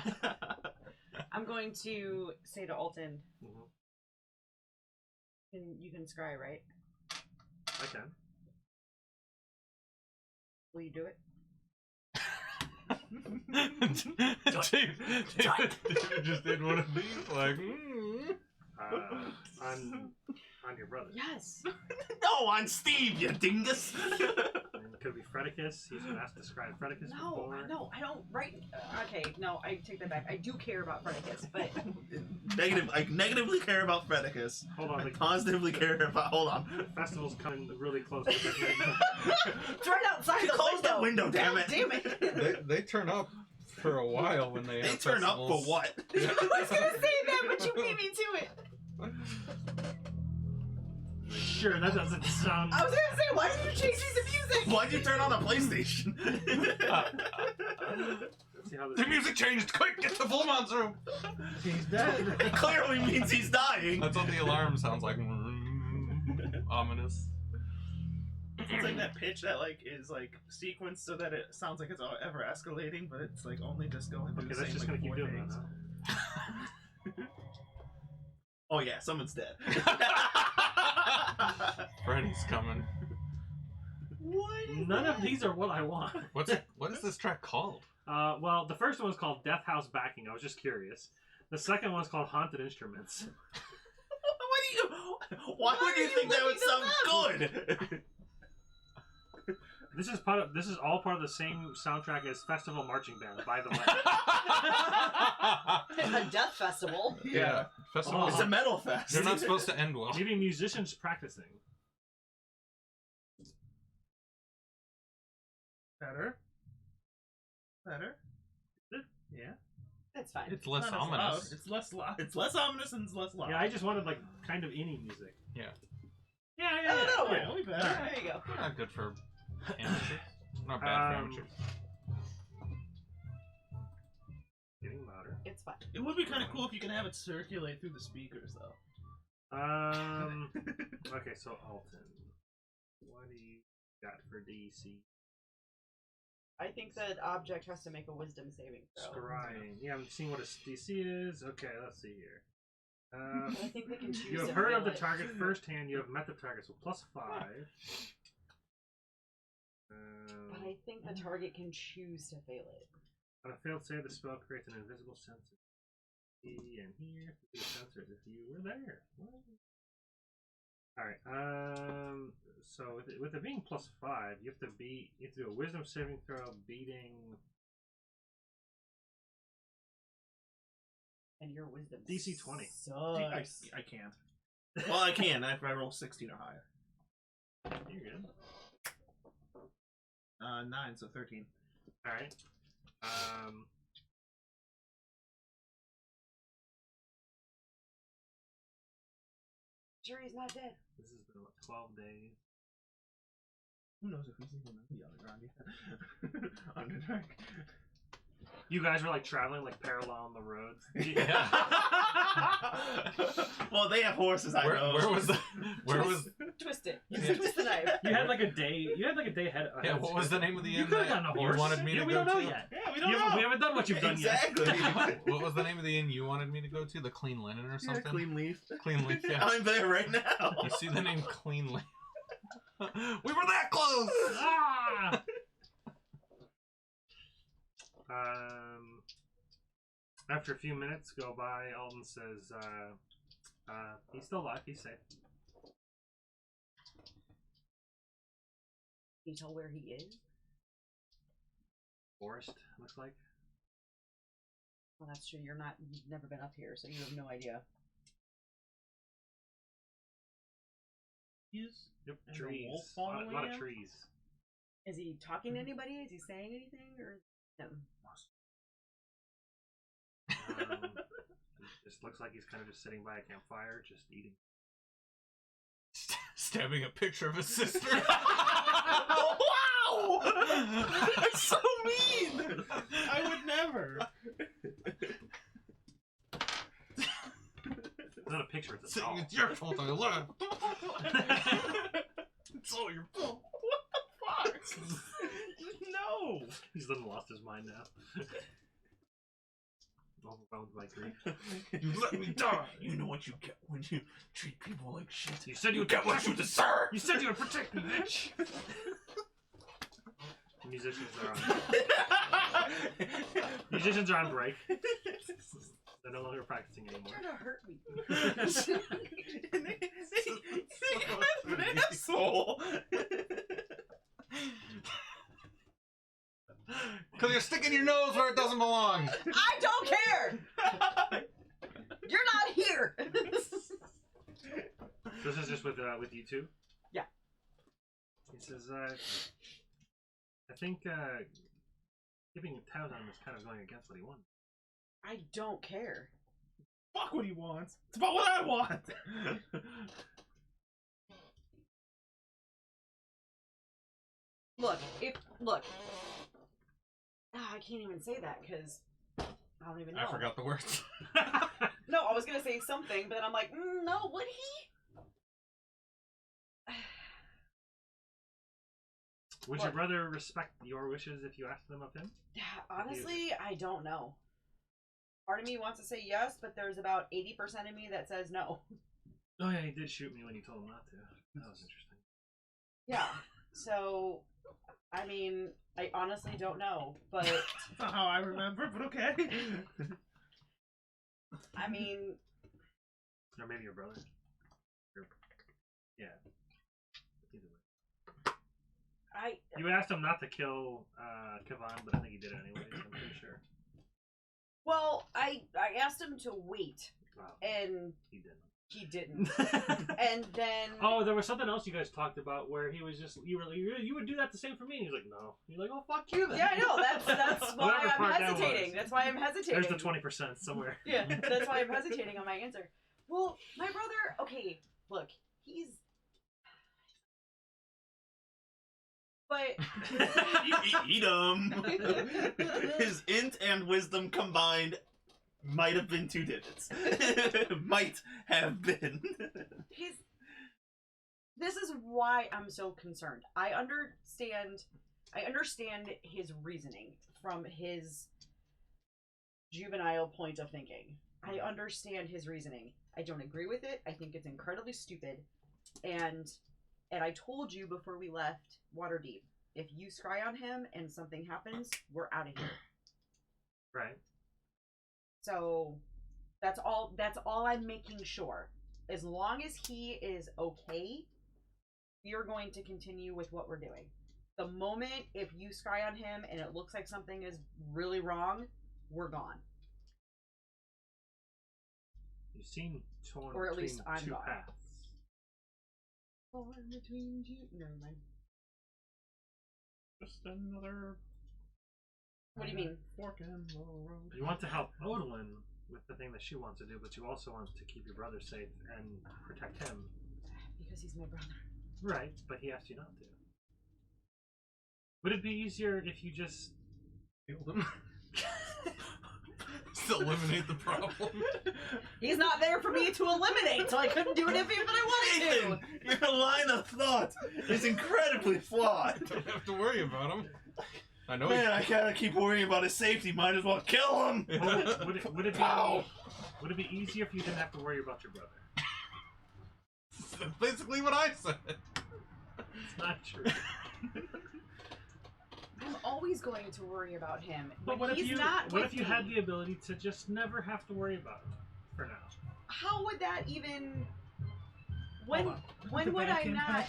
I'm going to say to Alton, Mhm. you can scry, right? I can. Will you do it? David just did one of these, like, On your brother. Yes. No, on Steve, you dingus! And it could be Fredicus. He's been asked to describe Fredicus No, before. no, I don't. Right? Okay, no, I take that back. I do care about Fredicus, but Negative. I negatively care about Fredicus. Hold on, I the positively care about. Hold on. festival's coming really close to the turn outside the Close that window, damn God it. damn it! they turn up for a while when they They have turn up for festivals. what? I was gonna say that, but you beat me to it. Sure, that doesn't sound. I was gonna say, why did you change the music? Why'd you turn on the PlayStation? See how The this. music changed! Quick, get to Volmon's room! He's dead. It clearly means he's dying. That's what the alarm sounds like. Ominous. It's like that pitch that like is like sequenced so that it sounds like it's ever escalating, but it's like only just going through Okay, the that's same just like, gonna keep 4 doing things. that. Huh? Oh yeah, someone's dead. Freddy's coming. What? None of these are what I want. What is this track called? Well, the first one was called Death House Backing. I was just curious. The second one's called Haunted Instruments. Why would you think that would sound good? This is all part of the same soundtrack as Festival Marching Band, by the way. A death festival. Yeah. Festival. It's a metal fest. They're not supposed to end well. Maybe musicians practicing. Better. Yeah. That's fine. It's less Not as loud. ominous. It's less loud. It's less ominous and it's less loud. Yeah, I just wanted like kind of any music. Yeah. Yeah. Oh, Yeah, it'll be better. There you go. Not good for amateurs. Not bad for amateurs. Getting louder. It's fine. It would be kind of cool if you can have it circulate through the speakers, though. Okay, so Alton, what do you got for DC? I think that object has to make a wisdom saving throw. Scrying. Yeah, I'm seeing what his DC is. Okay, let's see here. But I think they can choose You have to heard fail of the it. target firsthand. You have met the target, so +5. But I think the target can choose to fail it. On a failed save, the spell creates an invisible sensor. And here, the sensors if you were there. All right. So with it being +5, you have to do a Wisdom saving throw, beating And your wisdom DC 20. sucks. I can't. Well, I can if I roll 16 or higher. You're good. 9, so 13. All right. Jury's not dead. This has been what, 12 days. Who knows if he's even on the other ground yet? Underdark. You guys were like traveling like parallel on the roads. Yeah. Well, they have horses. I know. Where was the? Where was? Twist it. Yeah. Twist the knife. You had like a day. You had like a day ahead. Yeah. What was the name of the You inn could have that gotten a you horse. wanted me Yeah, to we go don't know to? yet. Yeah, we don't know. We haven't done what you've done Exactly. What was the name of the inn you wanted me to go to? The Clean Linen or Yeah, something? clean leaf. Clean Leaf. Yeah. I'm there right now. You see the name Clean Leaf? We were that close. Ah! After a few minutes go by, Alton says, he's still alive, he's safe. Can you tell where he is? Forest, looks like. Well, that's true. You've never been up here, so you have no idea. He's Yep, And the trees. wolf A lot following of him? trees. Is he talking to anybody? Is he saying anything? Or no? It just looks like he's kind of just sitting by a campfire, just eating. Stabbing a picture of his sister. Wow! That's so mean. I would never. It's not a picture, it's a doll. It's your fault I left. It's all your fault. What the fuck? No. He's then lost his mind now. Overwhelmed by grief. You let me die. You know what you get when you treat people like shit. You said you would get what you deserve. You said you would protect me, bitch! The musicians are on break. They're no longer practicing You're anymore. trying to hurt me. An asshole. Because you're sticking your nose where it doesn't belong. I don't care. You're not here. This is just with you two? Yeah. He says, I think keeping tabs on him is kind of going against what he wants. I don't care. Fuck what he wants. It's about what I want. Look. I can't even say that because I don't even know. I forgot the words. No, I was gonna say something, but then I'm like, no, would he? Would your brother respect your wishes if you asked them of him? Honestly, I don't know. Part of me wants to say yes, but there's about 80% of me that says no. Oh yeah, he did shoot me when you told him not to. That was interesting. Yeah. So, I mean, I honestly don't know, but That's not how I remember, but okay. I mean, Or maybe your brother. Yeah. Either way. You asked him not to kill Kavan, but I think he did it anyways, I'm pretty sure. Well, I asked him to wait, Wow. and He didn't. he didn't. And then Oh, there was something else you guys talked about where he was just, you were like, you would do that the same for me. And he was like, no. You're like, oh, fuck you then. yeah, I know. That's why Whatever I'm part that hesitating. was. That's why I'm hesitating. There's the 20% somewhere. Yeah, that's why I'm hesitating on my answer. Well, my brother. Okay, look, he's. But Eat him. His int and wisdom combined might have been 2 digits. Might have been. this is why I'm so concerned. I understand his reasoning from his juvenile point of thinking. I understand his reasoning. I don't agree with it. I think it's incredibly stupid. And I told you before we left Waterdeep, if you scry on him and something happens, we're out of here. Right. So that's all I'm making sure. As long as he is okay, we are going to continue with what we're doing. The moment if you scry on him and it looks like something is really wrong, we're gone. You seem torn Or at between least I'm two gone. paths. Torn between two. Never mind. Just another. What do you mean? Fork in the road. You want to help Odalyn with the thing that she wants to do, but you also want to keep your brother safe and protect him. Because he's my brother. Right, but he asked you not to. Would it be easier if you just Killed him. Just eliminate the problem. He's not there for me to eliminate, so I couldn't do it even if I wanted Nathan, your line of thought is incredibly flawed. Don't have to worry about him. I know. Man, I gotta keep worrying about his safety. Might as well kill him. would it Ow. be easier if you didn't have to worry about your brother? That's basically what I said. It's not true. I'm always going to worry about him. But when what if he's you not what with if you me. had the ability to just never have to worry about it for now? How would that even? When Hold on. when would I not?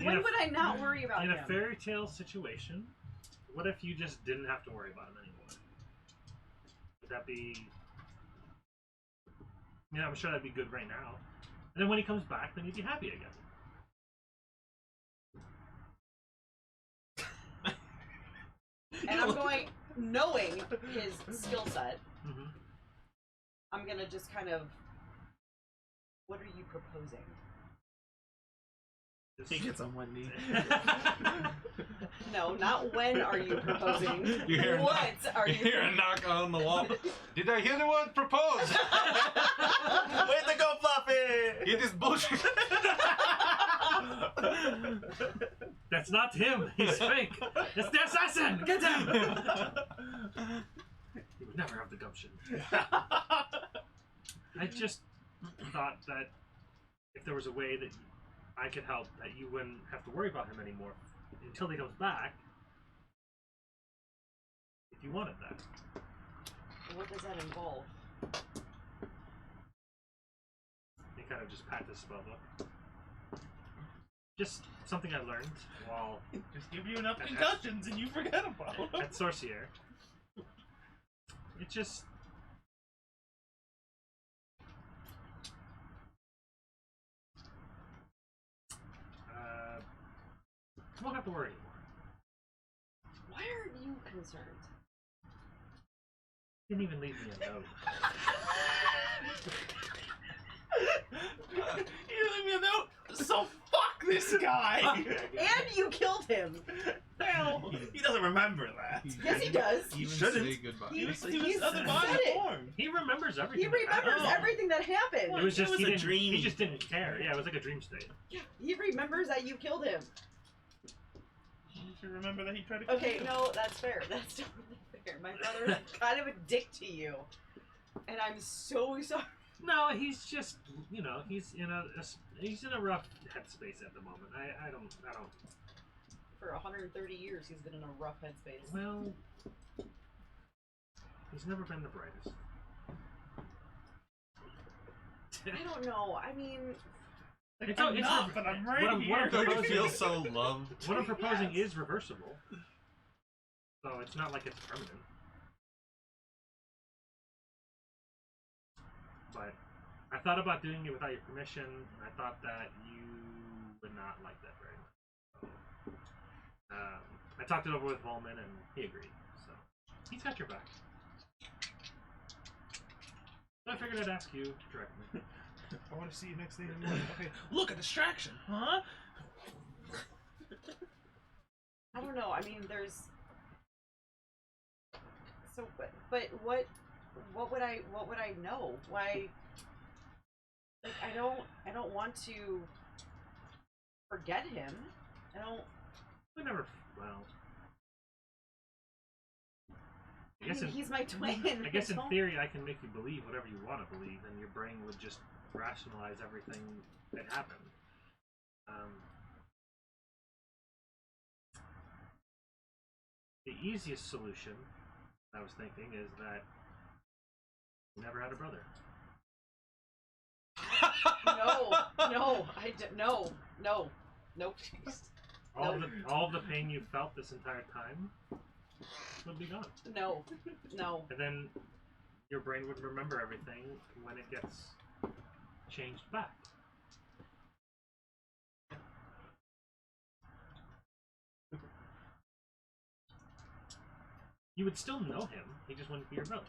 When would I not worry about In him? a fairy tale situation, what if you just didn't have to worry about him anymore? Would that be? I mean, I'm sure that'd be good right now. And then when he comes back, then you'd be happy again. And I'm going, knowing his skill set, Mm-hmm. I'm gonna just kind of. What are you proposing? He gets on one knee. No, not when are you proposing. You hear a What knock, are you you? hear a knock on the wall. Did I hear the word propose? Way to go, Fluffy! It is bullshit. That's not him. He's fake. It's the assassin. Get him. He would never have the gumption. I just thought that if there was a way that I could help, that you wouldn't have to worry about him anymore until he comes back. If you wanted that. What does that involve? You kind of just pat the spell book. Just something I learned while Just give you enough At- concussions and you forget about it. at Sorcier. It just... you won't have to worry anymore. Why are you concerned? You didn't even leave me a note. You leave me a note. So fuck this guy. And you killed him. Well, he doesn't remember that. Yes, he does. He Even shouldn't. say goodbye. He- He's He's other said body it. form. He remembers everything. He remembers Oh. everything that happened. It was just It was he a didn't, dream. He just didn't care. Yeah, it was like a dream state. He remembers that you killed him. You should remember that he tried to kill Okay, you. no, that's fair. That's totally fair. My brother's kind of a dick to you. And I'm so sorry. No, he's just, he's in a rough headspace at the moment. I don't. For 130 years, he's been in a rough headspace. Well, he's never been the brightest. I don't know. I mean, It's not, but I'm right what here. I'm I proposing, feel so loved. what I'm proposing Yes. is reversible, so it's not like it's permanent. But I thought about doing it without your permission. And I thought that you would not like that very much. So, I talked it over with Volman, and he agreed. So he's got your back. So I figured I'd ask you directly. I want to see you next thing in the morning. Okay, look, a distraction, huh? I don't know. I mean, there's. So, but what would I know? Why? Like, I don't want to forget him. I don't. We never. Well. I mean, he's my twin. I guess in Don't- theory I can make you believe whatever you want to believe, and your brain would just rationalize everything that happened. The easiest solution, I was thinking, is that you never had a brother. No, nope. All of the pain you felt this entire time would be gone. No. And then your brain would remember everything when it gets changed back. You would still know him, he just wouldn't be your brother.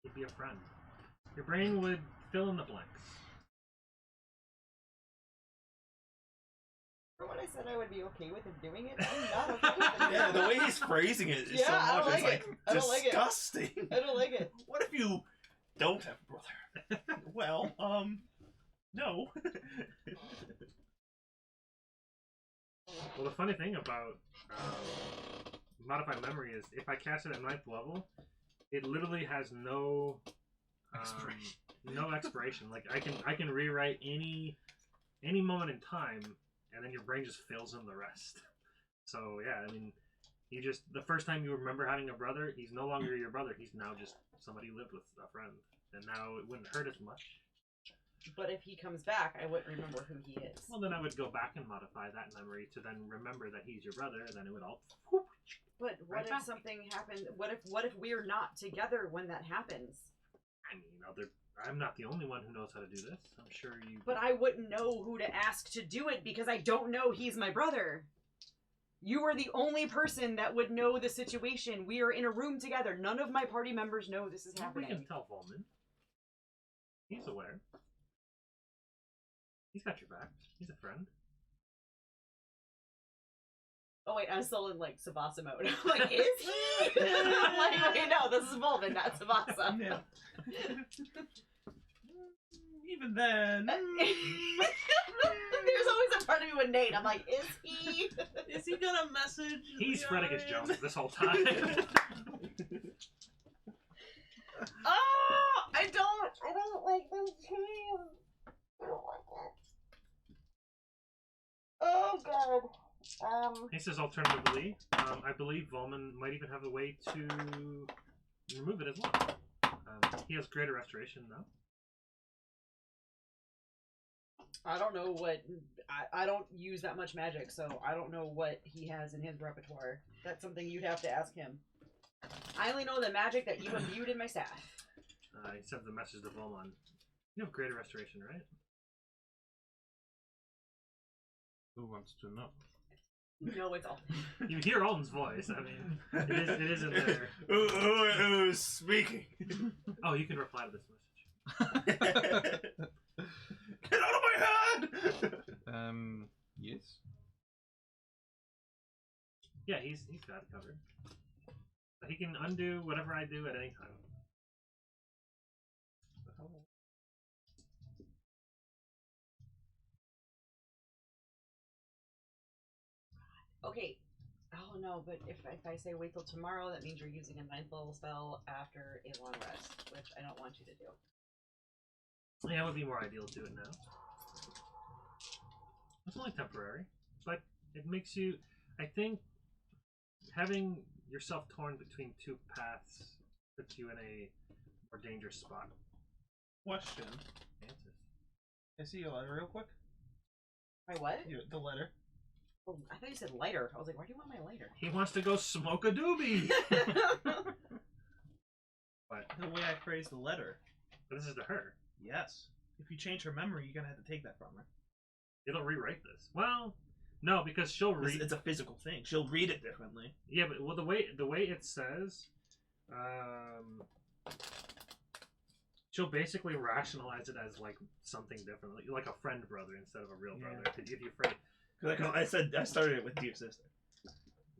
He'd be a friend. Your brain would fill in the blanks. For what I said I would be okay with him doing it, I'm not okay with him. Yeah, the way he's phrasing it is Yeah, so I don't much. It's like like it. I don't like it. disgusting. I don't like it. What if you don't have a brother? Well, no. Well, the funny thing about modified memory is if I cast it at 9th level, it literally has no Expiration. no expiration. Like I can rewrite any moment in time, and then your brain just fills in the rest. So yeah, I mean, you just the first time you remember having a brother, he's no longer your brother. He's now just somebody you lived with, a friend, and now it wouldn't hurt as much. But if he comes back, I wouldn't remember who he is. Well, then I would go back and modify that memory to then remember that he's your brother, and then it would all. But what Right if back. something happened? What if we're not together when that happens? I mean, I'm not the only one who knows how to do this. I'm sure you. But I wouldn't know who to ask to do it because I don't know he's my brother. You are the only person that would know the situation. We are in a room together. None of my party members know this is We happening. can tell Volman. He's aware. He's got your back. He's a friend. Oh wait, I'm still in like Tsubasa mode. I'm like, is he? I'm like, wait, no, this is Volvin, not Tsubasa. Yeah. Even then, There's always a part of me with Nate. I'm like, is he? is he gonna message? He's the Fredicus audience? Jones this whole time. Oh, I don't like this team. I don't like it. Oh god. He says alternatively, I believe Volman might even have a way to remove it as well. He has greater restoration now. I don't know what I don't use that much magic, so I don't know what he has in his repertoire. That's something you'd have to ask him. I only know the magic that you imbued in my staff. He sends a message to Volman. You have greater restoration, right? Who wants to know? No, it's all. You hear Alden's voice. I mean, it is in there. Who's speaking? Oh, you can reply to this message. Get out of my head! Yes. Yeah, he's got it covered. But he can undo whatever I do at any time. Okay, Oh no, but if I say wait till tomorrow, that means you're using a 9th level spell after a long rest, which I don't want you to do. Yeah, it would be more ideal to do it now. It's only temporary, but it makes you. I think having yourself torn between two paths puts you in a more dangerous spot. Question. Answers. Can I see your letter real quick? My what? The letter. Oh, I thought you said lighter. I was like, why do you want my lighter? He wants to go smoke a doobie. But The way I phrased the letter. this is to her. Yes. If you change her memory, you're gonna have to take that from her. It'll rewrite this. Well, no, because she'll read. It's a physical thing. She'll read it differently. Yeah, but well, the way it says, she'll basically rationalize it as like something different, like a friend brother instead of a real brother. If you phrase, I started it with dear sister.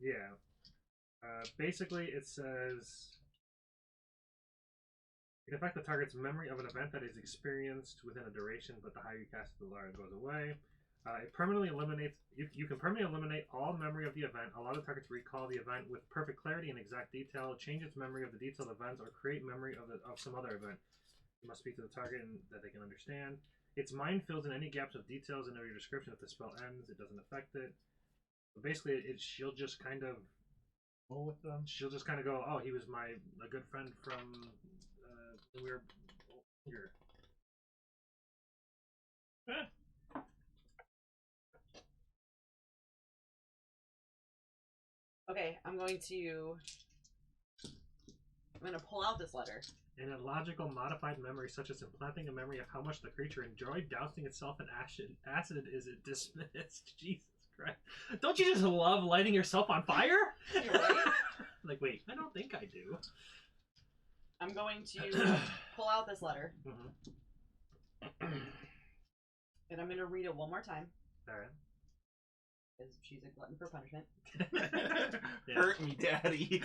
yeah. Basically, it says it affects the target's memory of an event that is experienced within a duration, but the higher you cast the lower it goes away. It permanently eliminates. You can permanently eliminate all memory of the event, allow the target to recall the event with perfect clarity and exact detail, change its memory of the detailed events, or create memory of some other event. You must speak to the target and that they can understand. Its mind fills in any gaps of details in your description. If the spell ends, it doesn't affect it. But basically, she'll just kind of. With them. She'll just kind of go, "Oh, he was a good friend from when we were younger." Okay, I'm gonna pull out this letter. An illogical modified memory, such as implanting a memory of how much the creature enjoyed dousing itself in acid, is it dismissed? Jesus Christ! Don't you just love lighting yourself on fire? You're right. Like, wait, I don't think I do. I'm going to pull out this letter. Mm-hmm. And I'm gonna read it one more time. All right. Because she's a glutton for punishment. Yeah. Hurt me, daddy.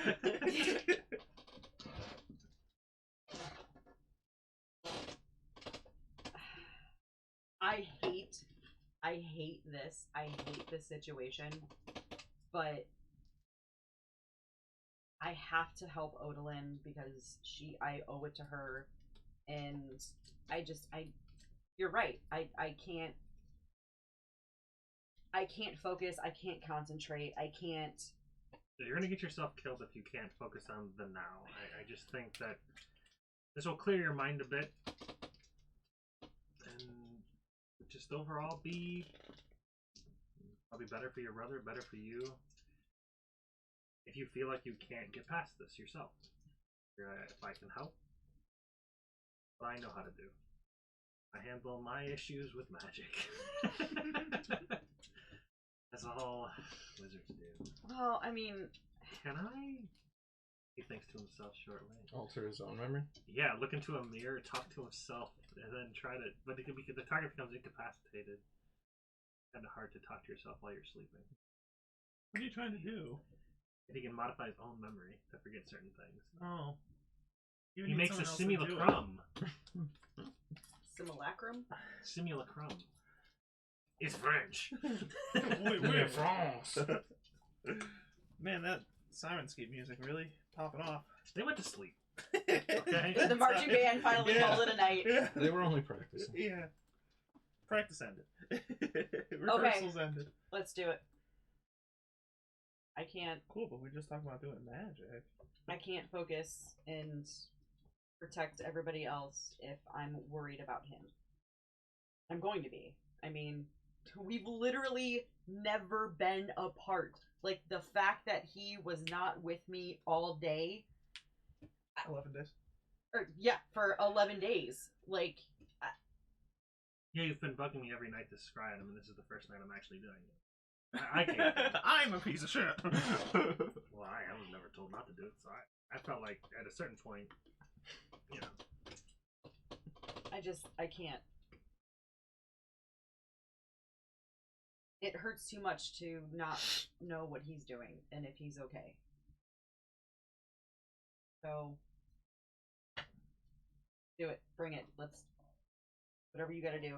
I hate this. I hate this situation. But I have to help Odalyn because I owe it to her. And you're right. I can't focus. I can't concentrate. I can't. You're gonna get yourself killed if you can't focus on the now. I just think that this will clear your mind a bit, and just overall be probably better for your brother, better for you. If you feel like you can't get past this yourself, if I can help, what I know how to do. I handle my issues with magic. That's all wizards do. Well, I mean, Can I? He thinks to himself shortly. Alter his own memory? Yeah, look into a mirror, talk to himself, and then try to. But it can be, the target becomes incapacitated. Kind of hard to talk to yourself while you're sleeping. What are you trying to do? And he can modify his own memory to forget certain things. Oh. He makes a simulacrum. simulacrum? Simulacrum. It's French. We're France. Man, that Sirenscape music really popping off. They went to sleep. Okay. The marching band finally Yeah. called it a night. Yeah. They were only practicing. Yeah. Practice ended. Rehearsals ended. Let's do it. I can't Cool, but we just talked about doing magic. I can't focus and protect everybody else if I'm worried about him. I'm going to be. I mean, we've literally never been apart. Like, the fact that he was not with me all day. 11 days. Or, yeah, for 11 days. Like, Yeah, you've been bugging me every night to scry at him, and this is the first night I'm actually doing it. I can't. I'm a piece of shit. Well, I was never told not to do it, so I felt like at a certain point, you know. I can't. It hurts too much to not know what he's doing and if he's okay. So, do it. Bring it. Let's. Whatever you gotta do.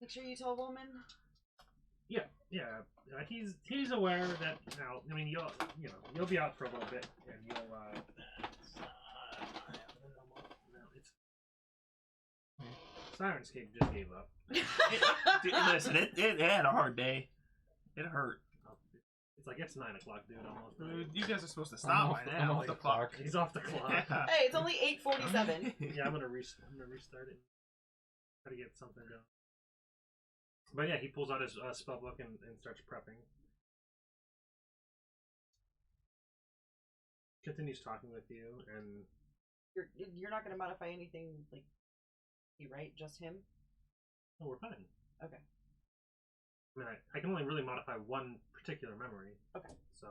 Make sure you tell Woman. Yeah, he's aware that now. I mean, you'll be out for a little bit, and you'll. No, it's Sirenscape just gave up. Dude, listen, it had a hard day. It hurt. It's like it's 9 o'clock, dude. Almost. Dude, you guys are supposed to stop by now. off What the the clock. fuck? He's off the clock. Hey, it's only 8:47. Yeah, I'm gonna restart it. Try to get something going. But yeah, he pulls out his spell book and starts prepping. Continues talking with you, and You're not gonna modify anything, like, you right? Just him? oh, we're fine. Okay. I mean, I can only really modify one particular memory. Okay. So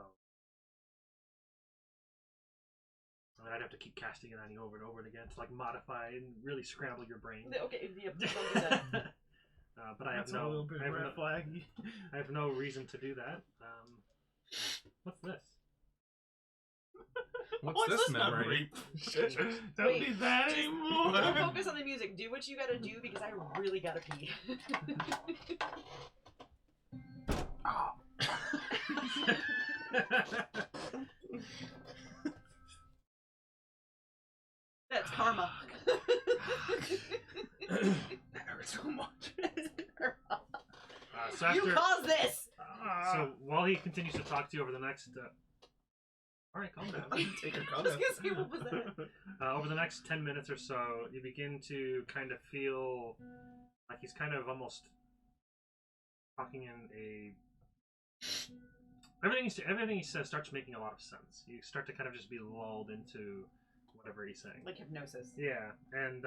I mean, I'd have to keep casting it on you over and over again to like modify and really scramble your brain. Okay, yeah, don't do that. But I have That's a little no, bit I have red no, flaggy. I have no reason to do that. What's this? What's this memory? Don't Wait, do that just- anymore. Don't focus on the music. Do what you gotta do because I really gotta pee. That's karma. That hurt so much. So You after, caused this! so while he continues to talk to you over the next, all right, calm down. Take your I was gonna say, what was that? Over the next 10 minutes or so, you begin to kind of feel like he's kind of almost talking in a. Everything he says starts making a lot of sense. You start to kind of just be lulled into whatever he's saying. Like hypnosis. Yeah, and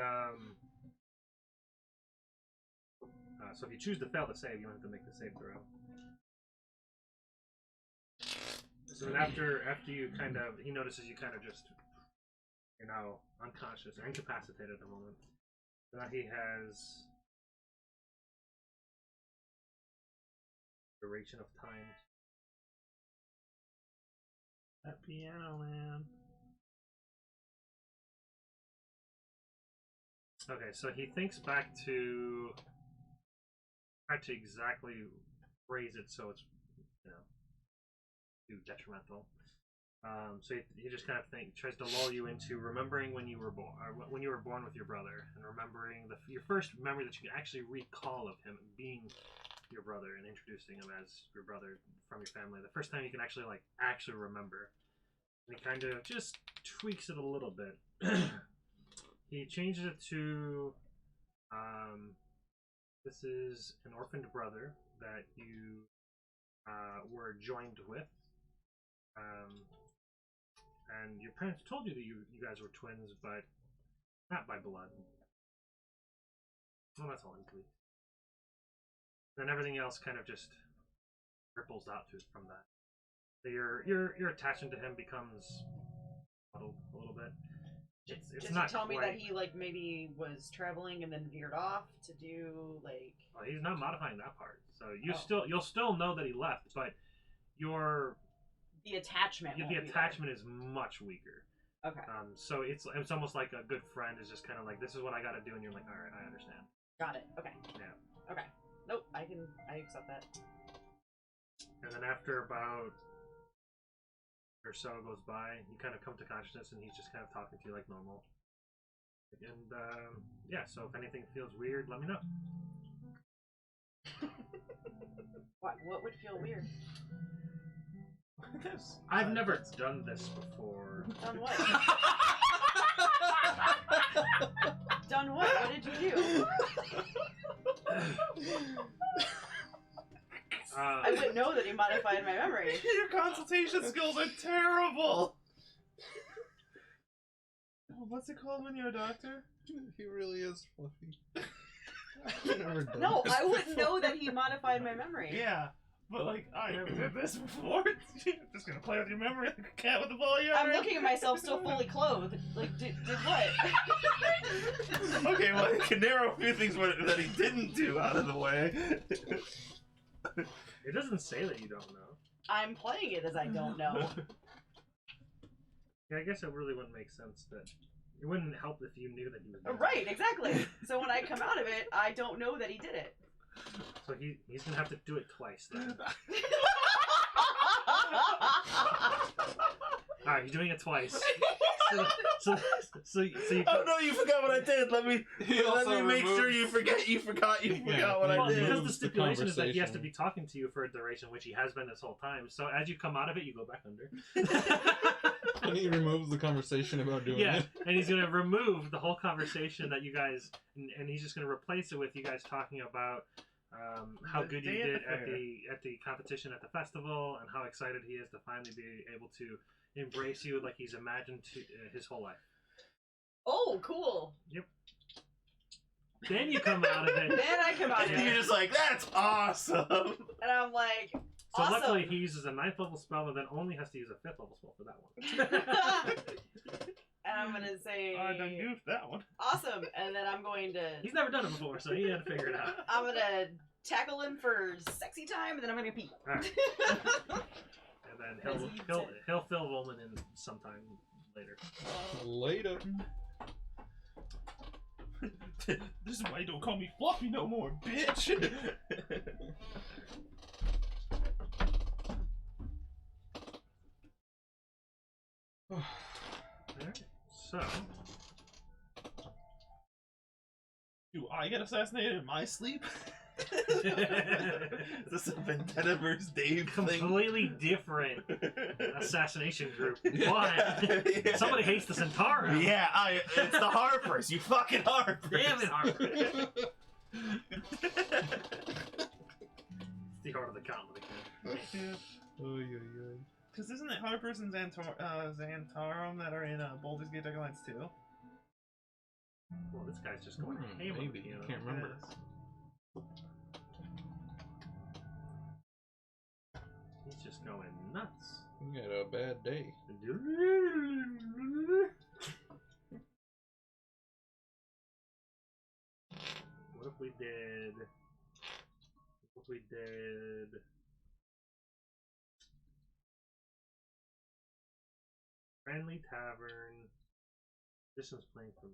so if you choose to fail the save, you don't have to make the save throw. So then after you kind of, he notices you kind of just, you're now unconscious or incapacitated at the moment. So now he has duration of time. That piano, man. Okay, so he thinks back to try to exactly phrase it so it's too detrimental. So he just kind of tries to lull you into remembering when you were born, when you were born with your brother, and remembering your first memory that you can actually recall of him being your brother and introducing him as your brother from your family. The first time you can actually remember, and he kind of just tweaks it a little bit. He changes it to, this is an orphaned brother that you were joined with. And your parents told you that you guys were twins, but not by blood. Well, that's all incomplete. Then everything else kind of just ripples out from that. So your attachment to him becomes muddled a little bit. It's Does not he tell me quite- that he like maybe was traveling and then veered off to do like? Oh, he's not modifying that part. So Oh. you'll still know that he left, but The attachment. the won't be there. attachment is much weaker. Okay. So it's almost like a good friend is just kind of like, this is what I got to do, and you're like, all right, I understand. Got it. Okay. Yeah. Okay. Nope. I accept that. And then after about or so goes by, you kind of come to consciousness, and he's just kind of talking to you like normal. And yeah, so if anything feels weird, let me know. What would feel weird? I've never done this before. Done what? Done what? What did you do? I wouldn't know that he modified my memory. Your consultation skills are terrible. Oh, what's it called when you're a doctor? He really is fluffy. I've never done No, this I wouldn't before. know that he modified my memory. Yeah, but like I never did this before. Just gonna play with your memory like a cat with a ball of yarn. I'm looking at myself still fully clothed. Like, did what? Okay, well, I can narrow a few things that he didn't do out of the way. It doesn't say that you don't know. I'm playing it as I don't know. Yeah, I guess it really wouldn't make sense that it wouldn't help if you knew that he was doing it. Right, exactly. So when I come out of it, I don't know that he did it. So he's gonna have to do it twice then. Alright, you're doing it twice. So you Oh no, you forgot what I did. Let me make sure you forgot what well, I did. because the stipulation is that he has to be talking to you for a duration, which he has been this whole time. So as you come out of it, you go back under. And he removes the conversation about doing Yeah, it. and he's gonna remove the whole conversation that you guys, and he's just gonna replace it with you guys talking about how The good you day at did the at the competition at the festival, and how excited he is to finally be able to embrace you like he's imagined his whole life. Oh, cool. Then you come out of it. Then I come out of And you're it, just like, that's awesome. and I'm like, So awesome. luckily he uses a 9th level spell, and then only has to use a 5th level spell for that one. And I'm gonna say, I done used that one. awesome, and then I'm going to, He's never done it before, so he had to figure it out. I'm gonna tackle him for sexy time, and then I'm gonna pee. Alright. And then he'll fill Roman in sometime later. Later. This is why you don't call me Fluffy no more, bitch. Alright, so Do I get assassinated in my sleep? Is this a Vendetta vs. Dave thing? completely different assassination group. But Yeah. somebody hates the Centauro. Yeah, it's the Harpers. You fucking Harpers. Damn it, Harper. It's the heart of the comedy. Because isn't it Harpers and Xantarum that are in Baldur's Gate Alliance 2? Well, this guy's just going ham on Maybe. the piano. Can't remember. He's just going nuts. You got a bad day. What if we did? Friendly Tavern. Distance playing from.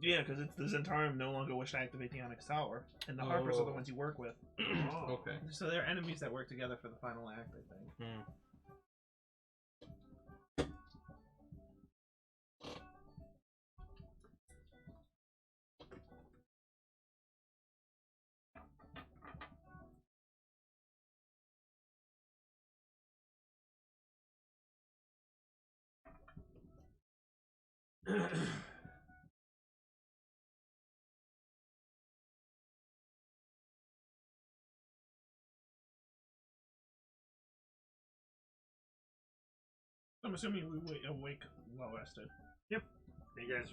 Yeah, because it's the Xantarum no longer wish to activate the Onyx Tower, and the Harpers are the Oh. ones you work with. Oh. Okay. So they're enemies that work together for the final act, I think. Hmm. I'm assuming we awake well rested. You guys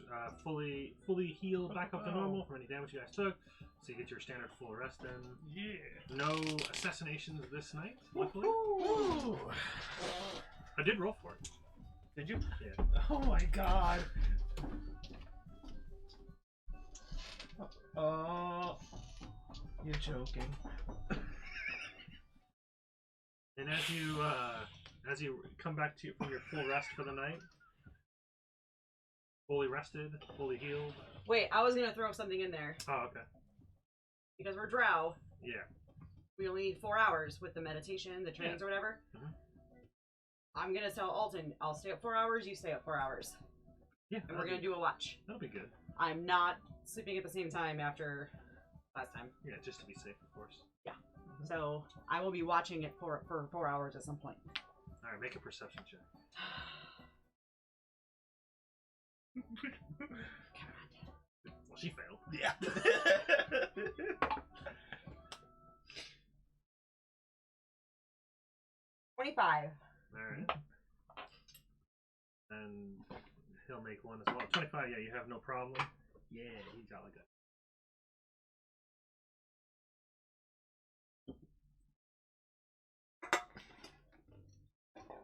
fully healed back up to normal from any damage you guys took, so you get your standard full rest in. Yeah. No assassinations this night, luckily. Ooh. I did roll for it. Did you? Yeah. Oh my god. You're joking. And as you come back to from your full rest for the night, fully rested, fully healed. Wait, I was gonna throw something in there. Oh, okay. Because we're drow, Yeah. we only need 4 hours with the meditation, the trainings, or whatever. Mhm. I'm gonna tell Alton, I'll stay up 4 hours, you stay up 4 hours. Yeah. And we're gonna do a watch. That'll be good. I'm not sleeping at the same time after last time. Yeah, just to be safe, of course. So I will be watching it for 4 hours at some point. All right, make a perception check. Well, she failed. Yeah. 25. Alright. And he'll make one as well. 25, yeah, you have no problem. Yeah, he got like a.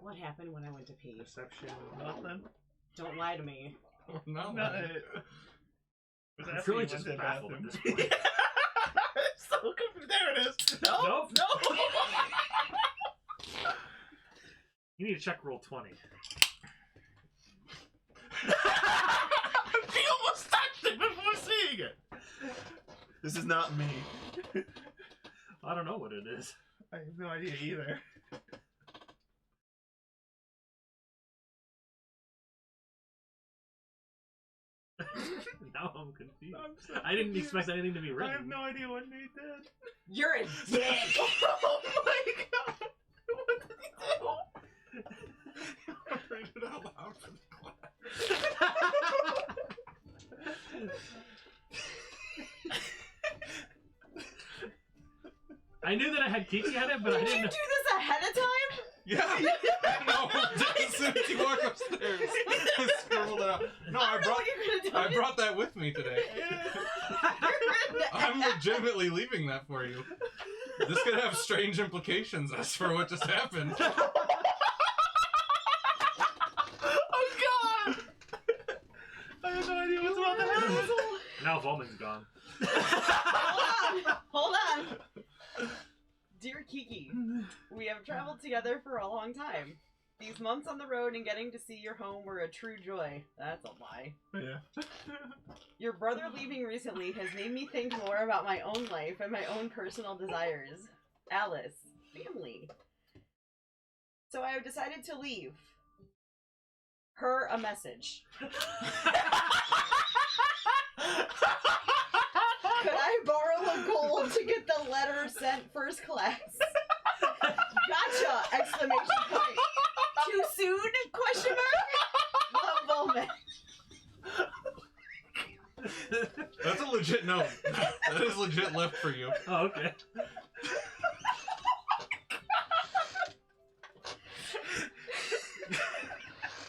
What happened when I went to pee? Perception. Nothing. Don't lie to me. No. No, It's really just baffled at this point. So confused. There it is. No. Nope. No. You need to check roll 20. She almost touched it before This is not me. I don't know what it is. I have no idea either. Now I'm confused. I'm so I didn't confused. expect anything to be written. I have no idea what Nate did. You're a dick. Oh my god! What did he do? Read it out loud for the class. I knew that I had Kiki on it, but I Did you didn't do know. this ahead of time? Yeah. No, as soon as you walk upstairs, I scribbled it out. No, I don't know what you're gonna do. I brought that with me today. I'm legitimately leaving that for you. This could have strange implications as for what just happened. Oh god! I have no idea what's about to happen. Now Volman's gone. Hold on. Dear Kiki, we have traveled together for a long time. These months on the road and getting to see your home were a true joy. That's a lie. Yeah. Your brother leaving recently has made me think more about my own life and my own personal desires. Alice, family. So I have decided to leave her a message. Could I borrow a gold to get the letter sent first class? Gotcha! Exclamation point. Too soon? Question mark? Love Bowman. That's a legit note. That is legit left for you. Oh, okay.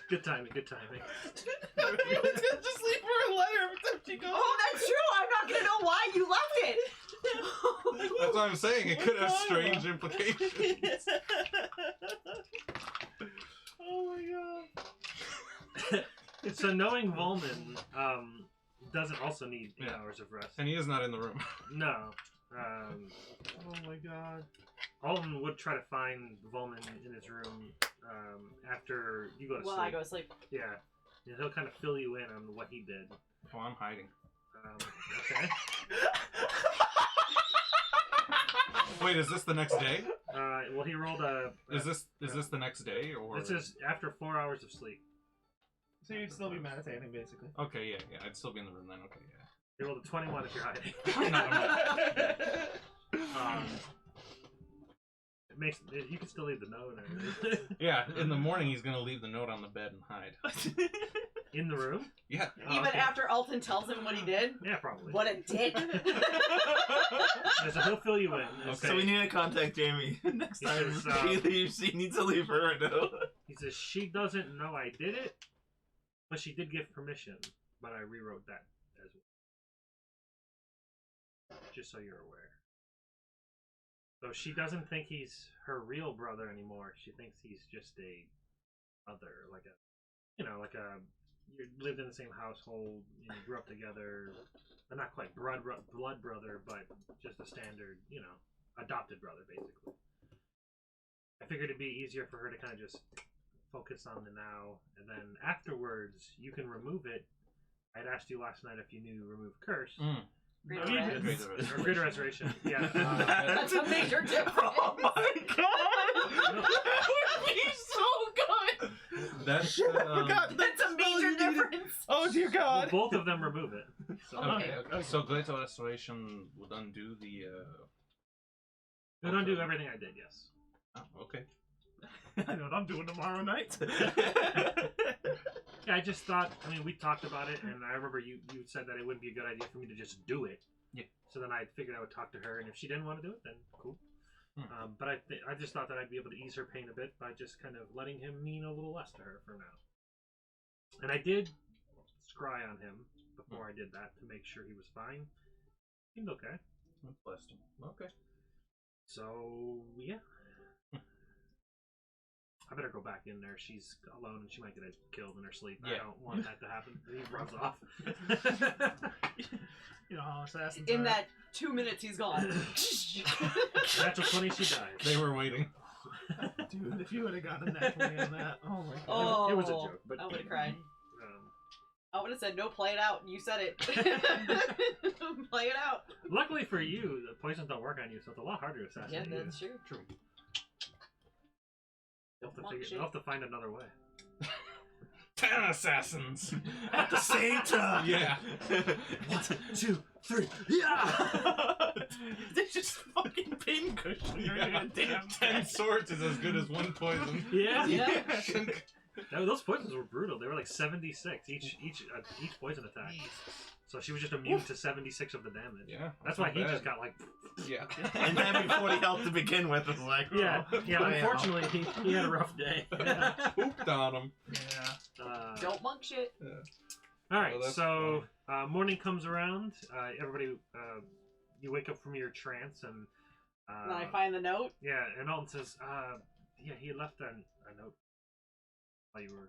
Good timing, good timing. Just leave her a letter every time she goes. Oh, that's true! I'm not gonna know why you left it! That's what I'm saying. It could have strange implications. Oh my god. So knowing Volman doesn't also need 8 Yeah. hours of rest. And he is not in the room. No. Oh my god. Alden would try to find Volman in his room after you go to Well, sleep. I go to sleep. Yeah. And he'll kind of fill you in on what he did. Oh, I'm hiding. Okay. Wait, is this the next day? Well, he rolled a. Is this the next day or? This is after 4 hours of sleep. So you'd still be meditating, basically. Okay, yeah, I'd still be in the room then. Okay, yeah. He rolled a 21 if you're hiding. No, I'm It makes you can still leave the note. And everything. Yeah, in the morning he's gonna leave the note on the bed and hide. In the room. Yeah. Oh, Even okay. after Alton tells him what he did? Yeah, probably. What a dick! Yeah, so he'll fill you in. and Okay. So we need to contact Jamie next He time says, she leaves. She needs to leave her a note. He says she doesn't know I did it, but she did give permission. But I rewrote that as well, just so you're aware. So she doesn't think he's her real brother anymore. She thinks he's just a other, like a, you lived in the same household, you grew up together. Not quite blood brother, but just a standard, adopted brother, basically. I figured it'd be easier for her to kind of just focus on the now, and then afterwards you can remove it. I'd asked you last night if you knew remove curse. Greater No, you Res. did. Greater Res. Or greater restoration. Yeah. That's a major difference. Oh my god! That would be so good! That's That's a major difference. Oh dear well, god. both of them remove it. So okay. So greater restoration would undo the. we don't do everything I did. Yes. Oh, okay. I know what I'm doing tomorrow night. Yeah, I just thought. I mean, we talked about it, and I remember you said that it wouldn't be a good idea for me to just do it. Yeah. So then I figured I would talk to her, and if she didn't want to do it, then cool. But I just thought that I'd be able to ease her pain a bit by just kind of letting him mean a little less to her for now. And I did scry on him before I did that to make sure he was fine. Seemed okay. Blessed him. Okay. So yeah. I better go back in there. She's alone and she might get killed in her sleep. Yeah. I don't want that to happen. He runs off. You know how assassins In are. that 2 minutes, he's gone. Natural 20, she dies. They were waiting. Dude, if you would have gotten that 20 on that, oh my god. Oh, It was a joke, but I would have cried. I would have said no. Play it out. You said it. Play it out. Luckily for you, the poisons don't work on you, so it's a lot harder to assassinate. Yeah, that's true. True. You'll have to find another way. 10 assassins! At the same time. Yeah. 1, 2, 3. Yeah. They just fucking pincushion her in a damn 10 swords is as good as 1 poison. Yeah. Yeah. Those poisons were brutal. They were like 76 each poison attack. So she was just immune to 76 of the damage. Yeah. That's why not he bad. just got like. Yeah. And having 40 health to begin with was like, Yeah. oh, Yeah. wow. Unfortunately, he had a rough day. Pooped on him. Yeah. Don't monk shit. All right. Well, that's So morning comes around. Everybody, you wake up from your trance and. And then I find the note. Yeah, and Alton says, yeah, he left a note while you were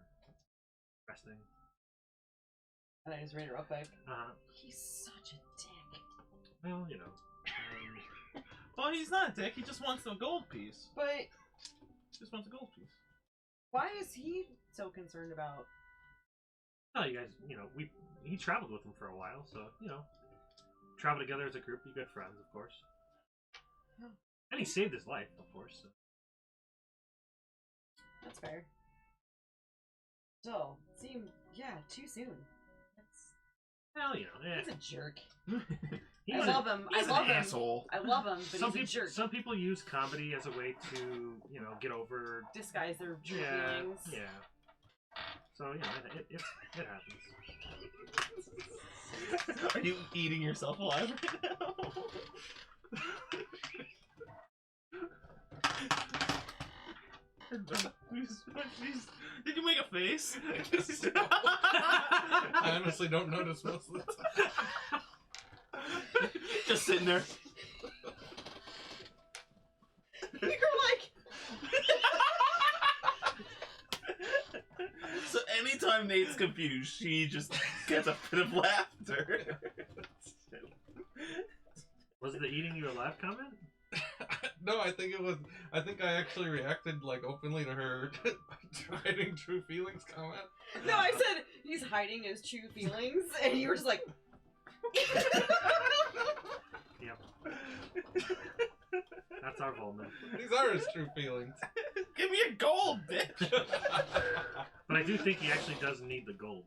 resting. And I just read it real quick. He's such a dick. Well, you know. Well, he's not a dick. He just wants a gold piece. But Just wants a gold piece. why is he so concerned about? Oh, you guys, you know, he traveled with him for a while, so, you know, travel together as a group, be good friends, of course. Yeah. And he saved his life, of course. So. That's fair. Still, too soon. That's Well, you know, he's a jerk. He's I love him. He's I love an him. asshole. I love him, but some he's a people, jerk. some people use comedy as a way to, you know, get over. Disguise their true Yeah, feelings. yeah. So, you know, it happens. Are you eating yourself alive right now? Did you make a face? I honestly don't notice most of the time. Just sitting there. You're like, So anytime Nate's confused, she just gets a fit of laughter. Was it the eating you alive comment? No, I think it was. I think I actually reacted like openly to her hiding true feelings comment. no, I said he's hiding his true feelings, and you were just like, Yep. That's our Volman. These are his true feelings. Give me a gold, bitch. But I do think he actually does need the gold.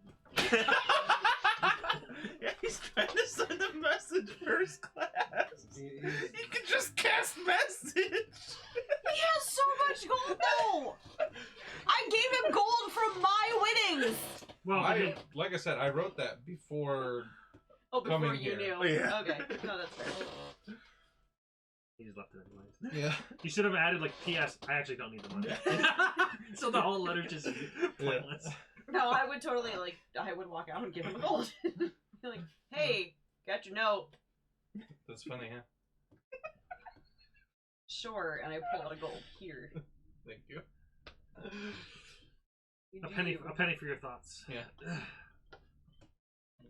Yeah, he's trying to send a message first class. You can just cast message. he has so much gold though. I gave him gold from my winnings. Well, Like I said, I wrote that before. Oh, before Coming you here. knew. Oh, yeah. Okay, no, that's fair. he just left it anyways. Yeah. You should have added like P.S. I actually don't need the money. So the whole letter just pointless. No, I would totally I would walk out and give him gold. Be like, hey, got your note. That's funny, huh? Sure, and I pull out a gold here. Thank you. A penny for your thoughts. Yeah.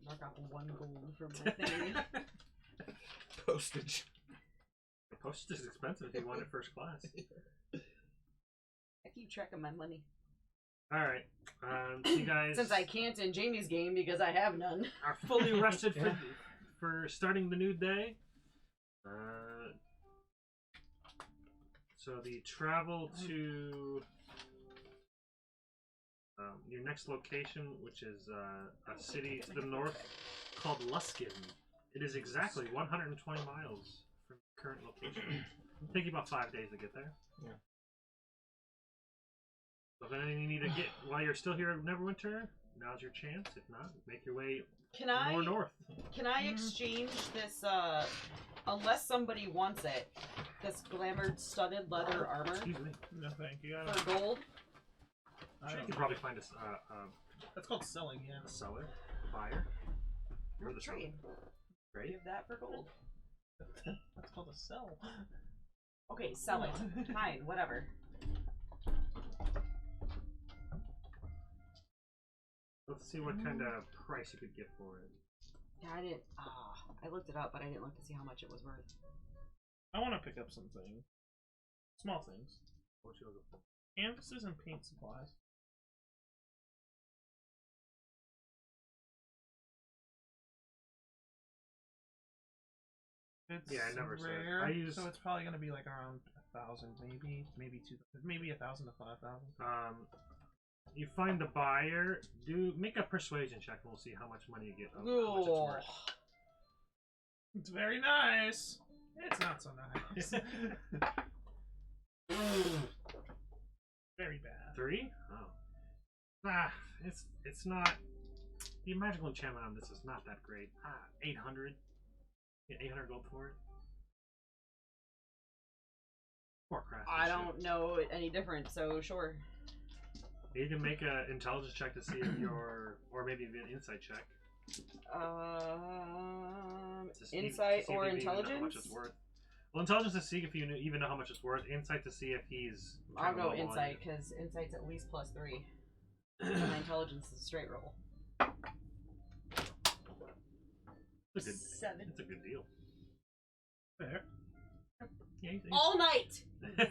Mark off 1 gold from my thing. Postage. The postage is expensive if you want it first class. I keep track of my money. Alright. So you guys Since I can't in Jamie's game because I have none. are fully rested Yeah. for starting the new day. So the travel to your next location, which is a city to the north called Luskin. It is exactly 120 miles from your current location. It'll take you about 5 days to get there. Yeah. So if anything you need to get while you're still here at Neverwinter, now's your chance. If not, make your way Can I more north. Can I exchange this unless somebody wants it, this glamored studded leather armor Excuse me. No, thank you. I for gold? I You don't can know. probably find That's called selling, yeah. a seller, buyer. You're the seller. Trade. Right? Give that for gold. That's called a sell. Okay, sell it. Fine, whatever. Let's see what kind of price you could get for it. Yeah, I didn't. I looked it up, but I didn't look to see how much it was worth. I want to pick up something. Small things. What you looking for? Canvases and paint supplies. It's Yeah, I never said. rare, I use- so it's probably gonna be like around 1,000, maybe 2,000, maybe 1,000 to 5,000. You find the buyer. Make a persuasion check, and we'll see how much money you get. How much it's worth. It's very nice. It's not so nice. Very bad. 3? Oh. It's not. The magical enchantment on this is not that great. 800. Get 800 gold for it. Poor craftsmanship. I don't know any different, so sure. You can make an intelligence check to see if you're, or maybe even an insight check. To see Insight if or you even know how much intelligence? it's worth. Well, intelligence to see if you even know how much it's worth. Insight to see if he's. I'll trying to go lowball insight you. because insight's at least +3. And my intelligence is a straight roll. It's a good, 7. it's a good deal. Fair. Yeah, All night.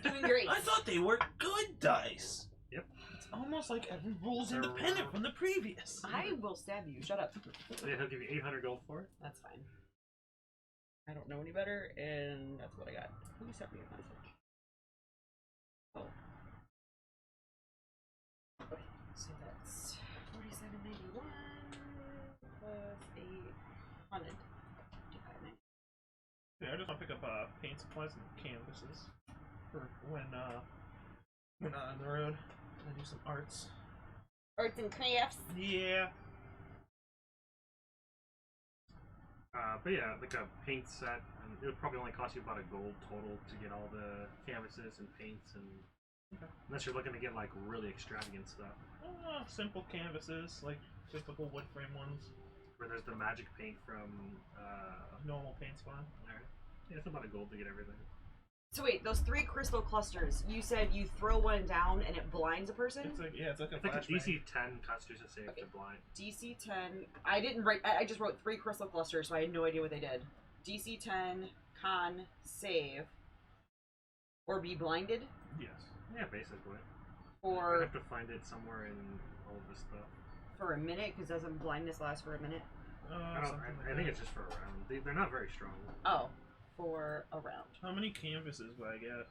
Doing great. I thought they were good dice. It's almost like every roll's They're independent wrong. from the previous. I will stab you. Shut up. Yeah, he'll give you 800 gold for it. That's fine. I don't know any better, and that's what I got. Who sent me a message? Oh. Okay, so that's 47.91 plus 800. Yeah, I just want to pick up paint supplies and canvases for when we're not on the road. I do some arts. Arts and crafts. Yeah. But yeah, like a paint set, and it would probably only cost you about a gold total to get all the canvases and paints, and unless you're looking to get like really extravagant stuff, Simple canvases, like typical wood frame ones. where there's the magic paint from. Normal paint's fine. Alright. Yeah, it's about a gold to get everything. So wait, those 3 crystal clusters, you said you throw one down and it blinds a person? It's like it's like a I think a flashbang. DC 10 Constitution save Okay. to blind. DC 10. I didn't write. I just wrote 3 crystal clusters, so I had no idea what they did. DC 10, con, save, or be blinded, Yes. Yeah, basically. I or have to find it somewhere in all of this stuff. for a minute, because doesn't blindness last for a minute? I think it's just for a round. They're not very strong. Oh, for a round. How many canvases would I get?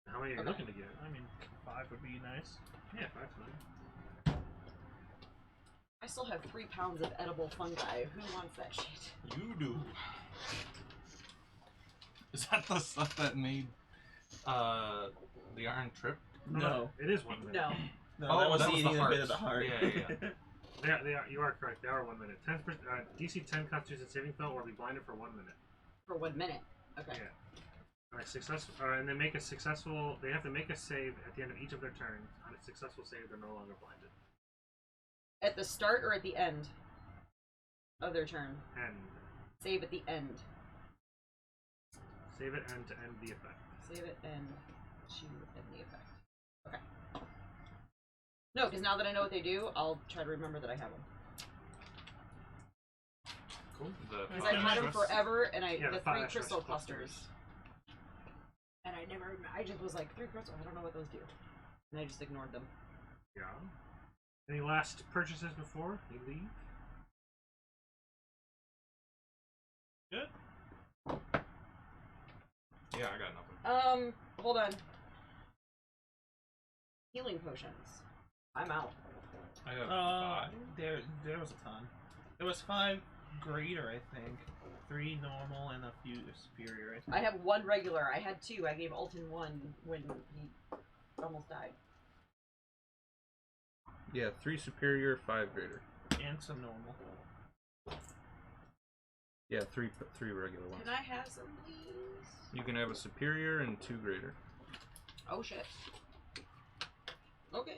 How many are you Okay. looking to get? I mean, 5 would be nice. Yeah, 5's fine. I still have 3 pounds of edible fungi. Who wants that shit? You do. Is that the stuff that made the Iron Trip? No. It is 1 minute. No. No, Oh, that was that was eating the a bit hearts. of the heart. Yeah, They are, you are correct. They are 1 minute. 10%, DC 10 Constitution saving throw, or be blinded for 1 minute. For 1 minute. Okay. Yeah. All right, successful. And then make a successful. They have to make a save at the end of each of their turns. On a successful save, they're no longer blinded. At the start or at the end of their turn? And Save at the end. save it and to end the effect. Save it and to end the effect. Okay. No, because now that I know what they do, I'll try to remember that I have them. Cool. Because I've had them forever, and Yeah, the the 3 5 crystal clusters. And I just was like, 3 crystals, I don't know what those do. And I just ignored them. Yeah. Any last purchases before you leave? Good. Yeah, I got nothing. Hold on. Healing potions. I'm out. I have 5. There was a ton. There was 5 greater, I think. 3 normal and a few superior. I think. I have 1 regular. I had 2. I gave Alton 1 when he almost died. Yeah, 3 superior, 5 greater. And some normal. Yeah, three regular ones. Can I have some, please? You can have a superior and 2 greater. Oh, shit. Okay.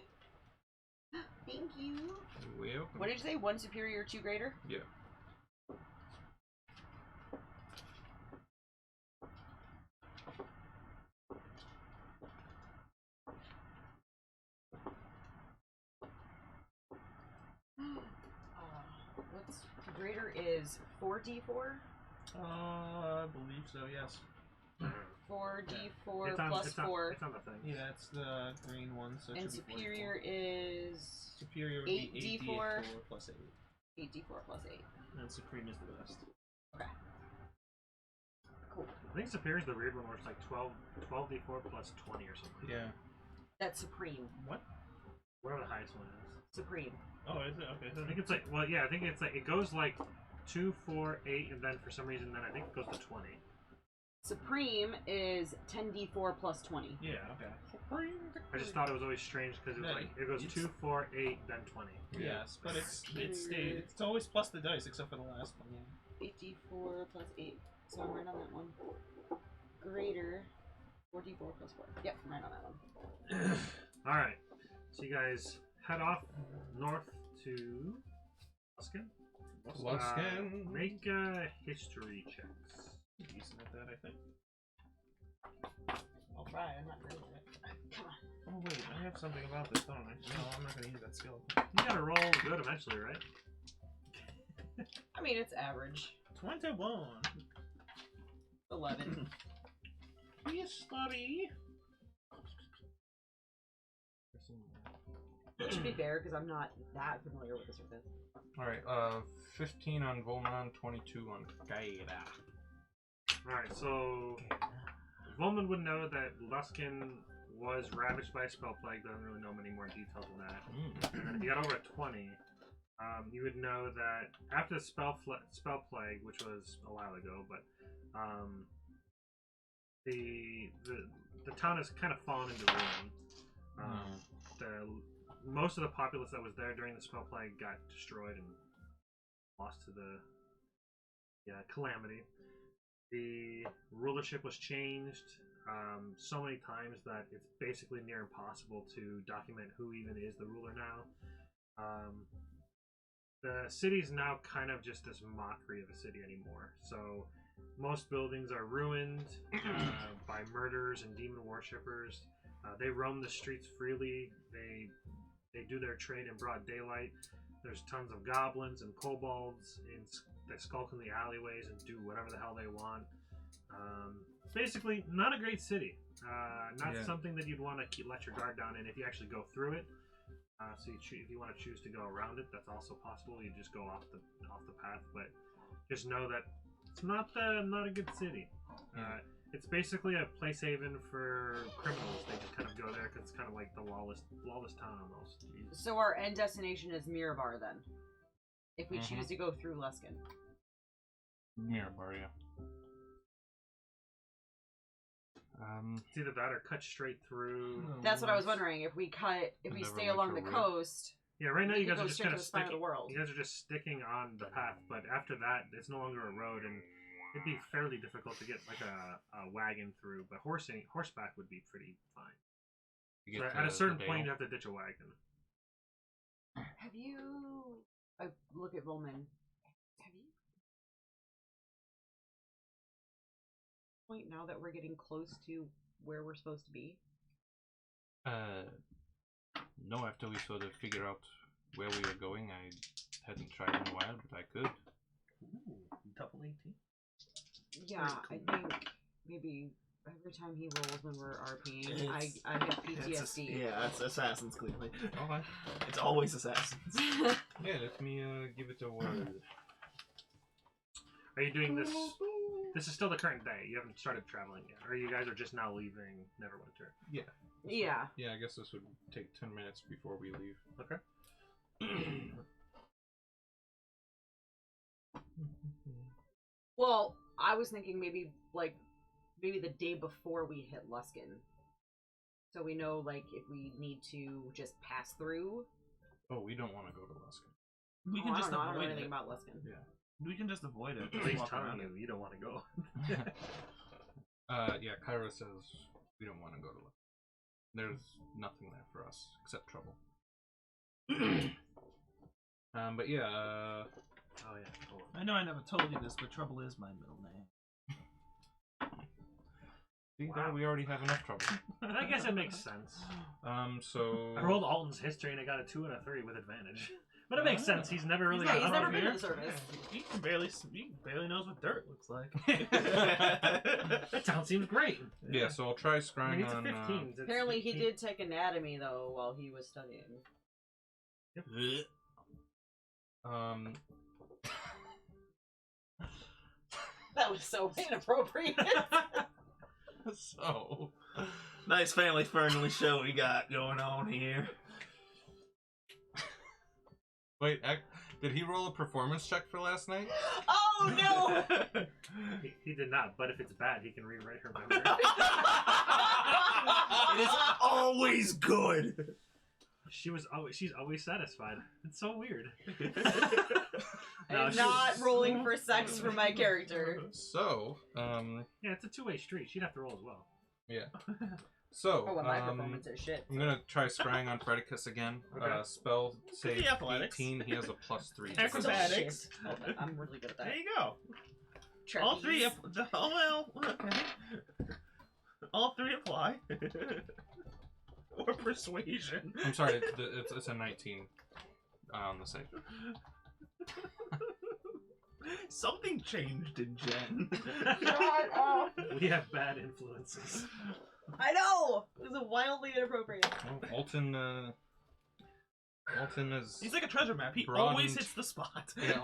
Thank you. Well, What did you say? 1 superior, 2 greater? yeah. What's greater is 4d4? I believe so, yes. 4d4 It's on, plus it's on, 4. It's on the thing. Yeah, it's the green one, so it And should be 44. superior is Superior would be 8d4. 8d4 plus 8. 8d4 plus 8. And supreme is the best. Okay. I think Superior's the weird one where it's like 12d4 plus 20 or something. Yeah. That's Supreme. What? Whatever the highest one is. Supreme. Oh, is it? Okay. I think it's like, well, yeah, I think it's like, it goes like 2, 4, 8, and then for some reason, then I think it goes to 20. Supreme is 10d4 plus 20. Yeah, okay. I just thought it was always strange because it was No, like, it goes it's- 2, 4, 8, then 20. Yes, but it's always plus the dice except for the last one. Yeah. 8d4 plus 8. So I'm right on that one. Greater 4d4 plus 4. Yep, I'm right on that one. Alright, so you guys head off north to Luskin. Luskin. Make history checks. Decent at that, I think. I'll try. I'm not great at it. Come on. Oh wait, I have something about this, don't I? No, I'm not gonna use that skill. You gotta roll good eventually, right? I mean, it's average. 21. 11. History. Which should be fair because I'm not that familiar with the surface. Alright, 15 on Volman, 22 on Gaida. Alright, so Volman would know that Luskin was ravaged by a spell plague, doesn't really know many more details than that. And then if you got over a 20, you would know that after the spell plague, which was a while ago, but the town has kind of fallen into ruin. Most of the populace that was there during the spell plague got destroyed and lost to the calamity. The rulership was changed so many times that it's basically near impossible to document who even is the ruler now. The city's now kind of just this mockery of a city anymore. So most buildings are ruined by murderers and demon worshippers. They roam the streets freely. They do their trade in broad daylight. There's tons of goblins and kobolds that skulk in the alleyways and do whatever the hell they want. Basically, not a great city. Not something that you'd want to let your guard down in if you actually go through it. So if you want to choose to go around it, that's also possible. You just go off the path, but just know that it's not a good city. It's basically a place haven for criminals. They just kind of go there because it's kind of like the lawless town almost. So our end destination is Mirabar then, if we choose to go through Luskin. Mirabar, yeah. It's either that or cut straight through. That's what I was wondering. If we never stay went along to the road. coast. Yeah, right now we you could guys go are just straight kind to of the spine of sticking. the world. You guys are just sticking on the path, but after that, it's no longer a road, and it'd be fairly difficult to get like a wagon through. But horseback would be pretty fine. You So get at a to certain the point, you Dale. have to ditch a wagon. Have you? I look at Volman. Have you? Point now that we're getting close to where we're supposed to be. No, after we sort of figure out where we were going, I hadn't tried in a while, but I could. Ooh, double 18. Yeah, I think maybe every time he rolls when we're RPing, I have PTSD. It's assassins clearly. Okay. It's always assassins. Yeah, let me give it a whirl. Are you doing this? This is still the current day. You haven't started traveling yet, or you guys are just now leaving Neverwinter. Yeah. Yeah. Yeah, I guess this would take 10 minutes before we leave. Okay. Well, I was thinking maybe the day before we hit Luskin, so we know if we need to just pass through. Oh, we don't want to go to Luskin. We can I just don't know avoid anything it. about Luskin. Yeah. We can just avoid it. At least Walk telling around you, it. you don't want to go. Yeah, Kyra says we don't want to go to Luskin. There's nothing there for us except trouble. But yeah, Oh yeah. Hold on. I know I never told you this, but Trouble is my middle name. see, Wow. there we already have enough trouble. I guess it makes sense. So I rolled Alton's history and I got a 2 and a 3 with advantage. But it makes sense. He's never really. Yeah, he's gone never over been here. to the service. He barely knows what dirt looks like. That town seems great. yeah, so I'll try I scrying mean, it's a on. 15. It's- Apparently, he did take anatomy though while he was studying. Um, That That was so inappropriate. So, Nice family-friendly show we got going on here. wait, did he roll a performance check for last night? Oh no! He did not, but if it's bad, he can rewrite her memory. It is always good. She's always satisfied. It's so weird. I'm she not was- rolling for sex for my character. So, Yeah, it's a two-way street. She'd have to roll as well. yeah. So, Oh, well, my performance is shit. I'm gonna try scrying on Fredicus again. Okay. Spell save the athletics. 18. He has a +3. Acrobatics. Still shit. Hold on, I'm really good at that. There you go. Trapeze. All three. Oh well. Okay. All three apply. Or persuasion. I'm sorry, it's a 19 on the save. Something changed in Jen. Shut up. We have bad influences. I know. It was wildly inappropriate. Well, Alton is... He's like a treasure map. He Broadened- always hits the spot. Yeah,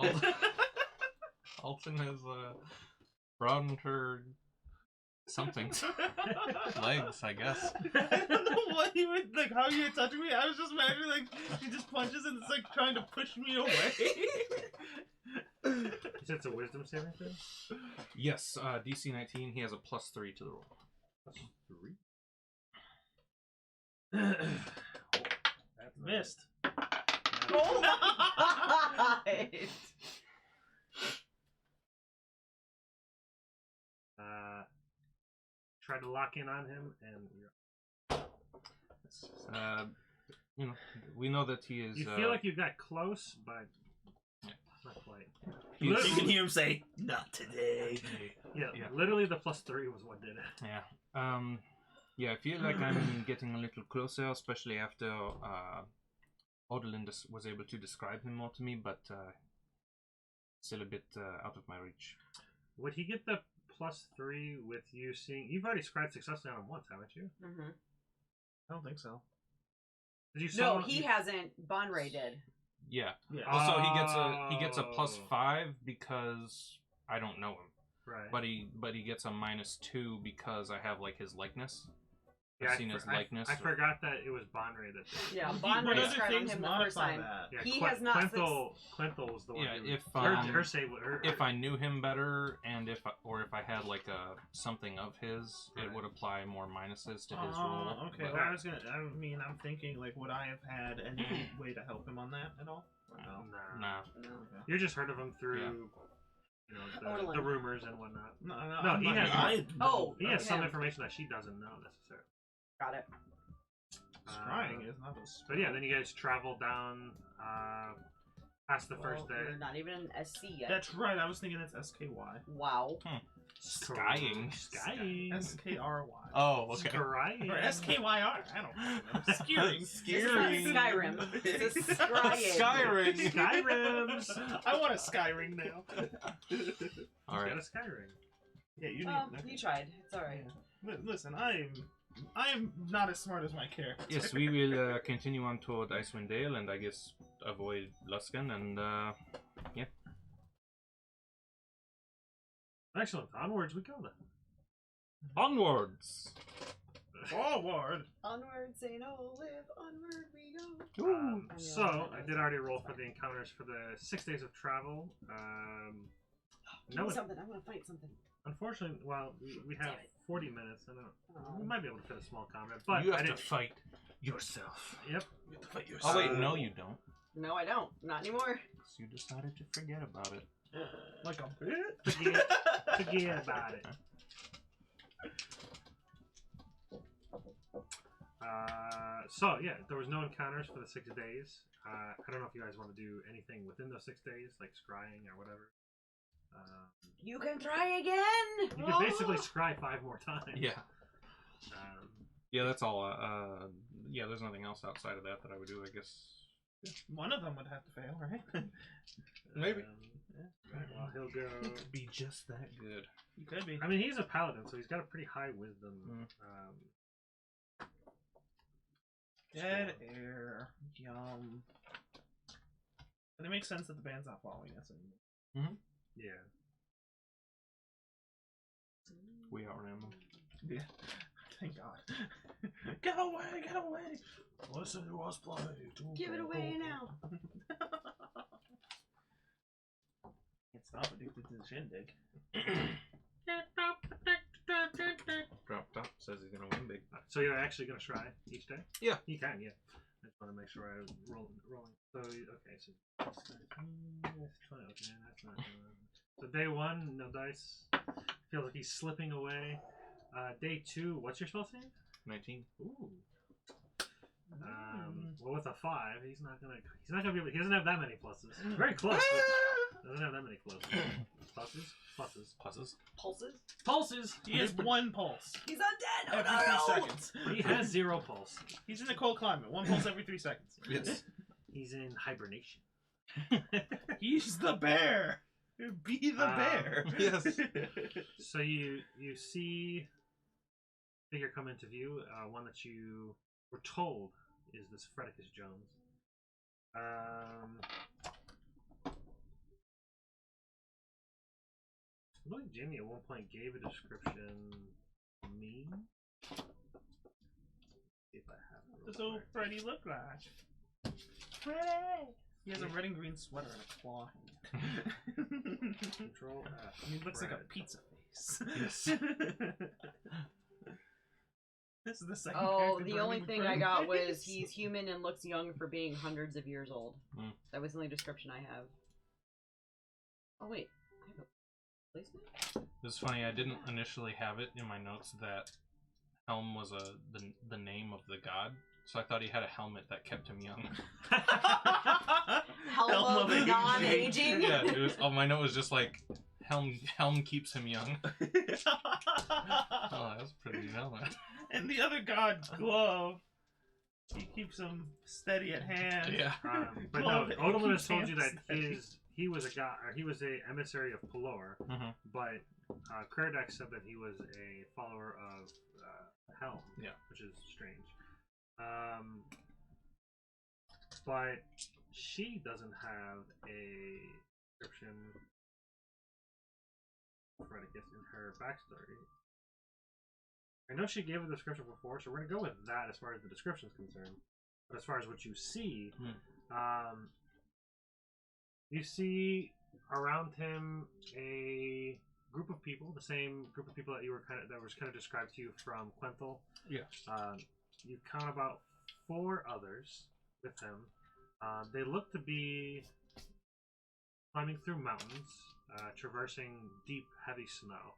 Alton has broadened her something. Legs, I guess. I don't know what you would like. How you were touching me? I was just imagining like she just punches and it's like trying to push me away. You said it's a wisdom saving thing? Yes, DC 19. He has a +3 to the roll. +3? That's Missed. Oh my god! Try to lock in on him, and You know, we know that he is. you feel like you got close, but not quite. he's- Literally- You can hear him say, "Not today." Yeah, Yeah. literally the +3 was what did it. Yeah. Yeah, I feel like I'm getting a little closer, especially after Odalyn was able to describe him more to me, but still a bit out of my reach. Would he get the +3 with you seeing? You've already scribed successfully on him once, haven't you? Mm-hmm. I don't think so. Did you? No, he hasn't. Bonray did. Yeah. Yeah. Also, he gets a +5 because I don't know him, Right. but he gets a -2 because I have like his likeness. Yeah, I've seen his likeness. I forgot that it was Bonray that did. Yeah, What Bonray other described on things him the first modify time. that? Yeah, He has not Quinthel was the one. Yeah, who, if, her save, If I knew him better, and if I had like a something of his, it Right. would apply more minuses to his roll. Okay. but- Well, I'm thinking like, would I have had any way to help him on that at all? Or no. Nah. Nah. No. Okay. You just heard of him through, Yeah. you know, the Odalyn. rumors and whatnot. No, No, I'm he not- has- I, Oh, He has some him. information that she doesn't know necessarily. Got it. Scrying is not a spell. But yeah, then you guys travel down past the first Well, day. we're not even an SC yet. That's right. I was thinking it's SKY. Wow. Skying. Skying. SKRY. Oh, okay. Skying. Or SKYR. I don't know. Skiing. This is not Skyrim. This is Scrying. Skyring. Skyrims. I want a Skyring now. All right. Got a Skyring. Yeah, you need. You tried. It's alright. Listen, I'm not as smart as my character. Yes, we will continue on toward Icewind Dale, and I guess avoid Luskan, and yeah. Excellent. Onwards we go then. Onwards. Forward. Onward, St. Olive, onward we go. So I did already roll for the encounters for the 6 days of travel. Give me something. I want to fight something. Unfortunately, well, we have Damn it. 40 minutes. I don't. Oh. We might be able to fit a small comment, but You I have to didn't. fight yourself. Yep. You have to fight yourself. Oh wait, no, you don't. No, I don't. Not anymore. So you decided to forget about it. Like a bit. Forget about it. So yeah, there was no encounters for the 6 days. I don't know if you guys want to do anything within those 6 days, like scrying or whatever. You can try again. You can basically scry 5 more times. Yeah. Um, Yeah, that's all. Yeah, there's nothing else outside of that I would do, I guess. One of them would have to fail, right? Maybe. Well, he'll go. Be just that good. You could be. I mean, he's a paladin, so he's got a pretty high wisdom. Dead air. Yum. And it makes sense that the band's not following us anymore. Yeah. Get away! Get away! Listen to us play. Give it away now. Can't stop addicted to the shindig. Drop top says he's gonna win big. So you're actually gonna try each day? Yeah. You can, yeah. I just want to make sure I was rolling. So okay, so that's 20. Okay, that's not. So day 1, no dice. Feels like he's slipping away. Day 2, what's your spell save? 19. Ooh. Well, with a 5, he's not gonna be able. He doesn't have that many pluses. Very close. But doesn't have that many pluses. Pluses. Pulses. He has 1 pulse He's undead. Oh, every 3 seconds. He has 0 pulse. He's in a cold climate. 1 pulse every 3 seconds. Yes. He's in hibernation. He's the bear. Be the bear. Yes. So you see figure come into view. One that you were told is this Fredicus Jones. I believe Jimmy at one point gave a description to me. See if I have it. What does old Freddy look like? Freddy! He has a red and green sweater and a claw hand. Control F. He looks like a Fred. pizza face. Yes. This is the second Oh, character the only burning thing I with got burning was face. he's human and looks young for being hundreds of years old. Hmm. That was the only description I have. Oh wait, I have a placement? It's funny. I didn't initially have it in my notes that Helm was the name of the god, so I thought he had a helmet that kept him young. Helm of aging. non-aging? Yeah, it was. Oh, my note was just like Helm keeps him young. Oh, that's a pretty helmet. And the other god, Glove, he keeps him steady at hand. Yeah. But Glove, no, it Odalin has keeps told you that him he was a god, or he was a emissary of Pelor, Mm-hmm. but Kuradak said that he was a follower of Helm, Yeah. which is strange. But she doesn't have a description of Fredicus in her backstory. I know she gave a description before, so we're gonna go with that as far as the description is concerned. But as far as what you see, you see around him a group of people, the same group of people that was kind of described to you from Quenthel. Yeah. You count about 4 others with him. They look to be climbing through mountains, traversing deep, heavy snow.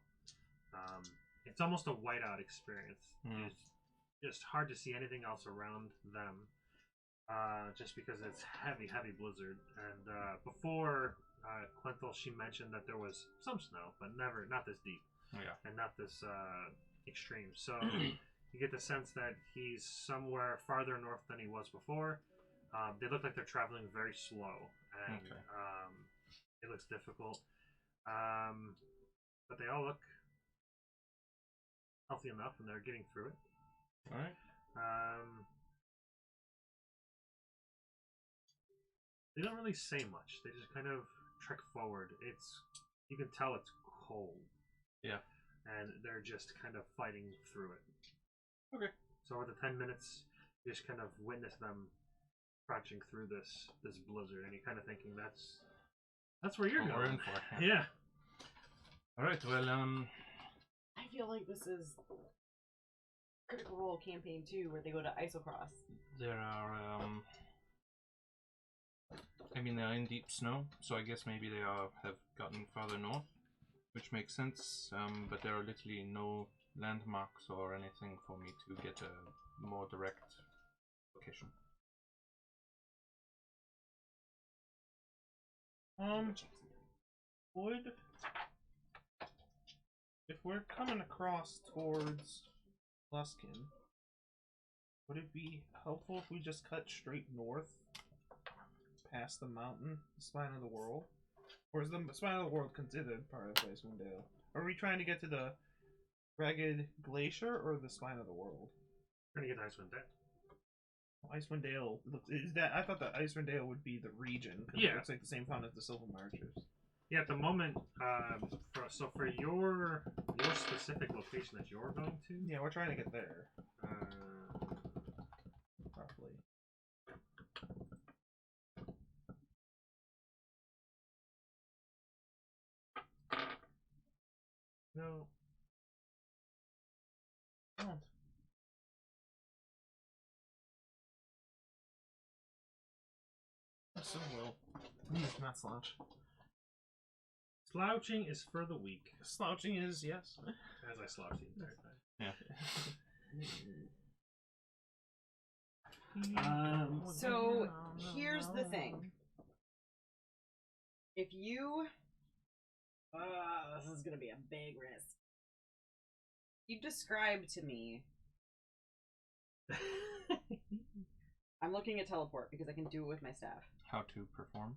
It's almost a whiteout experience. Mm. It's just hard to see anything else around them, just because it's heavy blizzard. And before Quenthel, she mentioned that there was some snow, but not this deep, Yeah. and not this extreme. So you get the sense that he's somewhere farther north than he was before. They look like they're traveling very slow, and Okay. it looks difficult. But they all look healthy enough, and they're getting through it. All right. They don't really say much. They just kind of trek forward. You can tell it's cold. Yeah. And they're just kind of fighting through it. Okay. So over the 10 minutes, you just kind of witness them crouching through this blizzard, and you're kind of thinking that's where you're What we're going. in for. Yeah. All right. Well, I feel like this is Critical Role campaign 2, where they go to Isocross. there are. I mean, they're in deep snow, so I guess maybe they have gotten farther north, which makes sense. But there are literally no landmarks or anything for me to get a more direct location. Would if we're coming across towards Luskin, would it be helpful if we just cut straight north past the mountain, the Spine of the World? Or is the Spine of the World considered part of Icewind Dale? Are we trying to get to the Ragged Glacier or the Spine of the World? We're going to get to Icewind Dale. Icewind Dale is that? I thought that Icewind Dale would be the region. 'Cause Yeah. it looks like the same font as the Silver Marchers. Yeah, at the moment, for your specific location that you're going to, Yeah, we're trying to get there. No. Don't. So well. Not slouch. Slouching is for the weak. Slouching is, yes. As I slouch the entire time. Yeah. So here's the thing. If you, this is gonna be a big risk. You describe to me. I'm looking at teleport because I can do it with my staff. How to perform?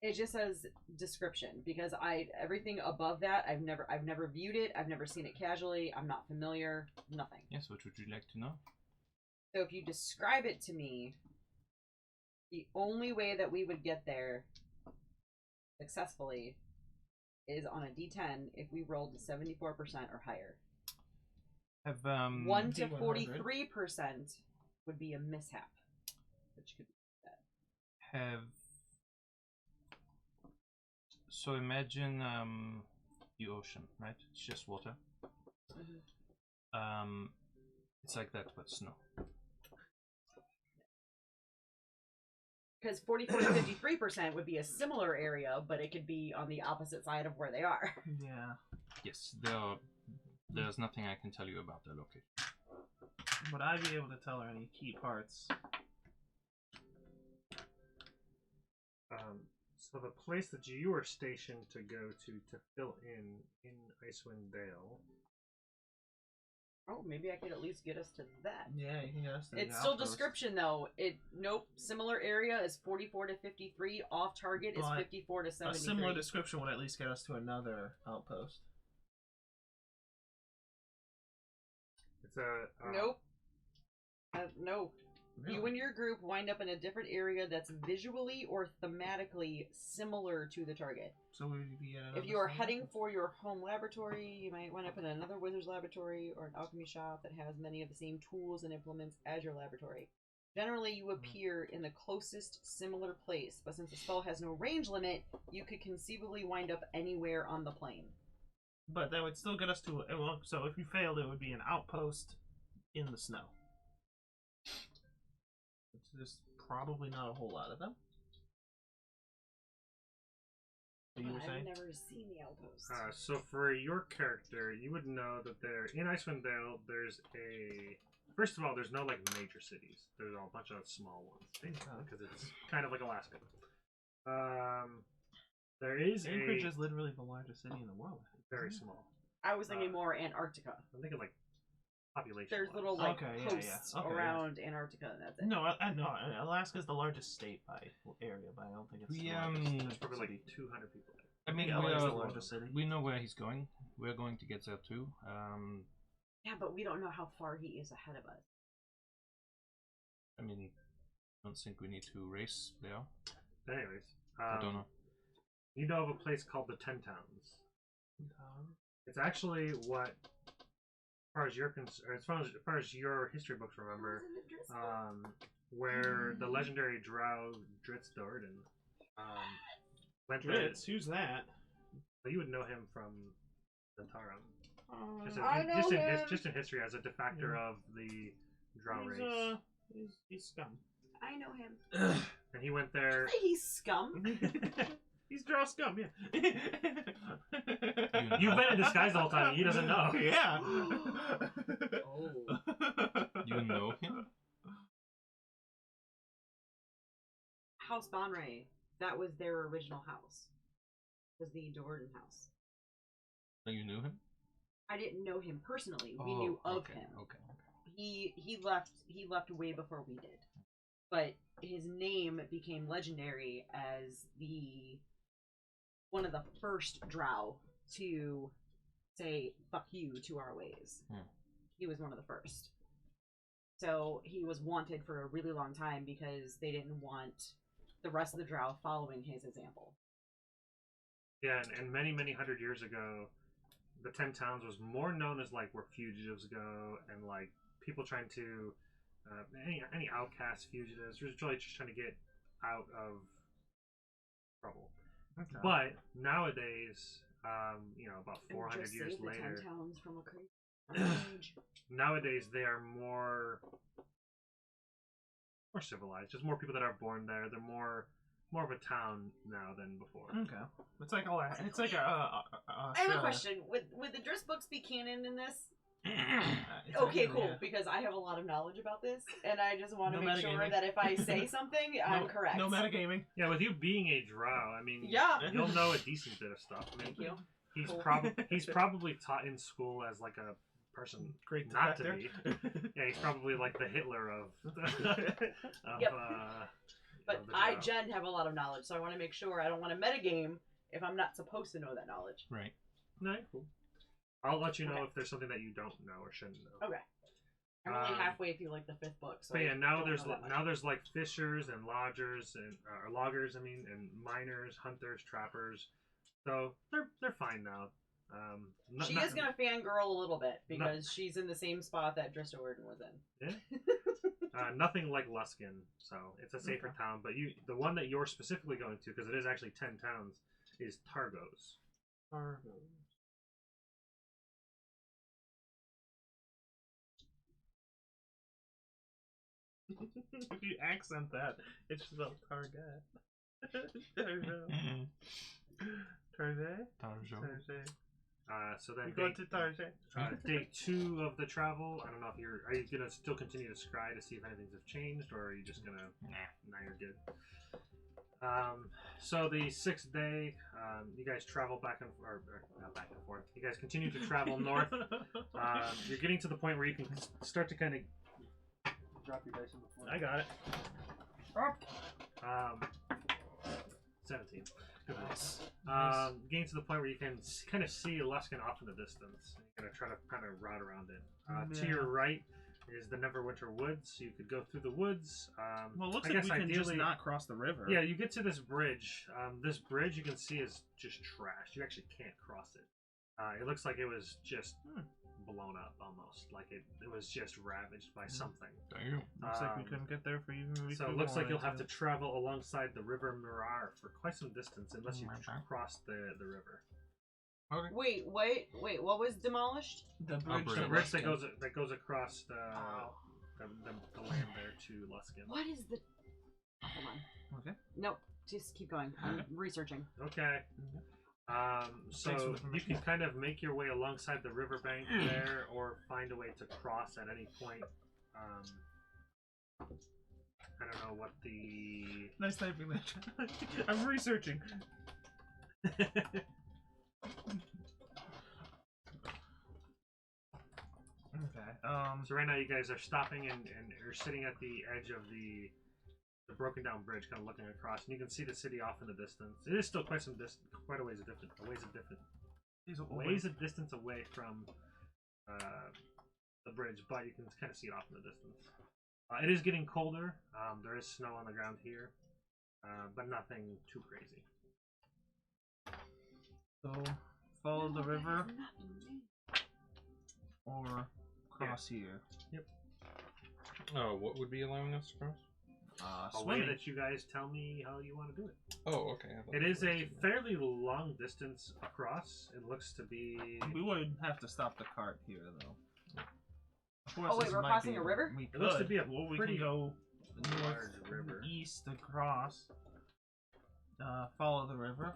It just says description because everything above that I've never viewed it. I've never seen it casually. I'm not familiar. Nothing. Yes, what would you like to know? So if you describe it to me, the only way that we would get there successfully is on a D10 if we rolled 74% or higher. Have 1 to D100. 43% would be a mishap, which could be bad. have so imagine the ocean, right? It's just water. It's like that but snow. Because 44 to 53% would be a similar area, but it could be on the opposite side of where they are. Yeah. Yes, there's nothing I can tell you about their location. Would I be able to tell her any key parts? So the place that you were stationed to go to fill in Icewind Dale. Oh, maybe I could at least get us to that. Yeah, you can get us to the It's still outpost. description though. Nope. Similar area is 44 to 53. Off target is But 54 to 73. A similar description would at least get us to another outpost. It's a Nope. No. Really? You and your group wind up in a different area that's visually or thematically similar to the target. So we would be at another If you are side? heading for your home laboratory, you might wind up in another wizard's laboratory or an alchemy shop that has many of the same tools and implements as your laboratory. Generally, you appear in the closest similar place, but since the spell has no range limit, you could conceivably wind up anywhere on the plane. But that would still get us to. Well, so if you failed, it would be an outpost in the snow. There's probably not a whole lot of them. You were I've saying? never seen the outpost. so for your character, you would know that there in Icewind Dale, there's a. First of all, there's no like major cities. There's a bunch of small ones because it's kind of like Alaska. There is Anchorage is literally the largest city in the world. I think, very isn't it? small. I was thinking more Antarctica. I'm thinking like population. There's little like Okay, yeah, posts yeah. Okay, around Antarctica, and that's it. No, no. Alaska's the largest state by area, but I don't think it's We, the largest. There's probably like 200 people there. I mean, LA is the we, largest city. we know where he's going. We're going to get there too. Yeah, but we don't know how far he is ahead of us. I mean, I don't think we need to race there. Anyways, I don't know. You know of a place called the Ten Towns. It's actually what, as far as your history books remember, where the legendary drow Dritz Do'Urden went there. Dritz, who's that? Well, you would know him from Zentarum. Just in history as a defector of the drow race. He's scum. I know him. And he went there. He's scum. He's drow scum, yeah. You've been in disguise the whole time and he doesn't know. Yeah. Oh. You know him? House Bonray. That was their original house. Was the Do'Urden house. So you knew him? I didn't know him personally. We knew of him. Okay. He left way before we did. But his name became legendary as one of the first drow to say fuck you to our ways. He was one of the first. So he was wanted for a really long time because they didn't want the rest of the drow following his example. Yeah, and many, many hundred years ago, the Ten Towns was more known as like where fugitives go and like people trying to any outcast fugitives, really just trying to get out of trouble. Okay. But nowadays, About And 400 just years save the 10 later, towns from a crazy age. nowadays they are more civilized. Just more people that are born there. They're more of a town now than before. Okay. It's like a I have a question. Would the Driss books be canon in this? it's Okay, actually, cool. yeah. Because I have a lot of knowledge about this, and I just want to No make sure metagaming. that if I say something, I'm correct. No metagaming. Yeah, with you being a drow, I mean, Yeah. you'll know a decent bit of stuff. I mean, Thank you. He's Cool. he's probably taught in school as like a person Great not to defector. be. Yeah, he's probably like the Hitler of. Yep. But of the I, drow. Jen, have a lot of knowledge, so I want to make sure I don't want to metagame if I'm not supposed to know that knowledge. Right. No, cool. I'll let you know Okay. if there's something that you don't know or shouldn't know. Okay. I'm only Um, halfway through like the 5th book, so But yeah, I now don't there's know that much. now there's like fishers and lodgers and or loggers, I mean, and miners, hunters, trappers. So they're fine now. She is gonna fangirl a little bit because she's in the same spot that Drista Warden was in. nothing like Luskin, so it's a safer town. But the one that you're specifically going to, because it is actually 10 towns, is Targos. If you accent that, it's spelled Target. Target? Target. So then We go to Target. day 2 of the travel. I don't know if are you gonna still continue to scry to see if anything's have changed, or are you just gonna nah, you're good. So the 6th day, you guys travel back and not back and forth. You guys continue to travel north. You're getting to the point where you can start to kind of drop your dice on the floor. I got it. 17. Nice. Getting to the point where you can kind of see Luskin off in the distance. You're gonna try to kind of route around it. To your right is the Neverwinter Woods. So you could go through the woods. Well, it looks I like guess we can just ideally- not cross the river. Yeah, you get to this bridge. This bridge you can see is just trashed. You actually can't cross it. It looks like it was just blown up almost. Like it was just ravaged by something. Damn. Looks like we couldn't get there for even if So we it looks like wanted you'll have to travel alongside the River Mirar for quite some distance unless you cross the river. Okay. Wait, what was demolished? The bridge. bridge. The to bridge that Luskin. goes across the Oh. land there to Luskin. What is the... Hold on. Okay. Nope, just keep going. I'm researching. Okay. Thanks for So the you information. can kind of make your way alongside the riverbank there, or find a way to cross at any point. I don't know what the. Nice typing that. I'm researching. Okay. So right now you guys are stopping and are sitting at the edge of the broken down bridge, kind of looking across, and you can see the city off in the distance. It is still quite a ways of distance away from the bridge, but you can kind of see it off in the distance. It is getting colder. There is snow on the ground here, but nothing too crazy. So follow the river or cross here. Oh, what would be allowing us to cross? A way Swimming. that you guys tell me how you want to do it. Oh, okay. I thought It that is was- a fairly long distance across. It looks to be. We would have to stop the cart here, though. Oh, wait, we're crossing a river? We It looks to could. be a Well, we pretty can go large north, river. east across. Follow the river,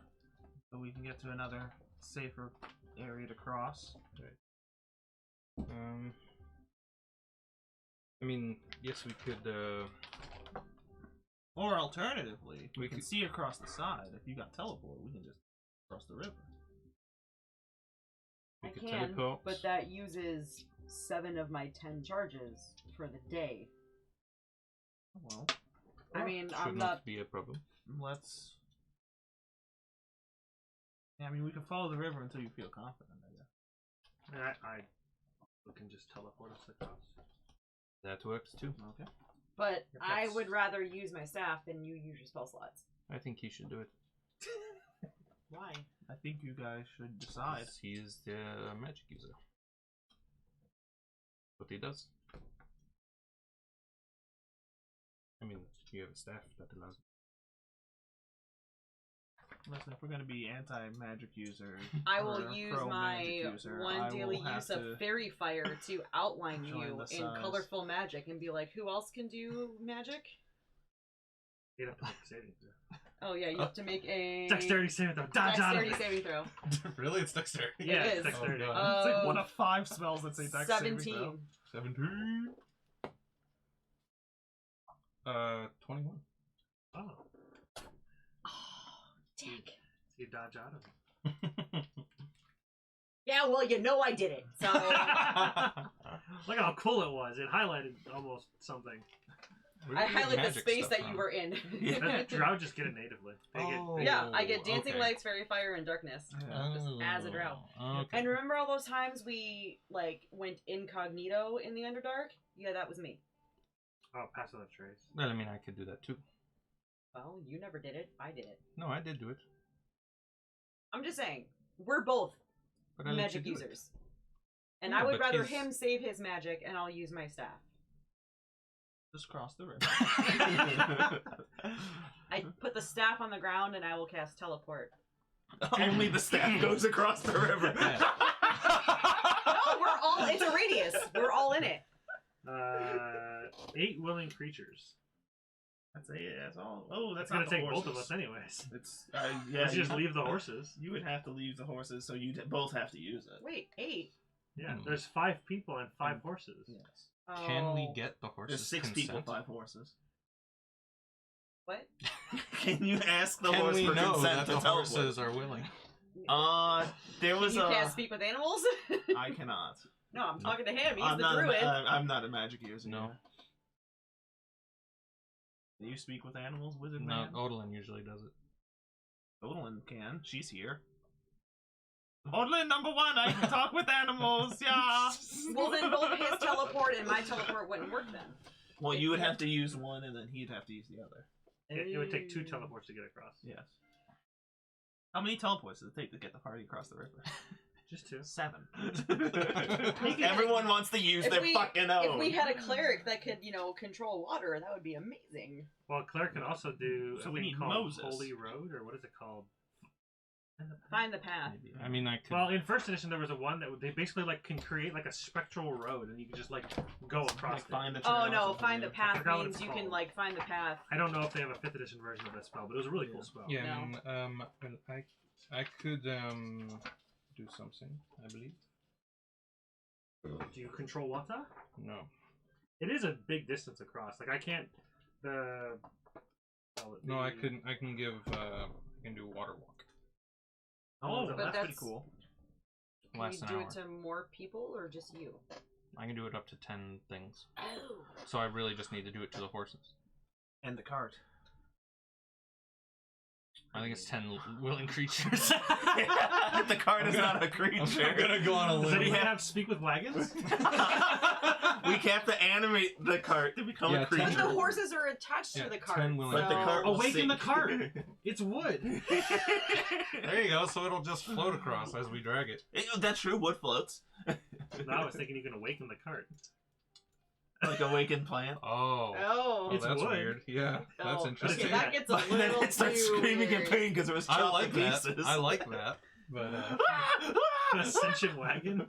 so we can get to another safer area to cross. I mean, yes, we could. Or alternatively, we We can could- see across the side. If you got teleport, we can just cross the river. We I could can, teleport. but that uses 7 of my 10 charges for the day. Well, I mean, should I'm not not... be a problem. let's. Yeah, I mean, we can follow the river until you feel confident, I guess. I can just teleport us across. That works too. Okay. But If I that's- would rather use my staff than you use your spell slots. I think he should do it. Why? I think you guys should decide. Because he is the magic user. What he does. I mean, you have a staff that allows. Listen, if we're gonna be anti-magic user, I or will use pro-magic my user, one I daily will have use to of fairy fire to outline join you the in size. colorful magic and be like, who else can do magic? You'd have to make a saving throw. Oh yeah, you have to make a Dexterity saving throw. Dodge out of dexterity it. saving throw. Really? It's dexterity? Yeah, It it's is. dexterity. Oh, God. It's like one of 5 spells that say Dex saving throw. 17. 17. 21. Oh, Dang. you dodge out of it. Yeah, well, you know I did it. So Look how cool it was. It highlighted almost something. Where I did you get highlight the magic space stuff that you from? were in. Drow just get it natively. They get, Yeah, I get dancing okay. lights, fairy fire, and darkness. Just as a drow. Okay. And remember all those times we like went incognito in the Underdark? Yeah, that was me. oh, pass on the trace. Well, I mean, I could do that too. Well, you never did it. I did it. No, I did do it. I'm just saying, we're both But I let magic you do it. users. And Yeah, I would but rather his- him save his magic and I'll use my staff. Just cross the river. I put the staff on the ground and I will cast teleport. Only the staff goes across the river. No, we're all, it's a radius. We're all in it. 8 willing creatures. That's all. Oh, that's It's gonna not the take horses. both of us anyways. It's yeah. Let's you just have- leave the horses. You would have to leave the horses, so you both have to use it. Wait, 8? Yeah, Hmm. there's 5 people and 5 horses. Yes. Can we Oh. get the horses There's 6 consent? people, 5 horses. What? Can you ask the Can horse we for know consent that to the teleport? horses are willing? There was you a. can't speak with animals? I cannot. No, I'm talking to him. He's I'm the not. druid. I'm not a magic user. No. Can you speak with animals, wizard No, man? Odalin usually does it. Odalin can. She's here. Odalin number 1. I can talk with animals. Yeah. Well, then both his teleport and my teleport wouldn't work then. Well, you would have to use one, and then he'd have to use the other. It would take 2 teleports to get across. Yes. How many teleports does it take to get the party across the river? Just 2. 7. Everyone wants to use their fucking own. If we had a cleric that could, control water, that would be amazing. Well, Claire can also do So a we thing need called Moses. Holy Road, or what is it called? Find the path. Maybe. I mean, I could. Well, in first edition, there was a one that they basically can create like a spectral road, and you can just go across Like it. find the Oh trails no, and find the path forgot what means it's you can called. find the path. I don't know if they have a 5th edition version of that spell, but it was a really cool spell. Yeah, No. I mean, well, I could do something. I believe. Do you control water? No. It is a big distance across. Like I can't. No, I couldn't. I can give. I can do water walk. Oh, But that's pretty that's- cool. Can Lasts you an do hour. it to more people or just you? I can do it up to 10 things. Oh. So I really just need to do it to the horses. And the cart. I think it's 10 willing creatures. The cart is not a creature. I'm gonna go on a Does limb. anyone have speak with wagons? We have to animate the cart to become Yeah, a 10 But creature. the horses are attached Yeah, to the 10 cart. willing- But the cart will Awaken sink. the cart. It's wood. There you go. So it'll just float across as we drag it. That's true. Wood floats. No, I was thinking you can awaken the cart. Like awakened plant. Oh. Oh. Oh, It's that's wood. weird. Yeah, that's Oh, interesting. Okay, that gets a But then little it starts too screaming in weird. pain because it was I chopped like to that. pieces. I like that. But An ascension wagon.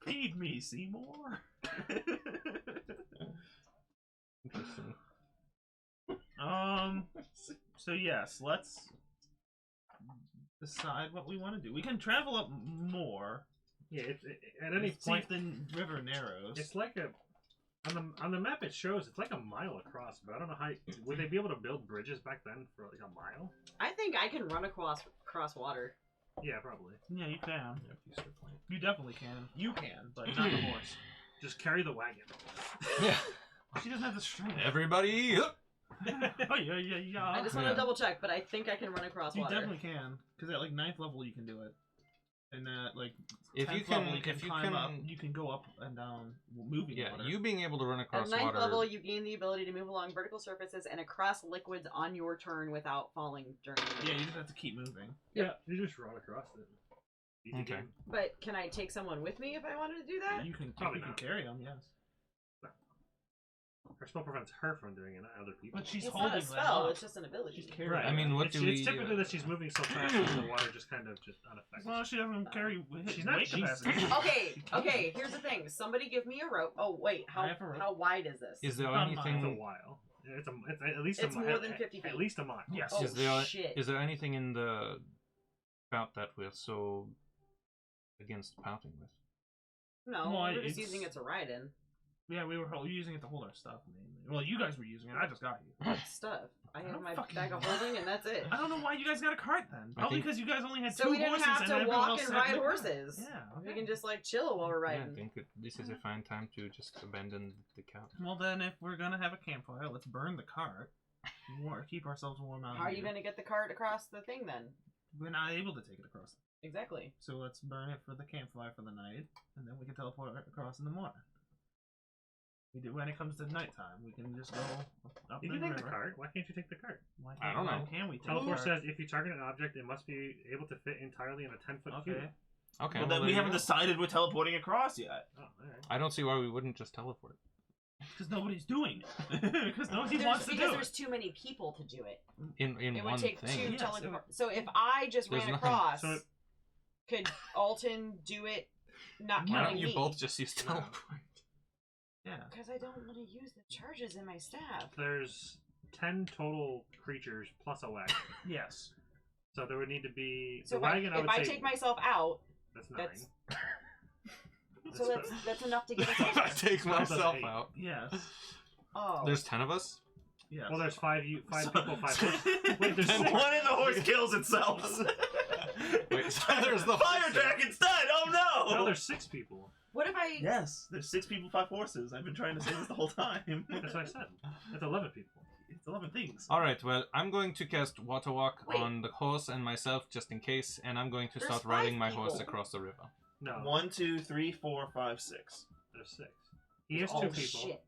Feed me, Seymour. interesting. So yes, let's decide what we want to do. We can travel up more. Yeah, at any See point if the river narrows. it's like a on the map it shows it's like a mile across, but I don't know how would they be able to build bridges back then for like a mile? I think I can run across water. Yeah, probably. Yeah, you can. Yeah, if you start playing. You definitely can. You can, but not the horse. Just carry the wagon. Yeah. She doesn't have the strength. Everybody. Up. Oh yeah, yeah, yeah. I just want to Yeah. double check, but I think I can run across You water. definitely can, because at like 9th level you can do it, and at like If 10th you can, level you can if you climb up. can, You can go up and down moving yeah, water. you being able to run At across 9th water. level, you gain the ability to move along vertical surfaces and across liquids on your turn without falling during the Yeah, you just have to keep moving. Yeah, you just run across it. Easy Okay. game. But can I take someone with me if I wanted to do that? You can Probably you can not. carry them. Yes. Her spell prevents her from doing it, not other people. But she's It's holding not a them spell, up. it's just an ability. She's carrying. Right. I mean, what it's, do it's we? typically that she's moving so fast that the water just unaffected. Well, she doesn't carry She's not weight Jesus. capacity. Okay, here's the thing. Somebody give me a rope. Oh, wait, I have a rope. how wide is this? Is there It's It's a anything? while. It's at least It's a mile. more than 50 feet. At least a mile. Yes. Oh, Is there shit. is there anything in the spout that we're so against pouting with? No, Well, we're just it's- using it to ride in. Yeah, we were using it to hold our stuff. Mainly. Well, you guys were using it. I just got you. Stuff. I have don't my fucking bag of know. holding, and that's it. I don't know why you guys got a cart then. I Probably think- because you guys only had So two we didn't horses have and to everyone walk else and sat in ride the cart. horses. horses. Yeah. We Okay. can just like chill while we're Yeah, I riding. think this is a fine time to just abandon the couch. Well, then, if we're gonna have a campfire, let's burn the cart. Keep ourselves warm out How are you here. gonna get the cart across the thing then? We're not able to take it across. Exactly. So let's burn it for the campfire for the night, and then we can teleport it across in the morning. We do when it comes to nighttime. We can just go up You the can take river. the cart. Why can't you take the cart? Why I can't- don't why know. Can we take Teleport the cart? says if you target an object, it must be able to fit entirely in a 10-foot cube. Okay. Okay. Well, well, then we there you haven't go. decided we're teleporting across yet. Oh, alright. I don't see why we wouldn't just teleport. Because nobody's doing it. Because nobody There's, wants to because do there's it. too many people to do it. In It would one take thing. two Yes, teleport. So if I just There's ran nothing- across, So- could Alton do it? Not Why don't counting you me. both just use No. teleport? Yeah. Because I don't want to use the charges in my staff. There's 10 total creatures plus a wagon. Yes. So there would need to be So the wagon. I if would I say take myself out, that's 9. that's- so that's enough to get us. If I take Well, that's myself 8. out. Yes. Oh. There's 10 of us? Yes. Well, there's 5 people, 5 horses. Wait, there's 6. One in the horse kills itself. Wait, so there's the Fire horse. dragon's dead. Oh no! No, there's 6 people. What if I? Yes, there's 6 people, 5 horses. I've been trying to say this the whole time. That's what I said. That's 11 people. It's 11 things. Alright, well, I'm going to cast Water Walk Wait. on the horse and myself just in case, and I'm going to There's start 5 riding my horse people. across the river. No, 1, 2, 3, 4, 5, 6. there's 6. He has Oh 2 people. shit!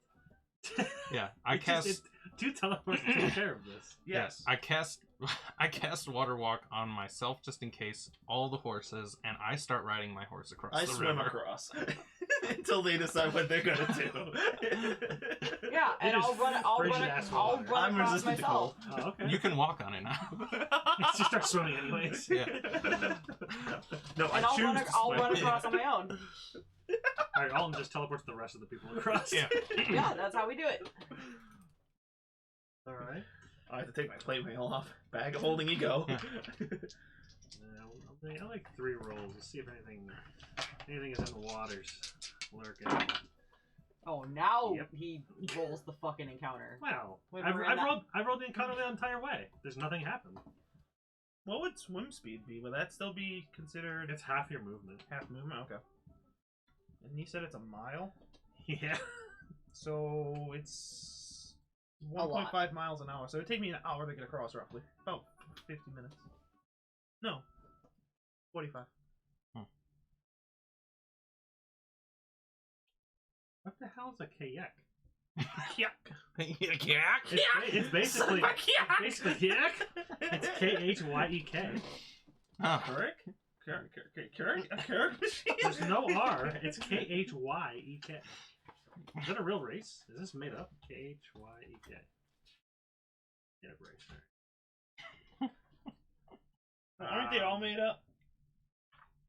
Yeah, I It's just- cast. 2 teleports to take care of this. Yes. I cast. I cast Water Walk on myself just in case, all the horses, and I start riding my horse across I the swim river. across until they decide what they're gonna do. Yeah, and It is I'll run. frigid ass I'll water. run I'm across resistant to myself. cold. Oh, okay. You can walk on it now. Just start swimming anyways. Yeah. No, I And I'll choose run. to I'll swim. run across on my own. Alright, Alton just teleports the rest of the people across. Yeah. Yeah, that's how we do it. Alright. I have to take my plate mail off. Bag of holding you go. I like 3 rolls. Let's see if anything is in the waters lurking. Oh, now Yep. he rolls the fucking encounter. Wow. Wait, I've we're in that- rolled the encounter the entire way. There's nothing happened. What would swim speed be? Would that still be considered It's half your movement. half movement? Okay. And you said it's a mile, Yeah. so it's A lot. 1.5 miles an hour. So it'd take me an hour to get across, roughly. About 50 minutes. No, 45. What the hell is a kayak? Yuck. It's basically kayak. It's K-H-Y-E-K. Huh. Kirk? A Kirk machine? There's no R. It's K-H-Y-E-K. Is that a real race? Is this made up? K-H-Y-E-K. Yeah, race. Aren't they all made up?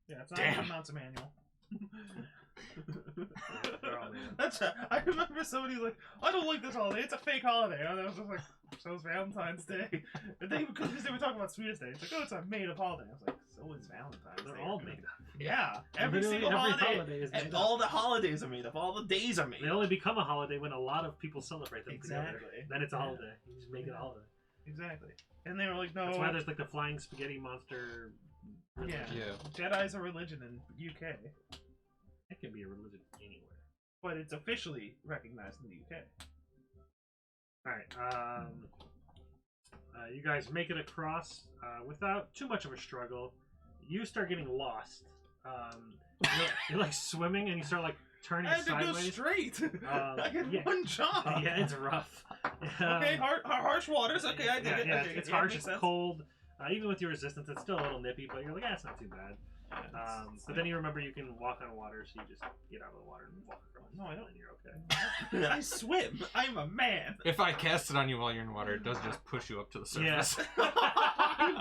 Yeah, it's not Damn. a Mounts manual. They're all made up. That's I remember somebody like, I don't like this holiday. It's a fake holiday. And I was just like, so is Valentine's Day. And because they were talking about Sweetest Day. It's like, oh, it's a made up holiday. I was like, so is Valentine's They're Day. all made up. Yeah, every Literally single every holiday. is made And up. all the holidays are made up. All the days are made They up. only become a holiday when a lot of people celebrate them together. Exactly. Then it's a Yeah. holiday. You just make it a holiday. Exactly. And they were like, no. That's why there's like the flying spaghetti monster. Yeah. Yeah. Jedi's a religion in UK, It can be a religion anywhere. but it's officially recognized in the UK. Alright, you guys make it across without too much of a struggle. You start getting lost. You're like swimming and you start like turning I had to go sideways. straight. I had yeah. one job. Yeah, it's rough. Okay, harsh waters. Okay, I dig Yeah, it. yeah, I dig it's it. harsh, Makes it's sense. cold. Even with your resistance, it's still a little nippy, but you're like, it's not too bad. But then you remember you can walk on water, so you just get out of the water and walk across. No, I don't. And you're okay. I swim. I'm a man. If I cast it on you while you're in water, it does just push you up to the Yeah. surface. You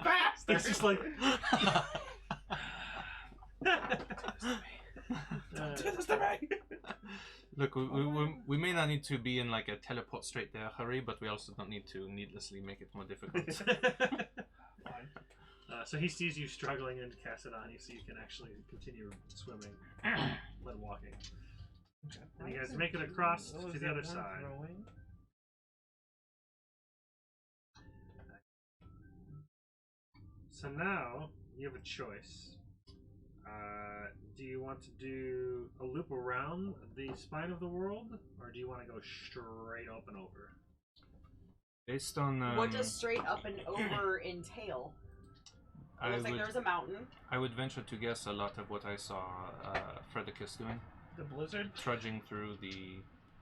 bastard. It's just like. Do this to me. Look, we may not need to be in like a teleport straight there hurry, but we also don't need to needlessly make it more difficult. So he sees you struggling and casts it on you, so you can actually continue swimming, but walking. Okay. And you guys make it across Oh, is to the that other one side. throwing? So now you have a choice. Do you want to do a loop around the spine of the world, or do you want to go straight up and over? Based on What does straight up and over entail? It I looks like would there's a mountain. I would venture to guess a lot of what I saw Fredicus doing, The blizzard. trudging through the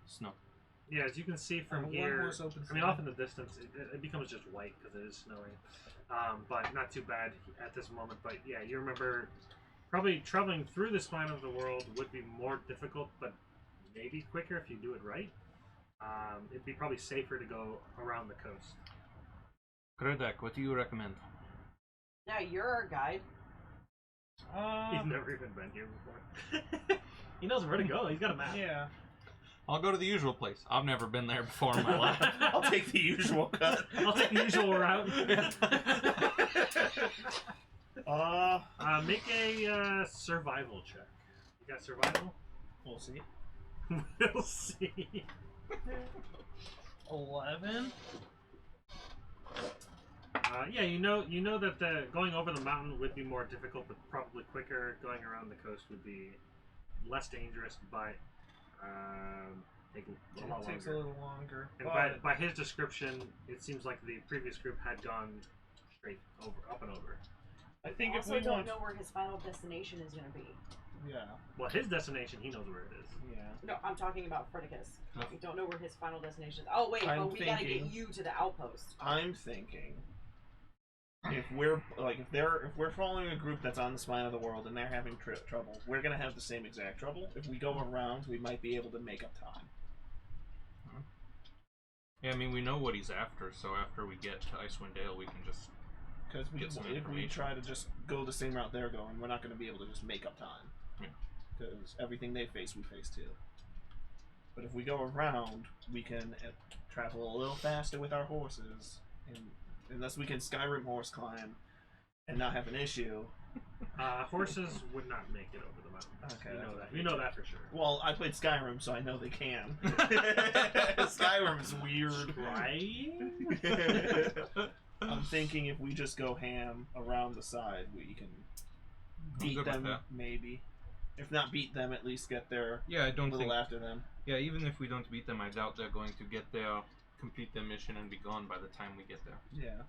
snow. Yeah, as you can see from One here, horse opens I mean, the- off in the distance, it becomes just white because it is snowing. But not too bad at this moment. But yeah, you remember probably traveling through the spine of the world would be more difficult, but maybe quicker if you do it right. It'd be probably safer to go around the coast. Kredak, what do you recommend? Yeah, you're our guide. He's never even been here before. He knows where to go. He's got a map. Yeah. I'll go to the usual place. I've never been there before in my life. I'll take the usual cut. I'll take the usual route. Make a survival check. You got survival? We'll see. We'll see. 11. Yeah, you know that the going over the mountain would be more difficult, but probably quicker. Going around the coast would be less dangerous, but take a lot It takes a longer. little longer. And but by his description, it seems like the previous group had gone straight over, up and over. I think if Also we don't want... know where his final destination is going to be. Yeah. Well, his destination, he knows where it is. Yeah. No, I'm talking about Fredicus. No. We don't know where his final destination is. Oh, wait, I'm but we gotta get thinking- you to the outpost. I'm thinking if we're following a group that's on the spine of the world and they're having trouble, we're gonna have the same exact trouble. If we go around, we might be able to make up time. Yeah, I mean, we know what he's after, so after we get to Icewind Dale, we can just... Because Get some if we information. try to just go the same route they're going, we're not going to be able to just make up time. Yeah. Because everything they face, we face too. But if we go around, we can travel a little faster with our horses, and unless we can Skyrim horse climb and not have an issue. Horses would not make it over the mountain. Okay, You know that's that. You know that for sure. Well, I played Skyrim, so I know they can. Skyrim is weird. Right? I'm thinking if we just go ham around the side, we can beat good with them, that. maybe. If not beat them, at least get there Yeah, I a don't little think... after them. Yeah, even if we don't beat them, I doubt they're going to get there, complete their mission, and be gone by the time we get there. Yeah,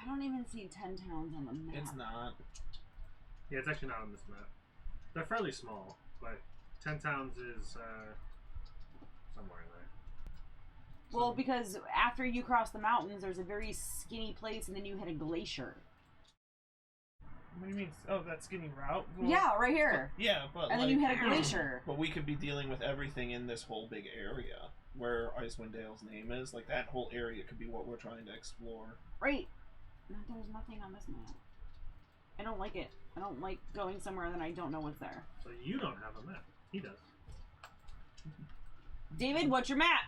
I don't even see 10 towns on the map. it's not. Yeah, it's actually not on this map. They're fairly small, but 10 towns is somewhere in there. Well, because after you cross the mountains, there's a very skinny place, and then you hit a glacier. What do you mean? Oh, that skinny route? Well, Yeah, right here. Yeah, but And then you hit a glacier. But we could be dealing with everything in this whole big area where Icewind Dale's name is. Like, that whole area could be what we're trying to explore. Right. No, there's nothing on this map. I don't like it. I don't like going somewhere that I don't know what's there. So you don't have a map. He does. David, what's your map?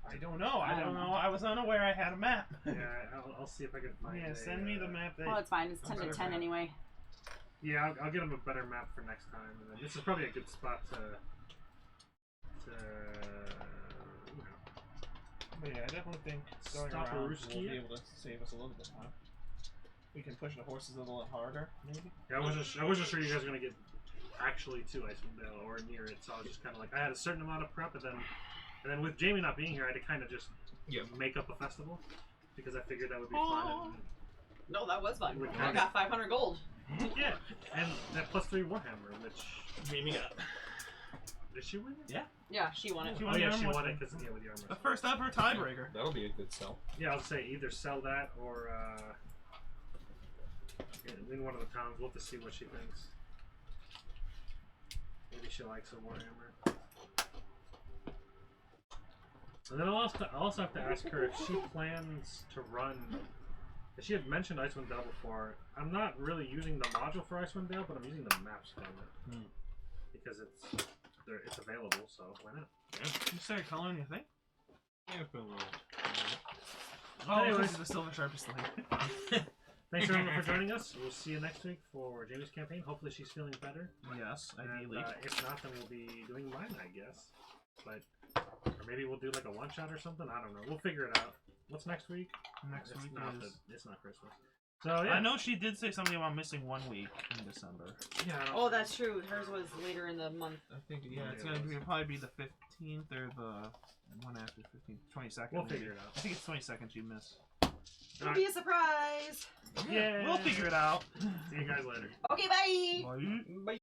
I don't know. I don't know. I was unaware I had a map. Yeah, I'll see if I can find Yeah, a, send me the map. That Well, it's fine. It's I'm 10 to better 10 map. anyway. Yeah, I'll get him a better map for next time. And then this is probably a good spot to you know. But yeah, I definitely think going Stop around Ruski. will be able to save us a little bit more. We can push the horses a little harder, maybe. Yeah, I wasn't sure you guys were gonna get actually to Icewind Dale or near it, so I was just kind of like, I had a certain amount of prep, and then with Jamie not being here, I had to kind of just make up a festival because I figured that would be fun. No, that was fun. We I got 500 gold. And, yeah, and that +3 Warhammer, which Jamie got. did she win it? Yeah, she won it. She Oh won yeah, the she armor won with it because with the armor. the first ever tiebreaker. That'll be a good sell. Yeah, I'll say either sell that or in one of the towns. We'll have to see what she thinks. Maybe she likes a Warhammer. And then I'll also have to ask her if she plans to run. She had mentioned Icewind Dale before. I'm not really using the module for Icewind Dale, but I'm using the maps from it because it's available. So why not? Yeah. You started coloring your thing? Yeah, for a little. Oh, Anyways. this is the Silver Sharpest thing. Thanks everyone for joining us. We'll see you next week for Jamie's campaign. Hopefully she's feeling better. Yes, And, ideally. if not, then we'll be doing mine, I guess. But or maybe we'll do like a one shot or something. I don't know. We'll figure it out. What's next week? Next It's week not is. it's not Christmas. So yeah. I know she did say something about missing 1 week in December. Yeah. I don't Oh, that's true. Hers was later in the month. I think, yeah, Yeah, it's it gonna was. probably be the 15th or the one after 15th, 22nd. We'll maybe. figure it out. I think it's 22nd she missed. It'll be a surprise. Yeah. We'll figure it out. See you guys later. Okay, bye. Bye. Bye.